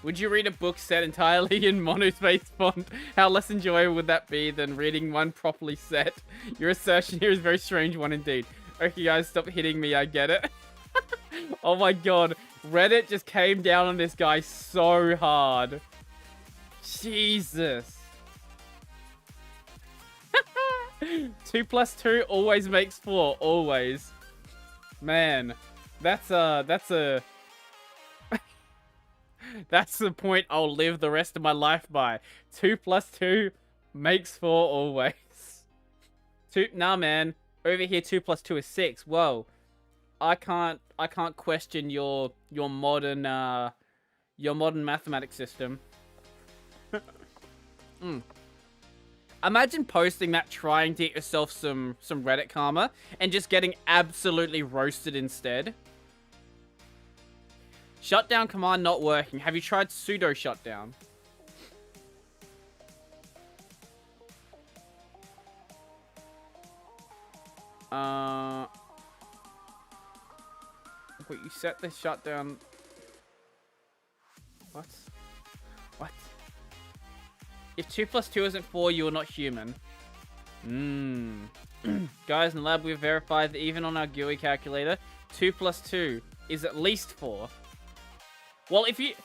Would you read a book set entirely in monospace font? How less enjoyable would that be than reading one properly set? Your assertion here is a very strange one indeed. Okay guys, stop hitting me, I get it. Oh my god. Reddit just came down on this guy so hard. Jesus. 2 + 2 always makes 4. Always. Man. That's a... That's the point I'll live the rest of my life by. 2 + 2 makes 4 always. Nah, man. Over here, 2 + 2 is 6. Whoa. I can't question your modern mathematics system. Imagine posting that, trying to get yourself some Reddit karma, and just getting absolutely roasted instead. Shutdown command not working. Have you tried sudo shutdown? Wait, you set the shutdown... What? What? If 2 + 2 isn't 4, you are not human. Guys, in the lab, we've verified that even on our GUI calculator, 2 + 2 is at least 4. Well, if you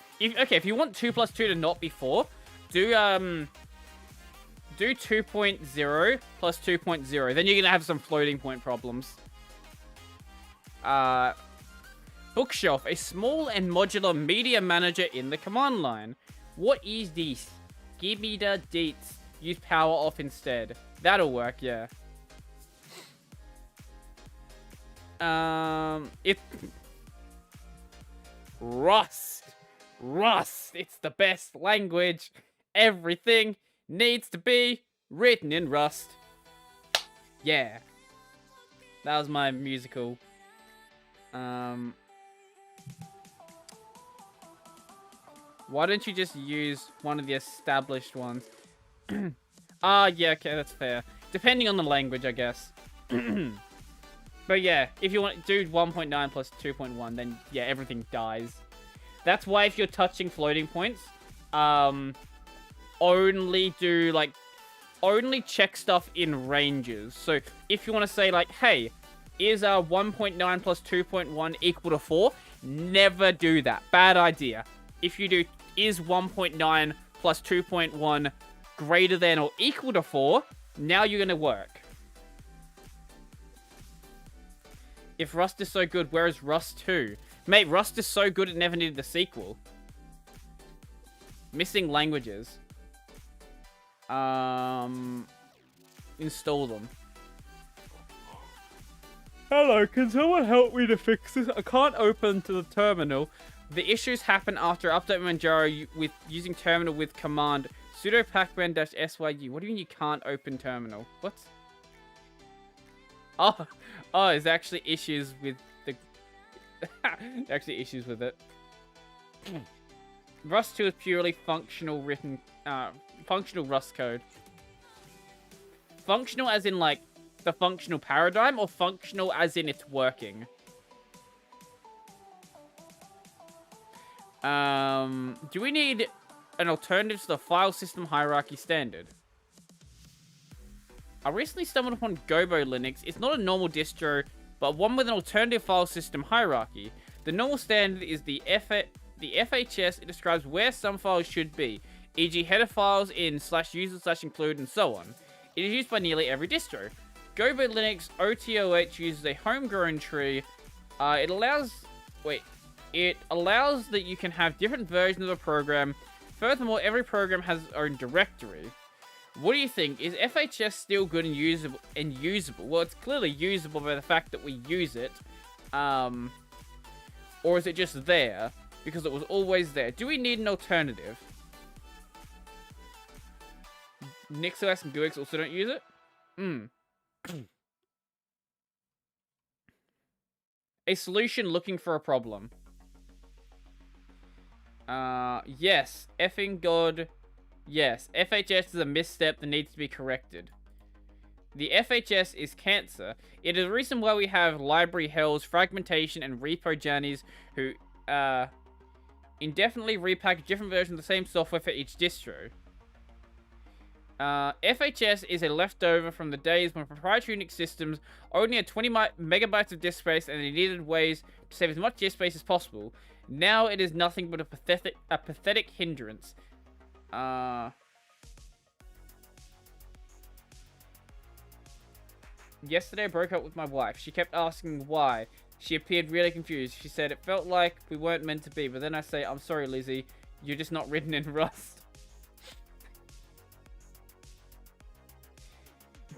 want 2 + 2 to not be 4, do 2.0 + 2.0. Then you're gonna have some floating point problems. Bookshelf, a small and modular media manager in the command line. What is this? Give me the deets. Use power off instead. That'll work, yeah. Rust. Rust. It's the best language. Everything needs to be written in Rust. Yeah. That was my musical. Why don't you just use one of the established ones? Yeah, okay, that's fair. Depending on the language, I guess. But yeah, if you want to do 1.9 plus 2.1, then yeah, everything dies. That's why if you're touching floating points, only check stuff in ranges. So if you want to say like, hey, is 1.9 plus 2.1 equal to 4? Never do that. Bad idea. If you do, is 1.9 plus 2.1 greater than or equal to 4, now you're going to work. If Rust is so good, where is Rust 2? Mate, Rust is so good it never needed a sequel. Missing languages. Install them. Hello, can someone help me to fix this? I can't open to the terminal. The issues happen after update Manjaro with using terminal with command sudo pacman-syu. What do you mean you can't open terminal? What? Oh, there's actually issues with the... actually issues with it. Rust 2 is purely functional functional Rust code. Functional as in like the functional paradigm, or functional as in it's working? Do we need an alternative to the file system hierarchy standard? I recently stumbled upon Gobo Linux. It's not a normal distro, but one with an alternative file system hierarchy. The normal standard is the FHS. It describes where some files should be, e.g. header files in /user/include and so on. It is used by nearly every distro. Gobo Linux OTOH uses a homegrown tree. It allows that you can have different versions of a program. Furthermore, every program has its own directory. What do you think? Is FHS still good and usable? Well, it's clearly usable by the fact that we use it. Or is it just there because it was always there? Do we need an alternative? NixOS and GUIX also don't use it? A solution looking for a problem. Yes. Effing God. Yes. FHS is a misstep that needs to be corrected. The FHS is cancer. It is the reason why we have library hells, fragmentation, and repo jannies who, indefinitely repackage different versions of the same software for each distro. FHS is a leftover from the days when proprietary Unix systems only had 20 megabytes of disk space and they needed ways to save as much disk space as possible. Now it is nothing but a pathetic hindrance. Yesterday I broke up with my wife. She kept asking why. She appeared really confused. She said it felt like we weren't meant to be, but then I say, I'm sorry, Lizzie. You're just not written in Rust.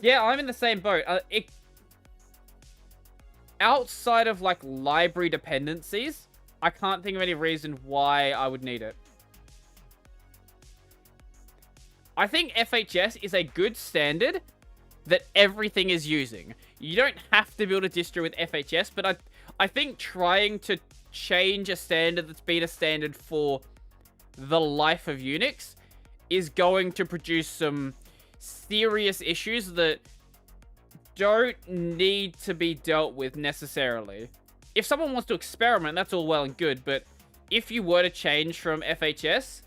Yeah, I'm in the same boat. Outside of, like, library dependencies, I can't think of any reason why I would need it. I think FHS is a good standard that everything is using. You don't have to build a distro with FHS, but I think trying to change a standard that's been a standard for the life of Unix is going to produce some serious issues that don't need to be dealt with necessarily. If someone wants to experiment, that's all well and good, but if you were to change from FHS,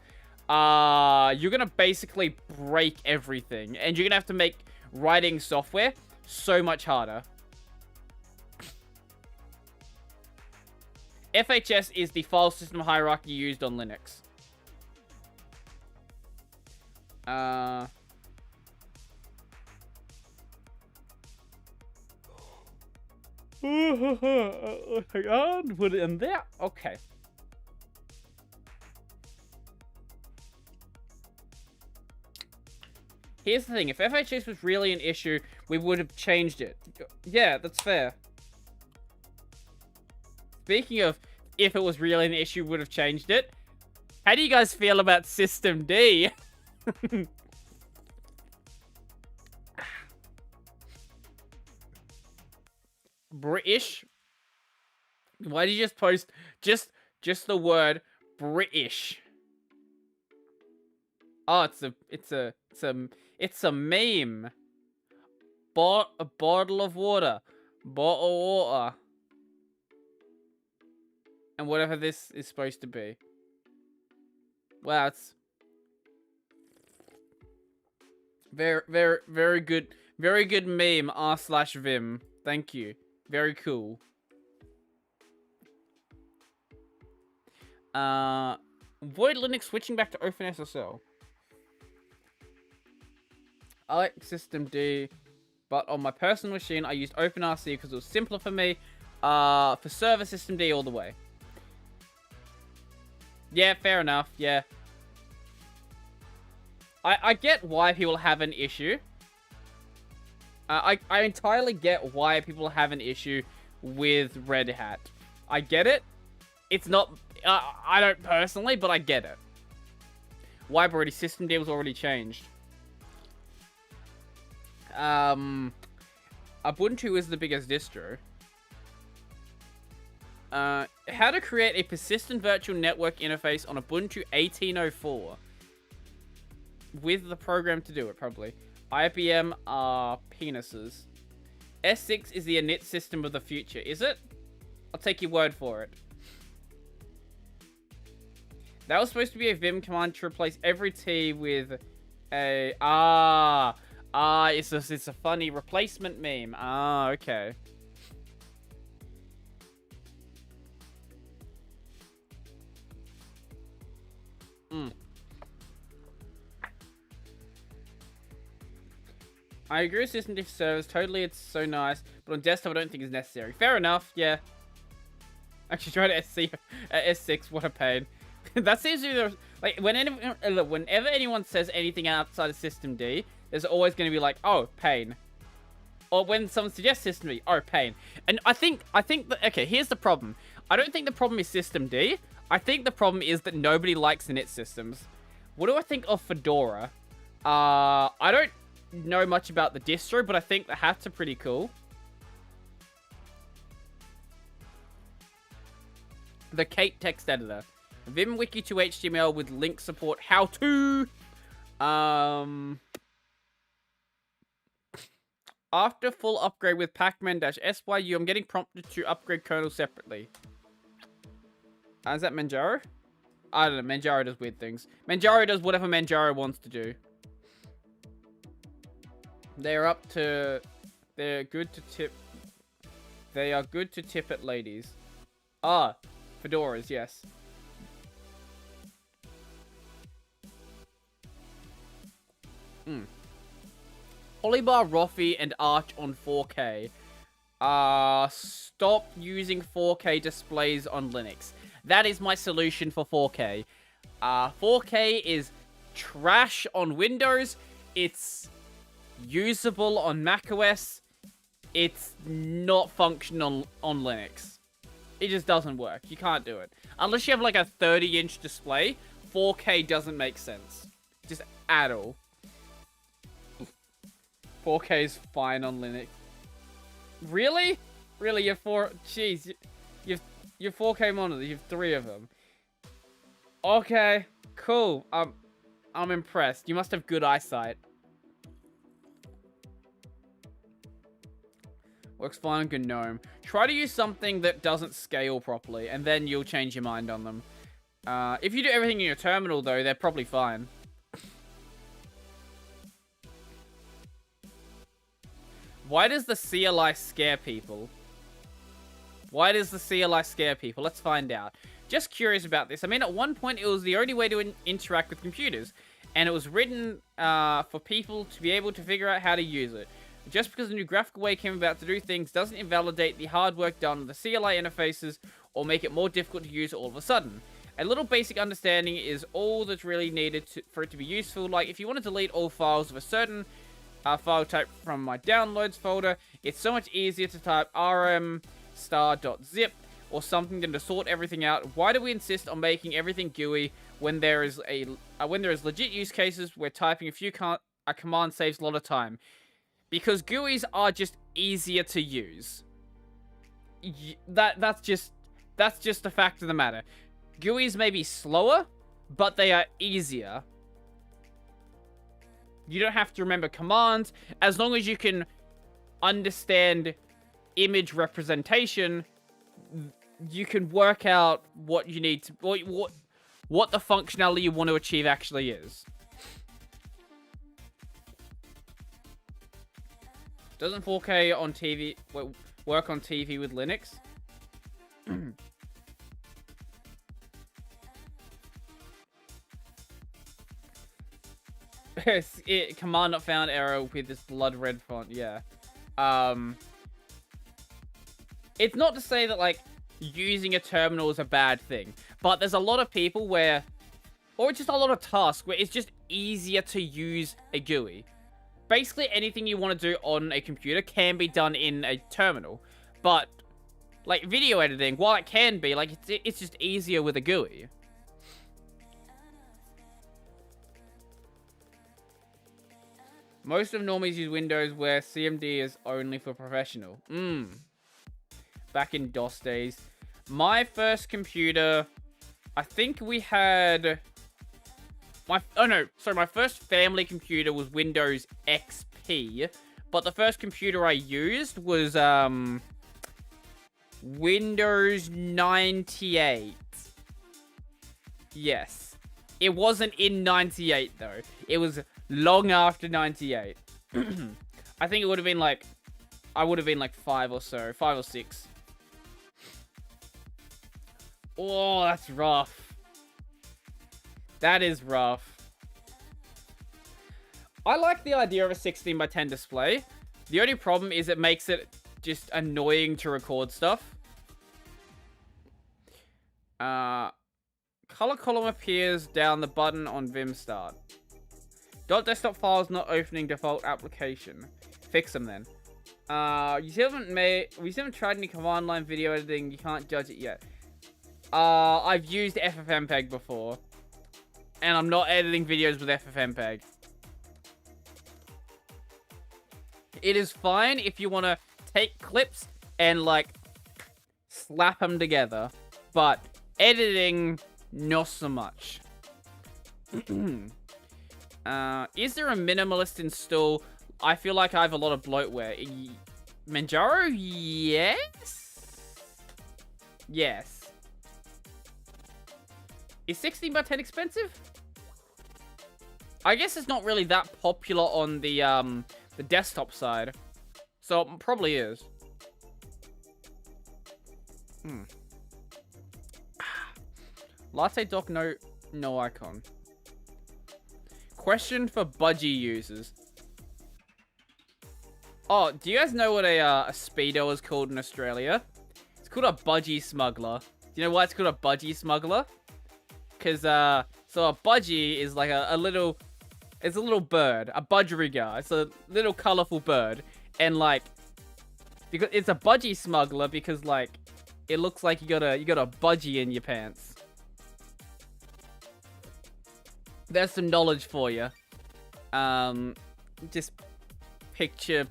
you're gonna basically break everything, and you're gonna have to make writing software so much harder. FHS is the file system hierarchy used on Linux. Hang on, put it in there. Okay. Here's the thing. If FHS was really an issue, we would have changed it. Yeah, that's fair. Speaking of, if it was really an issue, we would have changed it. How do you guys feel about System D? British? Why did you just post just the word British? Oh, it's a meme. A bottle of water. Bottle of water. And whatever this is supposed to be. Wow, it's very good. Very good meme, r/Vim. Thank you. Very cool. Void Linux switching back to OpenSSL. I like System D, but on my personal machine, I used OpenRC because it was simpler for me. For server, System D all the way. Yeah, fair enough, yeah. I get why people have an issue. I entirely get why people have an issue with Red Hat. I get it. It's not... I don't personally, but I get it. Why, Brodie? System D was already changed. Ubuntu is the biggest distro. How to create a persistent virtual network interface on Ubuntu 18.04. With the program to do it, probably. IBM are penises. S6 is the init system of the future, is it? I'll take your word for it. That was supposed to be a Vim command to replace every T with a... it's a funny replacement meme. Okay. I agree with System D for servers. Totally, it's so nice. But on desktop, I don't think it's necessary. Fair enough, yeah. Actually, try to S6. What a pain. That seems to be the... Like, whenever anyone says anything outside of System D, there's always going to be like, oh, pain. Or when someone suggests System D, oh, pain. And I think that... Okay, here's the problem. I don't think the problem is System D. I think the problem is that nobody likes init systems. What do I think of Fedora? I don't know much about the distro, but I think the hats are pretty cool. The Kate text editor. Vim wiki to HTML with link support. How to? After full upgrade with pacman-syu, I'm getting prompted to upgrade kernel separately. Is that Manjaro? I don't know. Manjaro does weird things. Manjaro does whatever Manjaro wants to do. They're good to tip. They are good to tip at ladies. Ah, fedoras, yes. Polybar, Roffy, and Arch on 4K. Stop using 4K displays on Linux. That is my solution for 4K. 4K is trash on Windows. It's usable on macOS. It's not functional on Linux. It just doesn't work. You can't do it. Unless you have like a 30-inch display, 4K doesn't make sense. Just at all. 4K is fine on Linux. Really? Really? You're Jeez. Your 4K monitor. You have 3 of them. Okay. Cool. I'm impressed. You must have good eyesight. Works fine on GNOME. Try to use something that doesn't scale properly, and then you'll change your mind on them. If you do everything in your terminal, though, they're probably fine. Why does the CLI scare people? Why does the CLI scare people? Let's find out. Just curious about this. I mean, at one point, it was the only way to interact with computers. And it was written for people to be able to figure out how to use it. Just because a new graphical way came about to do things doesn't invalidate the hard work done on the CLI interfaces or make it more difficult to use all of a sudden. A little basic understanding is all that's really needed for it to be useful. Like, if you want to delete all files of a certain file type from my downloads folder, it's so much easier to type rm*.zip or something to sort everything out? Why do we insist on making everything GUI when there is legit use cases where typing a command saves a lot of time? Because GUIs are just easier to use. That's just the fact of the matter. GUIs may be slower, but they are easier. You don't have to remember commands. As long as you can understand image representation, you can work out what you need to... what the functionality you want to achieve actually is. Doesn't 4K on TV work on TV with Linux? Command not found error with this blood red font. Yeah. It's not to say that, like, using a terminal is a bad thing, but there's a lot of people where, or just a lot of tasks where it's just easier to use a GUI. Basically, anything you want to do on a computer can be done in a terminal, but, like, video editing, while it can be, like, it's just easier with a GUI. Most of normies use Windows where CMD is only for professional. Back in DOS days. My first computer, I think we had... my first family computer was Windows XP. But the first computer I used was, Windows 98. Yes. It wasn't in 98, though. It was long after 98. I think it would have been like... I would have been like 5 or 6. Oh, that's rough. That is rough. I like the idea of a 16:10 display. The only problem is it makes it just annoying to record stuff. Color column appears down the button on Vim Start. .desktop files not opening default application. Fix them then. We still haven't tried any command line video editing. You can't judge it yet. I've used FFmpeg before, and I'm not editing videos with FFmpeg. It is fine if you want to take clips and, like, slap them together, but editing, not so much. Is there a minimalist install? I feel like I have a lot of bloatware. Manjaro? Yes? Yes. Is 16:10 expensive? I guess it's not really that popular on the desktop side. So it probably is. Latte doc, no icon. Question for budgie users. Oh, do you guys know what a speedo is called in Australia? It's called a budgie smuggler. Do you know why it's called a budgie smuggler? Because, so a budgie is like a little... It's a little bird. A budgerigar. It's a little colorful bird. And, like... because it's a budgie smuggler because, like... It looks like you got a budgie in your pants. There's some knowledge for you. Just picture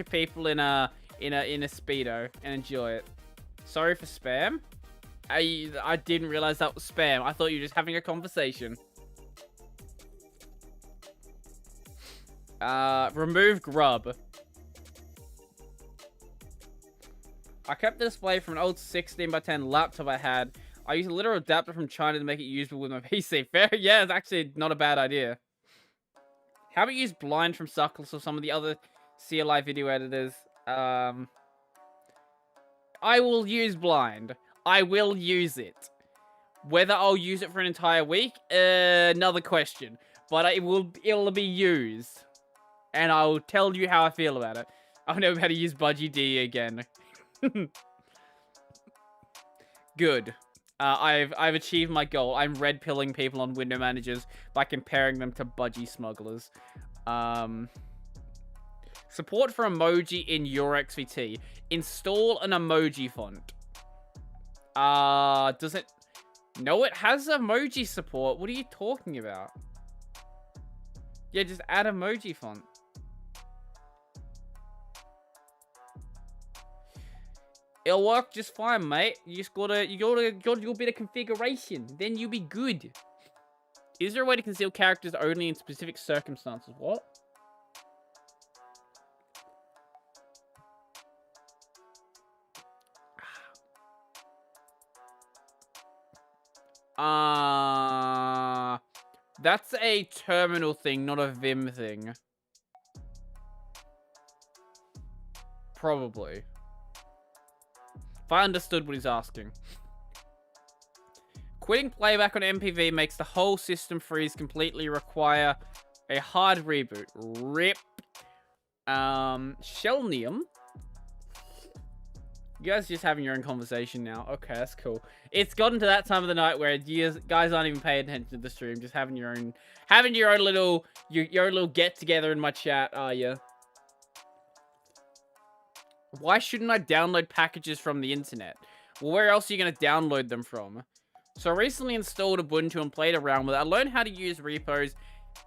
people in a speedo and enjoy it. Sorry for spam. I didn't realize that was spam. I thought you were just having a conversation. Remove grub. I kept the display from an old 16:10 laptop I had. I used a literal adapter from China to make it usable with my PC. Fair? Yeah, it's actually not a bad idea. How about use Blind from Suckless or some of the other CLI video editors? I will use Blind. I will use it. Whether I'll use it for an entire week, another question. But it'll be used. And I'll tell you how I feel about it. I'll know how to use Budgie D again. Good. I've achieved my goal. I'm red pilling people on window managers by comparing them to budgie smugglers. Support for emoji in your XVT. Install an emoji font. Does it? No, it has emoji support. What are you talking about? Yeah, just add emoji font. It'll work just fine, mate. You gotta do a bit of configuration. Then you'll be good. Is there a way to conceal characters only in specific circumstances? What? That's a terminal thing, not a Vim thing. Probably. If I understood what he's asking. Quitting playback on MPV makes the whole system freeze completely, require a hard reboot. RIP. Shelnium. You guys are just having your own conversation now. Okay, that's cool. It's gotten to that time of the night where you guys aren't even paying attention to the stream, just having your own little get together in my chat, are you? Why shouldn't I download packages from the internet? Well, where else are you going to download them from? So I recently installed Ubuntu and played around with it. I learned how to use repos,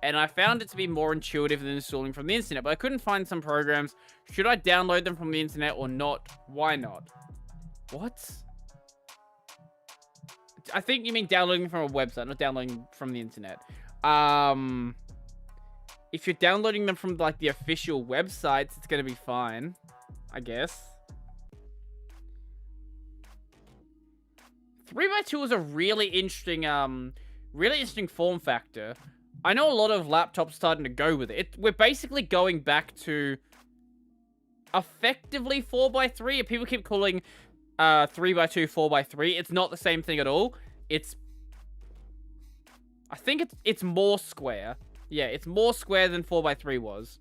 and I found it to be more intuitive than installing from the internet, but I couldn't find some programs. Should I download them from the internet or not? Why not? What? I think you mean downloading from a website, not downloading from the internet. If you're downloading them from, like, the official websites, it's going to be fine, I guess. 3x2 is a really interesting form factor. I know a lot of laptops starting to go with it. We're basically going back to effectively 4x3. People keep calling 3x2 4x3. It's not the same thing at all. I think it's more square. Yeah, it's more square than 4x3 was.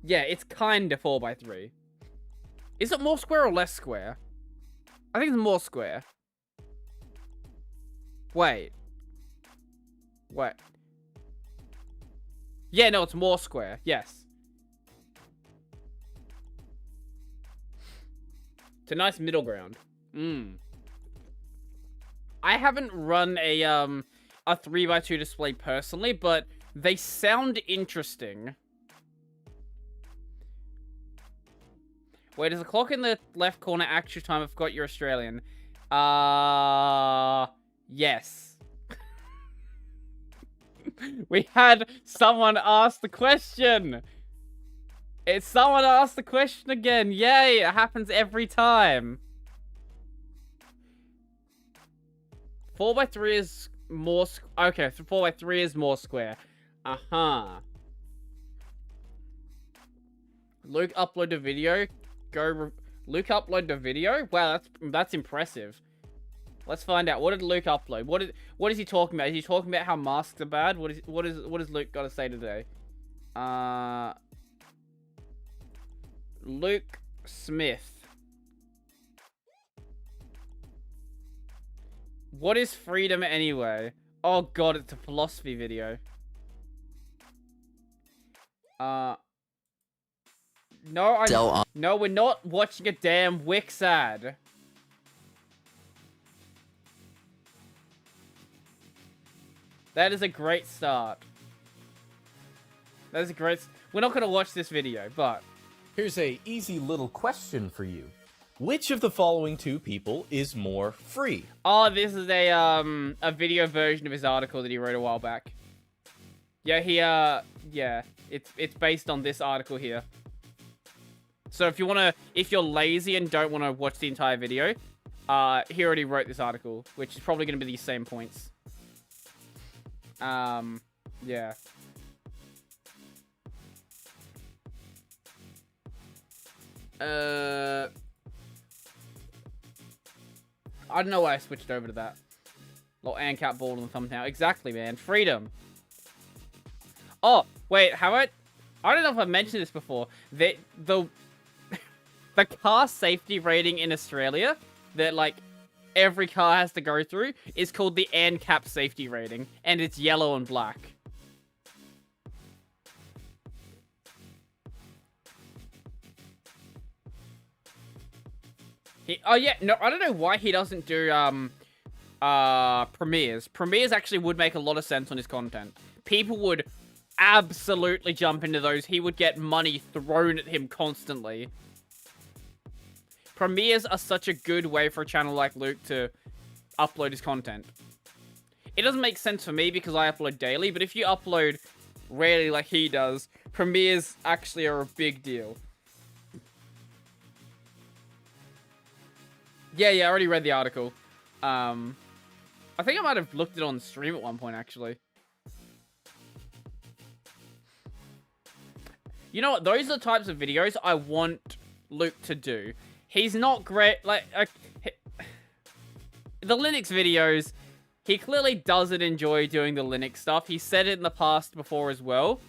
Yeah, it's kind of 4x3. Is it more square or less square? I think it's more square. Wait. Yeah, no, it's more square. Yes. It's a nice middle ground. I haven't run a 3x2 display personally, but they sound interesting. Wait, does the clock in the left corner actual time? I forgot you're Australian. Yes. We had someone ask the question. Someone asked the question again. Yay, it happens every time. 4x3 is more... Okay, so 4x3 is more square. Luke upload the video. Luke upload the video? Wow, that's impressive. Let's find out. What did Luke upload? What is he talking about? Is he talking about how masks are bad? What is Luke got to say today? Luke Smith. What is freedom anyway? Oh god, it's a philosophy video. No, we're not watching a damn Wix ad. That is a great start. That is a great... We're not going to watch this video, but... Here's a easy little question for you. Which of the following two people is more free? Oh, this is a video version of his article that he wrote a while back. Yeah, yeah, it's based on this article here. So if you're lazy and don't want to watch the entire video, he already wrote this article, which is probably going to be these same points. Yeah. I don't know why I switched over to that. Little ANCAP ball on the thumbnail. Exactly, man. Freedom. Oh, wait, I don't know if I've mentioned this before. The car safety rating in Australia that, like, every car has to go through is called the ANCAP safety rating, and it's yellow and black. Oh yeah, no, I don't know why he doesn't do premieres. Premieres actually would make a lot of sense on his content. People would absolutely jump into those. He would get money thrown at him constantly. Premieres are such a good way for a channel like Luke to upload his content. It doesn't make sense for me because I upload daily, but if you upload rarely like he does, premieres actually are a big deal. Yeah, I already read the article. I think I might have looked at it on stream at one point, actually. You know what? Those are the types of videos I want Luke to do. He's not great. Like, the Linux videos, he clearly doesn't enjoy doing the Linux stuff. He said it in the past before as well.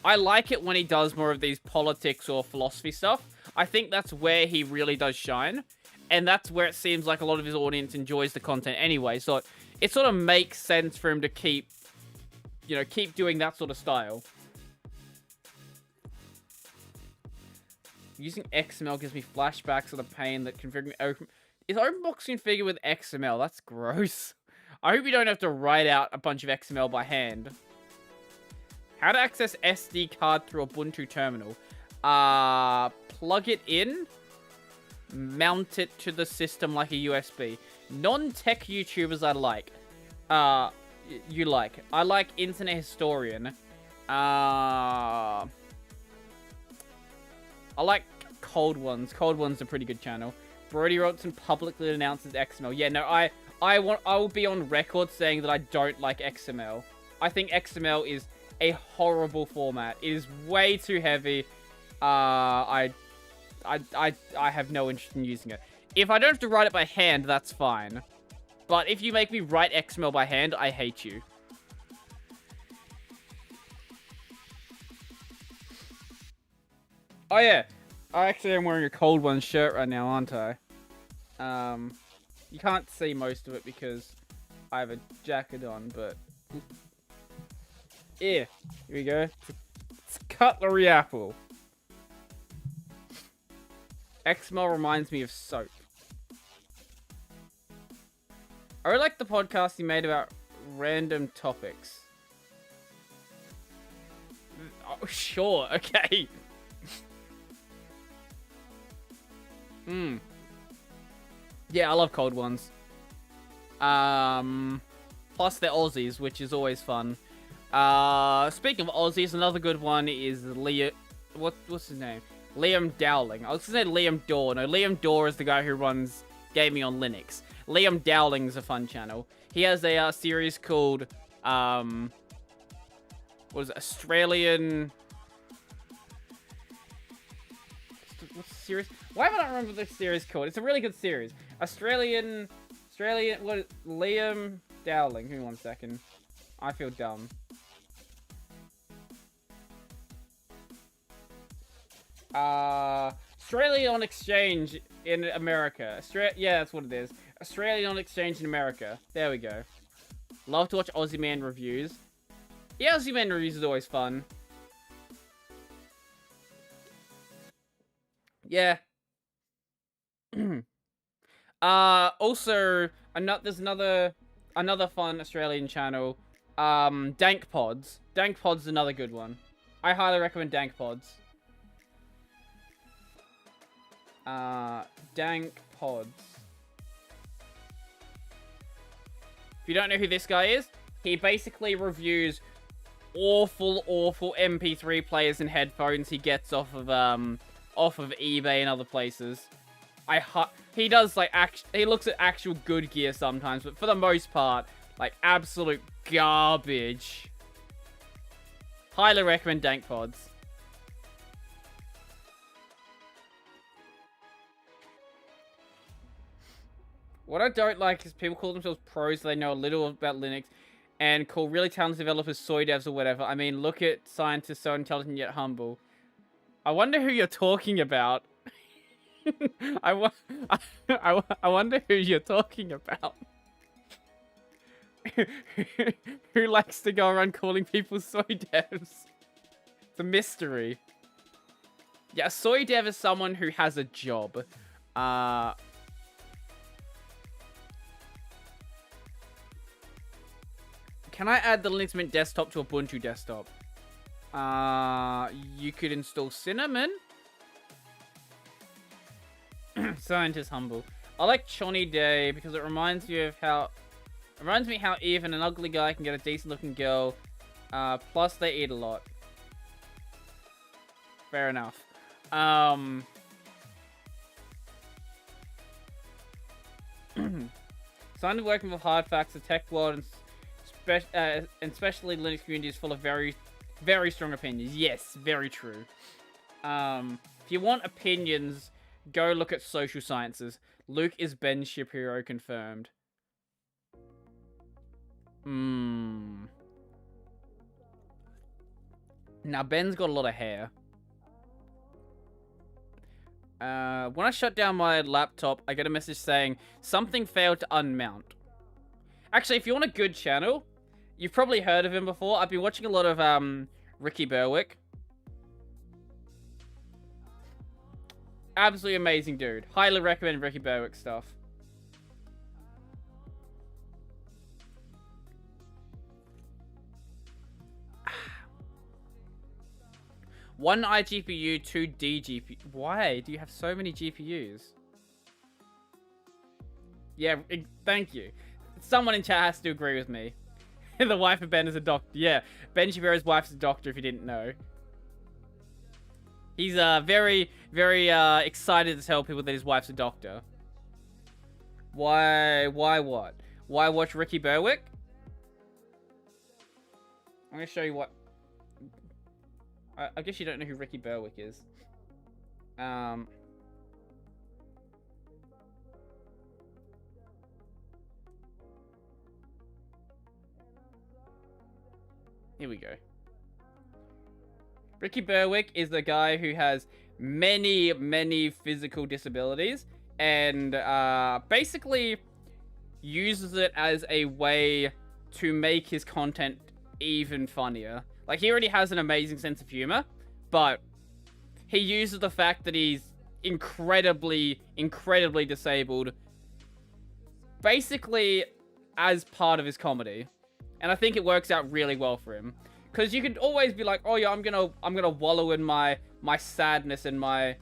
I like it when he does more of these politics or philosophy stuff. I think that's where he really does shine. And that's where it seems like a lot of his audience enjoys the content anyway. So it sort of makes sense for him to keep doing that sort of style. Using XML gives me flashbacks of the pain that configuring... Is OpenBox configured with XML? That's gross. I hope you don't have to write out a bunch of XML by hand. How to access SD card through Ubuntu terminal. Plug it in. Mount it to the system like a USB. Non-tech YouTubers I like. I like Internet Historian. I like Cold Ones. Cold Ones are a pretty good channel. Brodie Robertson publicly announces XML. Yeah, no, I will be on record saying that I don't like XML. I think XML is a horrible format. It is way too heavy. I have no interest in using it. If I don't have to write it by hand, that's fine. But if you make me write XML by hand, I hate you. Oh yeah, I actually am wearing a Cold One shirt right now, aren't I? You can't see most of it because I have a jacket on, but... Yeah, here we go. It's cutlery apple. XML reminds me of soap. I really like the podcast you made about random topics. Oh, sure, okay. Yeah, I love Cold Ones. Plus they're Aussies, which is always fun. Speaking of Aussies, another good one is what's his name? Liam Dowling. I was gonna say Liam Daw. No, Liam Daw is the guy who runs Gaming on Linux. Liam Dowling's a fun channel. He has a series called what is it? Australian. What's the series? Why do I not remember the series called? It's a really good series. Australian. What? Liam Dowling. Give me 1 second. I feel dumb. Australia on Exchange in America. Yeah, that's what it is. Australia on Exchange in America. There we go. Love to watch Aussie Man reviews. Yeah, Aussie Man reviews is always fun. Yeah. Also, there's another fun Australian channel. Dank Pods. Dank Pods is another good one. I highly recommend Dank Pods. Dank Pods. If you don't know who this guy is, he basically reviews awful MP3 players and headphones he gets off of eBay and other places. He does like he looks at actual good gear sometimes, but for the most part, like absolute garbage. Highly recommend Dank Pods. What I don't like is people call themselves pros so they know a little about Linux and call really talented developers soy devs or whatever. I mean, look at scientists so intelligent yet humble. I wonder who you're talking about. I wonder who you're talking about. Who likes to go around calling people soy devs? It's a mystery. Yeah, a soy dev is someone who has a job. Can I add the Linux Mint desktop to Ubuntu desktop? You could install Cinnamon. Scientist humble. I like Chonny Day because it reminds me how even an ugly guy can get a decent looking girl. Plus they eat a lot. Fair enough. Starting working with hard facts, the tech world and especially Linux community is full of very, very strong opinions. Yes, very true. If you want opinions, go look at social sciences. Luke is Ben's ship hero confirmed. Now Ben's got a lot of hair. When I shut down my laptop, I get a message saying something failed to unmount. Actually, if you want a good channel, you've probably heard of him before. I've been watching a lot of Ricky Berwick. Absolutely amazing dude. Highly recommend Ricky Berwick stuff. One iGPU, 2 DGPU. Why do you have so many GPUs? Yeah, thank you. Someone in chat has to agree with me. The wife of Ben is a doctor. Yeah, Ben Shapiro's wife is a doctor, if you didn't know. He's very, very excited to tell people that his wife's a doctor. Why what? Why watch Ricky Berwick? I'm gonna show you what... I guess you don't know who Ricky Berwick is. Here we go. Ricky Berwick is the guy who has many, many physical disabilities and basically uses it as a way to make his content even funnier. Like, he already has an amazing sense of humor, but he uses the fact that he's incredibly, incredibly disabled basically as part of his comedy. And I think it works out really well for him. Because you could always be like, oh yeah, I'm gonna wallow in my sadness and wallow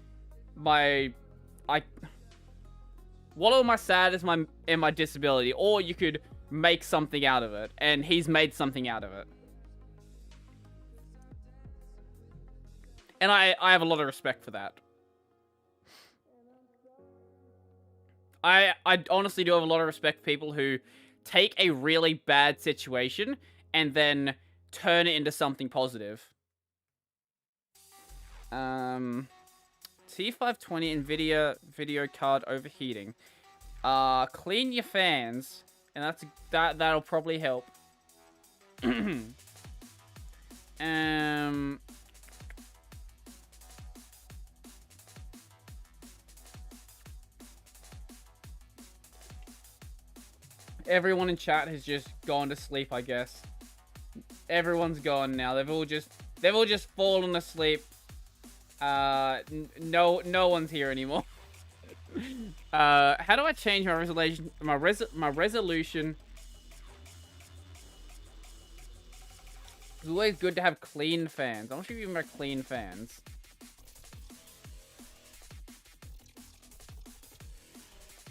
in my sadness in my disability. Or you could make something out of it. And he's made something out of it. And I have a lot of respect for that. I honestly do have a lot of respect for people who take a really bad situation and then turn it into something positive. T520 NVIDIA video card overheating. Clean your fans, and that'll probably help. Everyone in chat has just gone to sleep, I guess. Everyone's gone now. They've all just fallen asleep. No one's here anymore. How do I change my resolution? My resolution. It's always good to have clean fans. I'm not sure if you even have clean fans.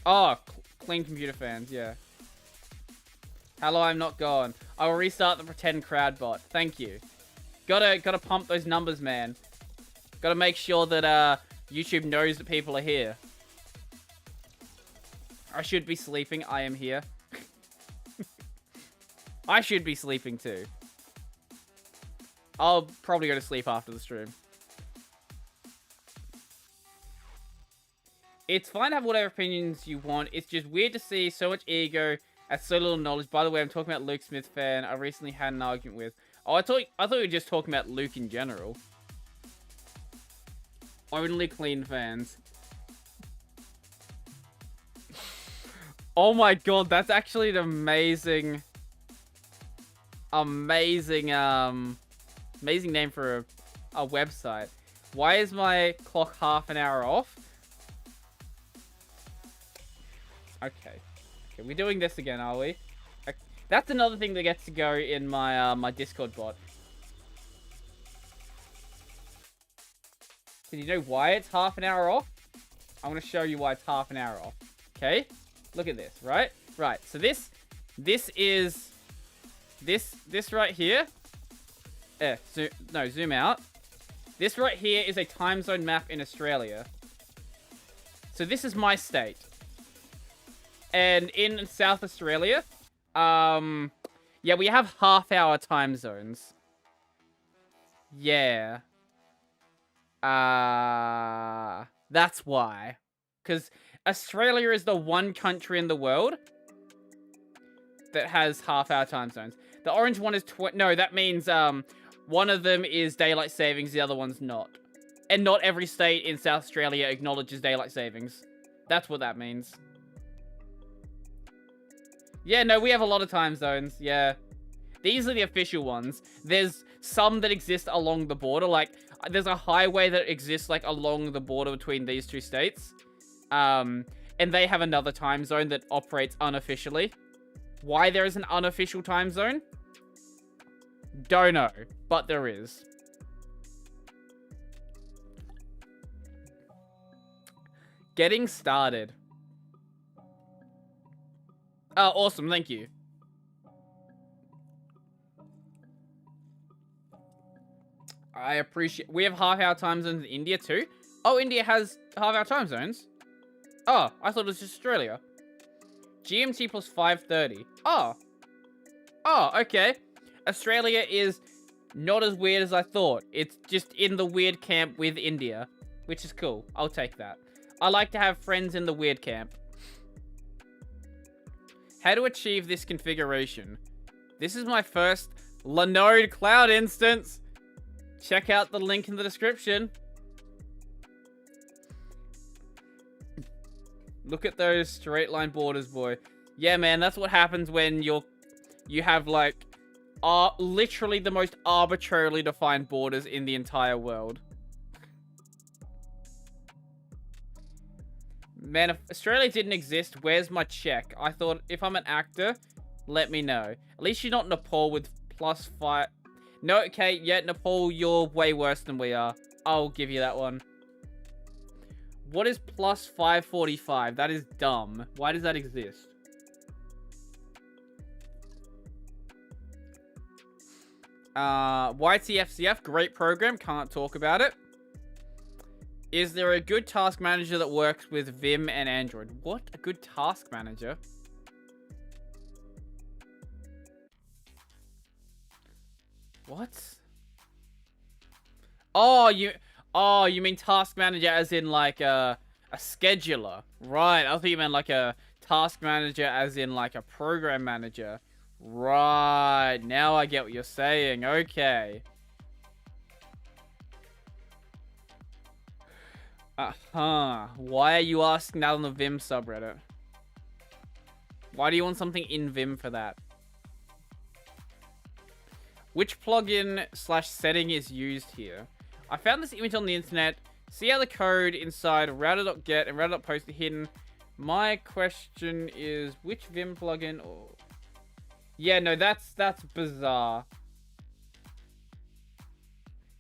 Oh, clean computer fans, yeah. Hello, I'm not gone. I will restart the pretend crowd bot. Thank you. Gotta pump those numbers, man. Gotta make sure that YouTube knows that people are here. I should be sleeping. I am here. I should be sleeping too. I'll probably go to sleep after the stream. It's fine to have whatever opinions you want. It's just weird to see so much ego and so little knowledge. By the way, I'm talking about Luke Smith fan I recently had an argument with. Oh, I thought we were just talking about Luke in general. Only clean fans. Oh my god, that's actually an amazing name for a website. Why is my clock half an hour off? Okay, we're doing this again, are we? That's another thing that gets to go in my my Discord bot. Did you know why it's half an hour off? I'm going to show you why it's half an hour off. Okay? Look at this, right? Right. So this is this right here. Zoom out. This right here is a time zone map in Australia. So this is my state. And in South Australia, yeah, we have half-hour time zones. Yeah. That's why. Because Australia is the one country in the world that has half-hour time zones. The orange one is... No, that means one of them is daylight savings, the other one's not. And not every state in South Australia acknowledges daylight savings. That's what that means. Yeah, no, we have a lot of time zones, yeah. These are the official ones. There's some that exist along the border, like, there's a highway that exists, like, along the border between these two states. And they have another time zone that operates unofficially. Why there is an unofficial time zone? Don't know, but there is. Getting started. Oh, awesome, thank you. I appreciate... We have half-hour time zones in India, too? Oh, India has half-hour time zones? Oh, I thought it was just Australia. GMT plus 5:30. Oh. Oh, okay. Australia is not as weird as I thought. It's just in the weird camp with India, which is cool. I'll take that. I like to have friends in the weird camp. How to achieve this configuration. This is my first Linode cloud instance. Check out the link in the description. Look at those straight line borders, boy. Yeah, man, that's what happens when you have, like, literally the most arbitrarily defined borders in the entire world. Man, if Australia didn't exist, where's my check? I thought, if I'm an actor, let me know. At least you're not Nepal with +5... No, okay, yeah, Nepal, you're way worse than we are. I'll give you that one. What is +545? That is dumb. Why does that exist? YTFCF, great program. Can't talk about it. Is there a good task manager that works with Vim and Android? What? A good task manager? What? Oh, you mean task manager as in like a scheduler. Right, I thought you meant like a task manager as in like a program manager. Right, now I get what you're saying. Okay. Why are you asking that on the Vim subreddit? Why do you want something in Vim for that? Which plugin / setting is used here? I found this image on the internet. See how the code inside router.get and router.post are hidden. My question is, which Vim plugin or... Yeah, no, that's bizarre.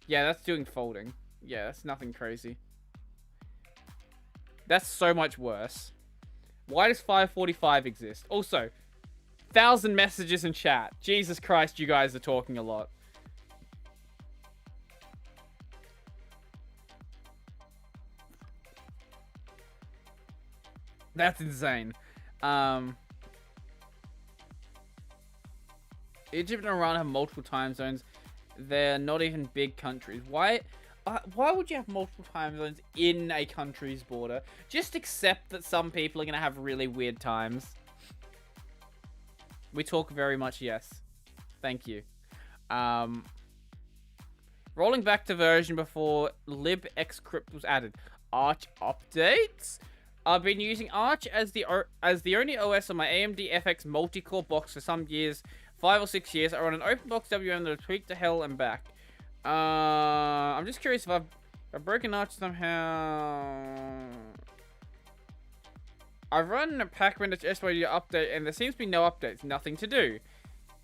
Yeah, that's doing folding. Yeah, that's nothing crazy. That's so much worse. Why does 545 exist? Also, 1,000 messages in chat. Jesus Christ, you guys are talking a lot. That's insane. Egypt and Iran have multiple time zones. They're not even big countries. Why would you have multiple time zones in a country's border? Just accept that some people are going to have really weird times. We talk very much yes. Thank you. Rolling back to version before libxcrypt was added. Arch updates? I've been using Arch as the only OS on my AMD FX multi-core box for some years. 5 or 6 years. I run an OpenBox WM that I tweaked to hell and back. I'm just curious if I've broken Arch somehow. I've run a Pac-Man SYD update and there seems to be no updates. Nothing to do.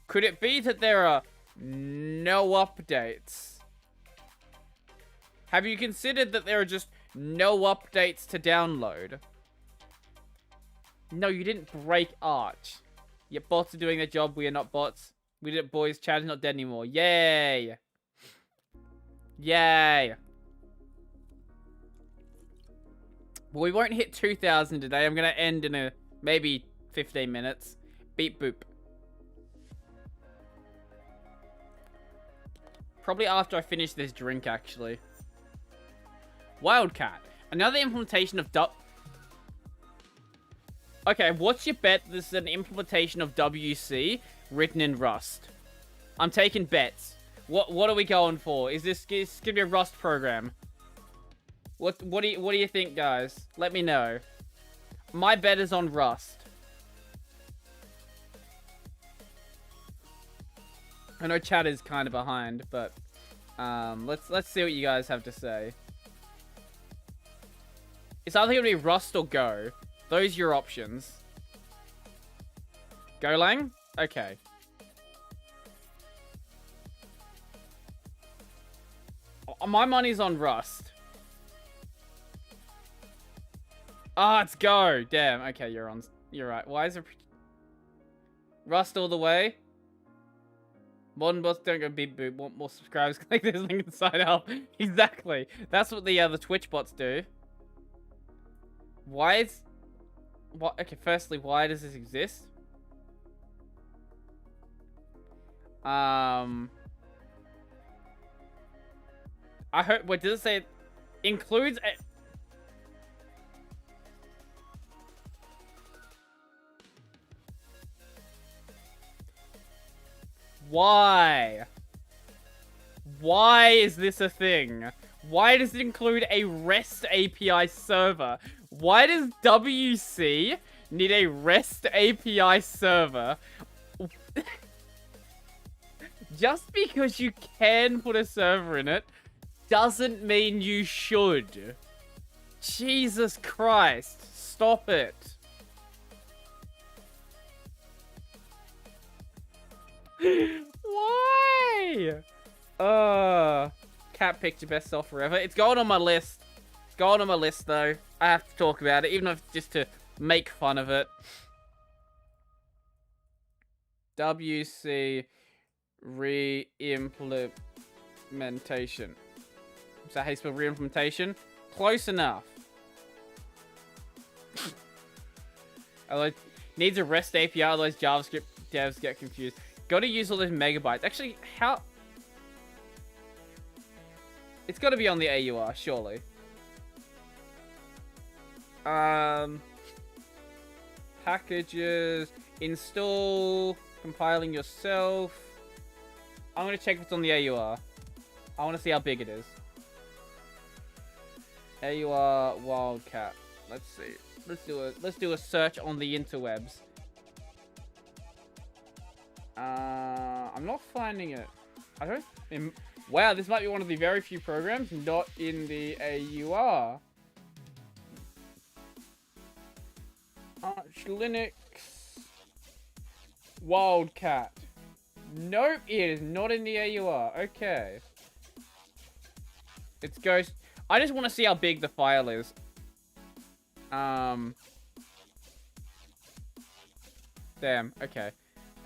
Could it be that there are no updates? Have you considered that there are just no updates to download? No, you didn't break Arch. Your bots are doing their job. We are not bots. We did it, boys. Chad is not dead anymore. Yay. Yay. But we won't hit 2,000 today. I'm going to end in maybe 15 minutes. Beep boop. Probably after I finish this drink, actually. Wildcat. Another implementation of Okay, what's your bet this is an implementation of WC written in Rust? I'm taking bets. What are we going for? Is this going to be a Rust program? What do you think, guys? Let me know. My bet is on Rust. I know chat is kind of behind, but let's see what you guys have to say. It's either going to be Rust or Go. Those are your options. Golang? Okay. My money's on Rust. Ah, it's Go. Damn. Okay, you're right. Why is it Rust all the way? Modern bots don't go beep boop. Want more subscribers? Click this link inside help. Exactly. That's what the Twitch bots do. Why is... What? Okay, firstly, why does this exist? I hope... What does it say? It includes... Why? Why is this a thing? Why does it include a REST API server? Why does WC need a REST API server? Just because you can put a server in it doesn't mean you should. Jesus Christ. Stop it. Why? Cat picture best self forever. It's going on my list. It's going on my list though. I have to talk about it, even if it's just to make fun of it. WC re-implementation. Is that how you spell re-implementation? Close enough. Otherwise, needs a REST API, otherwise JavaScript devs get confused. Got to use all those megabytes. Actually, how... It's got to be on the AUR, surely. Packages. Install. Compiling yourself. I'm going to check if it's on the AUR. I want to see how big it is. AUR Wildcat. Let's see. Let's do a search on the interwebs. I'm not finding it. I don't... Wow, this might be one of the very few programs not in the AUR. Arch Linux. Wildcat. Nope, it is not in the AUR. Okay. It's Ghost. I just want to see how big the file is. Damn, okay.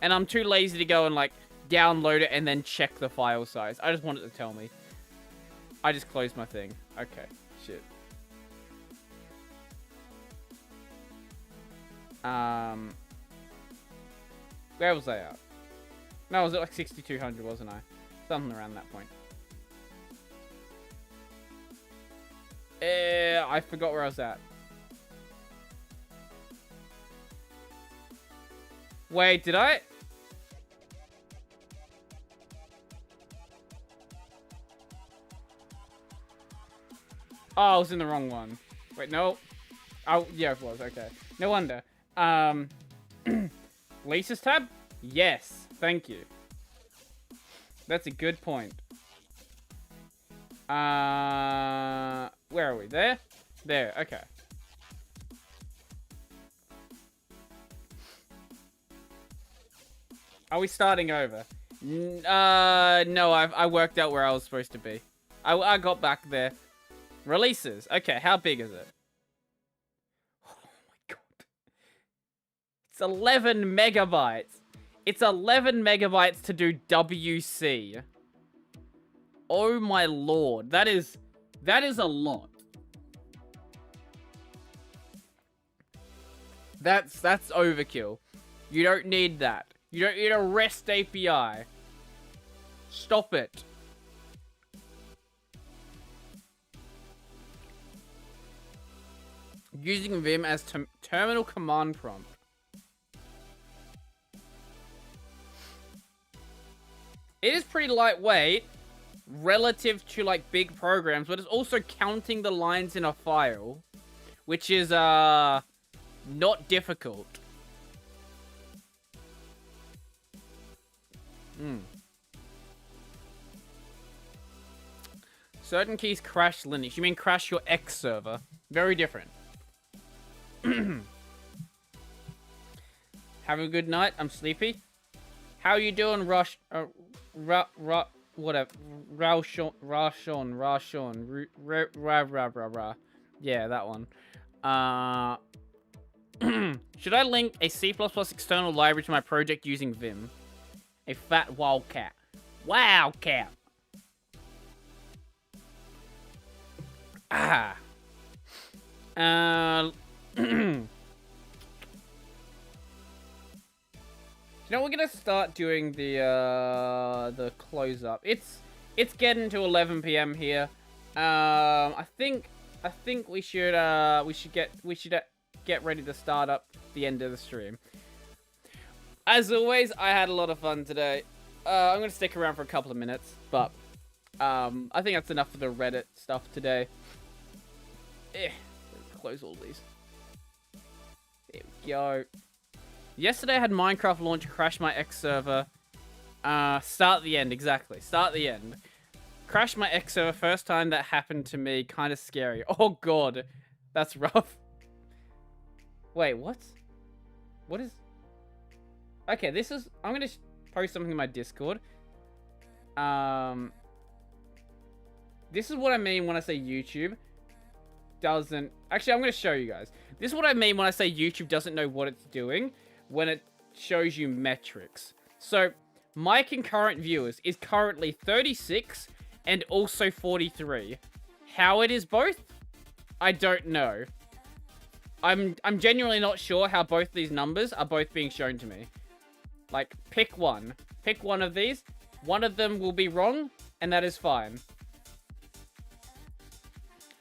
And I'm too lazy to go and, like, download it and then check the file size. I just want it to tell me. I just closed my thing. Okay, shit. Where was I at? No, I was at like 6,200, wasn't I? Something around that point. I forgot where I was at. Wait, did I? Oh, I was in the wrong one. Wait, no. Oh, yeah, it was. Okay. No wonder. Lisa's tab? Yes. Thank you. That's a good point. Where are we? There? There. Okay. Are we starting over? No, I worked out where I was supposed to be. I got back there. Releases. Okay, how big is it? Oh my god. It's 11 megabytes. It's 11 megabytes to do WC. Oh my lord. That is a lot. That's overkill. You don't need that. You don't need a REST API. Stop it. Using Vim as terminal command prompt. It is pretty lightweight relative to like big programs, but it's also counting the lines in a file, which is not difficult. Certain keys crash Linux. You mean crash your X server? Very different. Have a good night. I'm sleepy. How you doing, Rush? Whatever. Rashon. Yeah, that one. Should I link a C++ external library to my project using Vim? A fat wildcat. Wildcat. Ah. You know, we're gonna start doing the close up. It's getting to 11 p.m. here. I think we should get ready to start up the end of the stream. As always, I had a lot of fun today. I'm gonna stick around for a couple of minutes, but I think that's enough for the Reddit stuff today. Let's close all these. There we go. Yesterday I had Minecraft launch, crash my X server. Start the end, exactly. Start the end. Crash my X server, first time that happened to me, kind of scary. Oh god, that's rough. Wait, what? What is... Okay, this is... I'm gonna post something in my Discord. This is what I mean when I say YouTube doesn't... Actually, I'm gonna show you guys. This is what I mean when I say YouTube doesn't know what it's doing when it shows you metrics. So, my concurrent viewers is currently 36 and also 43. How it is both? I don't know. I'm genuinely not sure how both these numbers are both being shown to me. Like, pick one. Pick one of these. One of them will be wrong, and that is fine.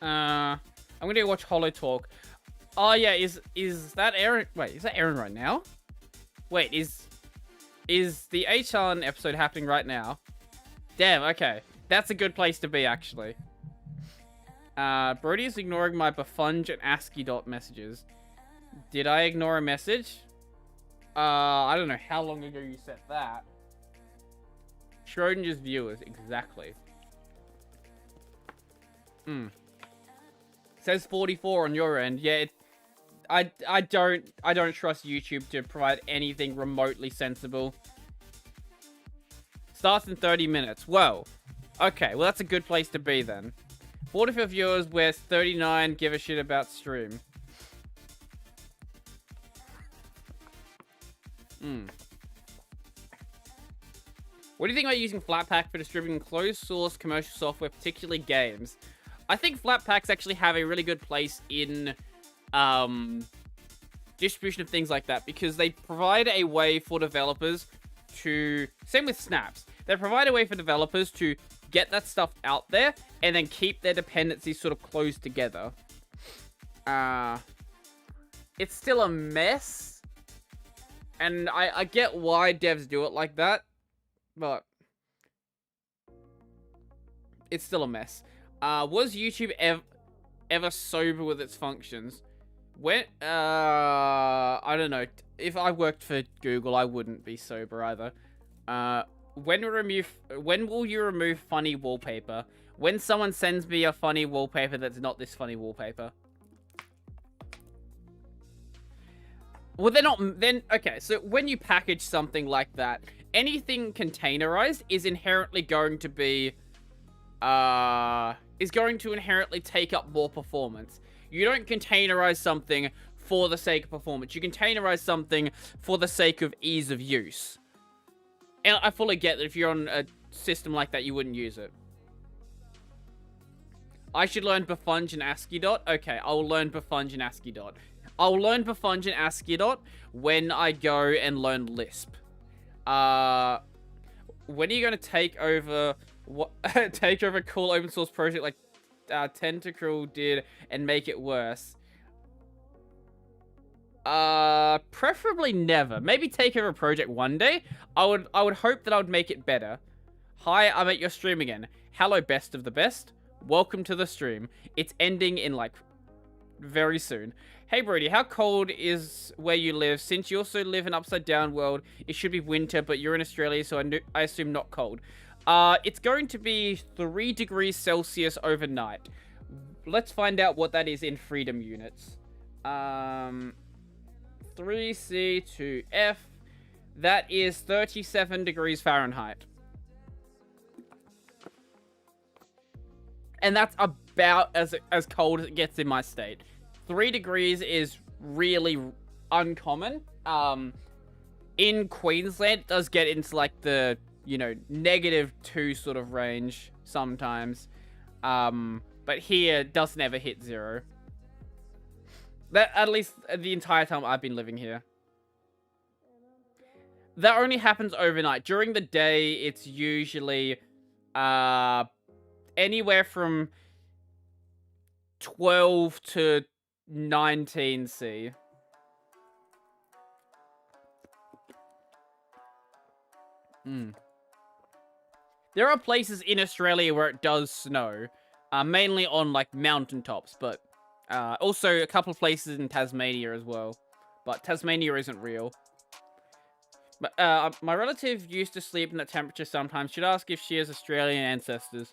I'm gonna watch Hollow Talk. Oh yeah, is that Aaron? Wait, is that Aaron right now? Wait, is the H-On episode happening right now? Damn, okay. That's a good place to be, actually. Brodie is ignoring my Befunge and ASCII dot messages. Did I ignore a message? I don't know how long ago you set that. Schrodinger's viewers, exactly. Says 44 on your end. Yeah, I don't trust YouTube to provide anything remotely sensible. Starts in 30 minutes. Whoa. Okay, well that's a good place to be then. 45 viewers, where's 39 give a shit about stream. What do you think about using Flatpak for distributing closed source commercial software, particularly games? I think Flatpaks actually have a really good place in distribution of things like that because they provide a way for developers to... Same with Snaps. They provide a way for developers to get that stuff out there and then keep their dependencies sort of closed together. It's still a mess. And I get why devs do it like that. But it's still a mess. Was YouTube ever sober with its functions? When, I don't know. If I worked for Google, I wouldn't be sober either. When will you remove funny wallpaper? When someone sends me a funny wallpaper that's not this funny wallpaper. Well, they're not, then, okay, so when you package something like that, anything containerized is inherently going to be, inherently take up more performance. You don't containerize something for the sake of performance. You containerize something for the sake of ease of use. And I fully get that if you're on a system like that, you wouldn't use it. I should learn Bafunge and ASCII dot. Okay, I'll learn Bafunge and ASCII dot. I'll learn Bafunge and ASCII dot when I go and learn Lisp. When are you going to take over take over a cool open source project like Tentacle did and make it worse? Preferably never. Maybe take over a project one day. I would hope that I would make it better. Hi, I'm at your stream again. Hello, best of the best. Welcome to the stream. It's ending in like very soon. Hey Brodie, how cold is where you live? Since you also live in upside down world, it should be winter, but you're in Australia, so I assume not cold. It's going to be 3 degrees Celsius overnight. Let's find out what that is in freedom units. 3C to F. That is 37 degrees Fahrenheit. And that's about as cold as it gets in my state. 3 degrees is really uncommon. In Queensland, it does get into like the, you know, -2 sort of range sometimes. But here, it doesn't ever hit 0. That, at least the entire time I've been living here. That only happens overnight. During the day, it's usually, anywhere from 12 to 19 C. There are places in Australia where it does snow. Mainly on, like, mountaintops, but also a couple of places in Tasmania as well. But Tasmania isn't real. But my relative used to sleep in that temperature sometimes. Should ask if she has Australian ancestors.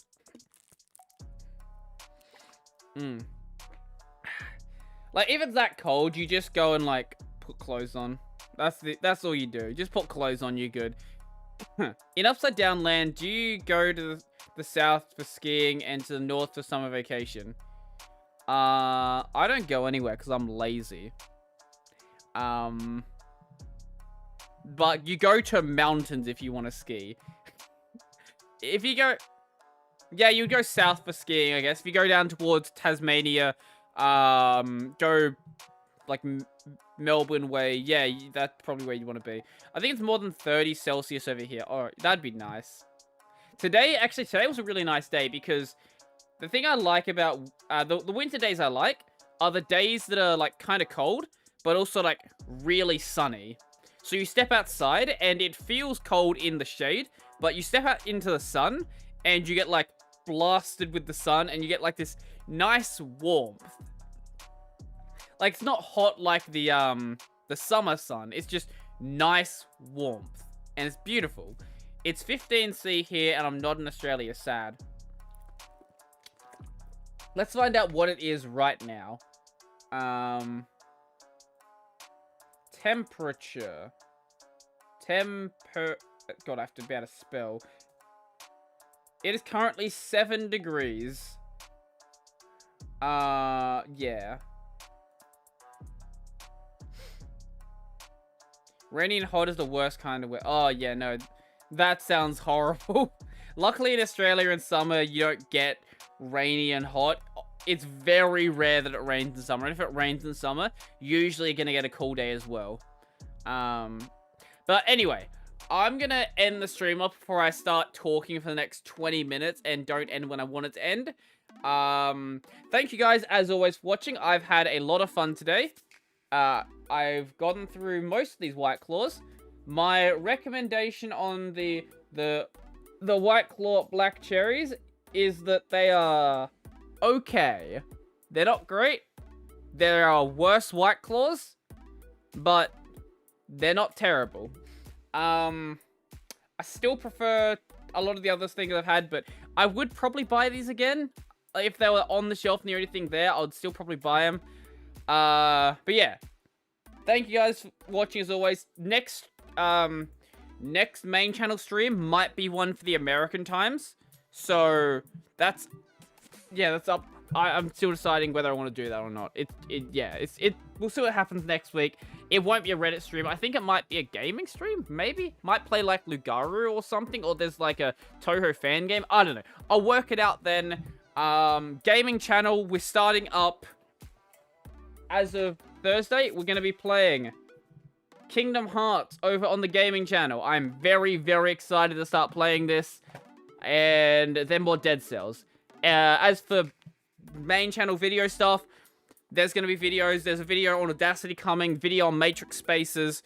Like, if it's that cold, you just go and, like, put clothes on. That's all you do. Just put clothes on, you're good. In Upside Down Land, do you go to the south for skiing and to the north for summer vacation? I don't go anywhere because I'm lazy. But you go to mountains if you want to ski. If you go... Yeah, you go south for skiing, I guess. If you go down towards Tasmania, go, like, Melbourne way. Yeah, that's probably where you want to be. I think it's more than 30 Celsius over here. Oh, that'd be nice. Today was a really nice day because the thing I like about, the winter days I like are the days that are, like, kind of cold, but also, like, really sunny. So you step outside and it feels cold in the shade, but you step out into the sun and you get, like, blasted with the sun and you get, like, this nice warmth. Like, it's not hot like the summer sun. It's just nice warmth. And it's beautiful. It's 15C here and I'm not in Australia. Sad. Let's find out what it is right now. Temperature. God, I have to be able to spell. It is currently 7 degrees. Yeah. Rainy and hot is the worst kind of weather. Oh, yeah, no. That sounds horrible. Luckily, in Australia in summer, you don't get rainy and hot. It's very rare that it rains in summer. And if it rains in summer, usually you're going to get a cool day as well. But anyway, I'm going to end the stream up before I start talking for the next 20 minutes and don't end when I want it to end. Thank you guys, as always, for watching. I've had a lot of fun today. I've gotten through most of these White Claws. My recommendation on the White Claw Black Cherries is that they are okay. They're not great. There are worse White Claws, but they're not terrible. I still prefer a lot of the other things I've had, but I would probably buy these again. If they were on the shelf near anything there, I would still probably buy them. But yeah. Thank you guys for watching as always. Next next main channel stream might be one for the American times. So that's up. I'm still deciding whether I want to do that or not. We'll see what happens next week. It won't be a Reddit stream. I think it might be a gaming stream, maybe. Might play like Lugaru or something, or there's like a Toho fan game. I don't know. I'll work it out then. Gaming channel, we're starting up as of Thursday. We're going to be playing Kingdom Hearts over on the gaming channel. I'm very, very excited to start playing this. And then more Dead Cells. As for main channel video stuff, there's going to be videos. There's a video on Audacity coming, video on Matrix Spaces.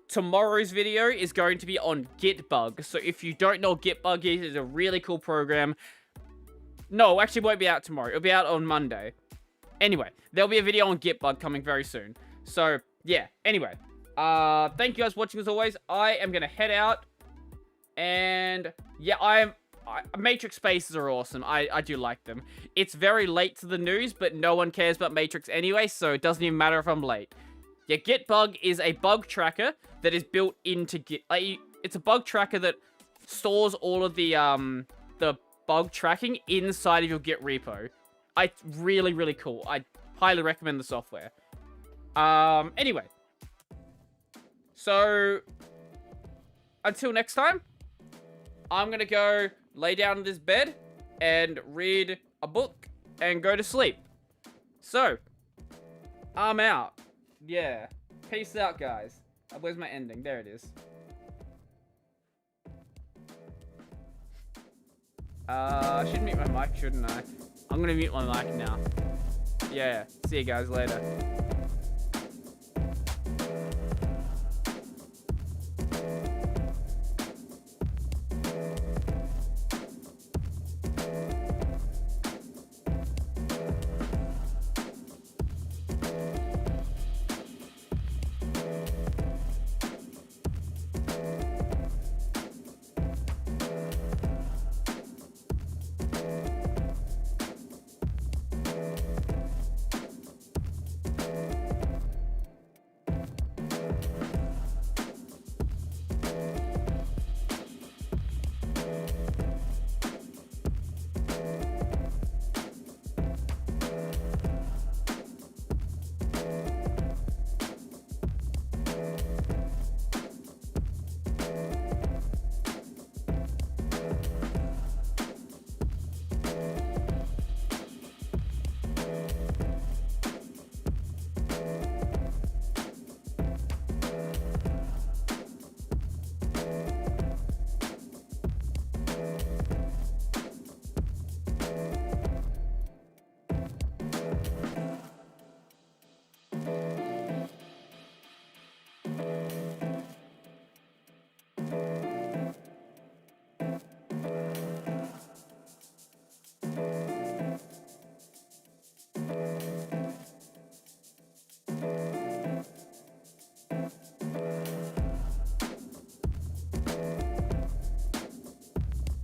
Tomorrow's video is going to be on Gitbug. So if you don't know what Gitbug is, it's a really cool program. No, actually it won't be out tomorrow. It'll be out on Monday. Anyway, there'll be a video on Gitbug coming very soon. So, yeah. Anyway, thank you guys for watching as always. I am going to head out. And, yeah, Matrix Spaces are awesome. I do like them. It's very late to the news, but no one cares about Matrix anyway, so it doesn't even matter if I'm late. Yeah, Gitbug is a bug tracker that is built into Git. It's a bug tracker that stores all of the bug tracking inside of your Git repo. It's really, really cool. I highly recommend the software. Anyway. So, until next time, I'm gonna go lay down in this bed and read a book and go to sleep. So, I'm out. Yeah. Peace out, guys. Where's my ending? There it is. I should mute my mic, shouldn't I? I'm gonna mute my mic now. Yeah. See you guys later.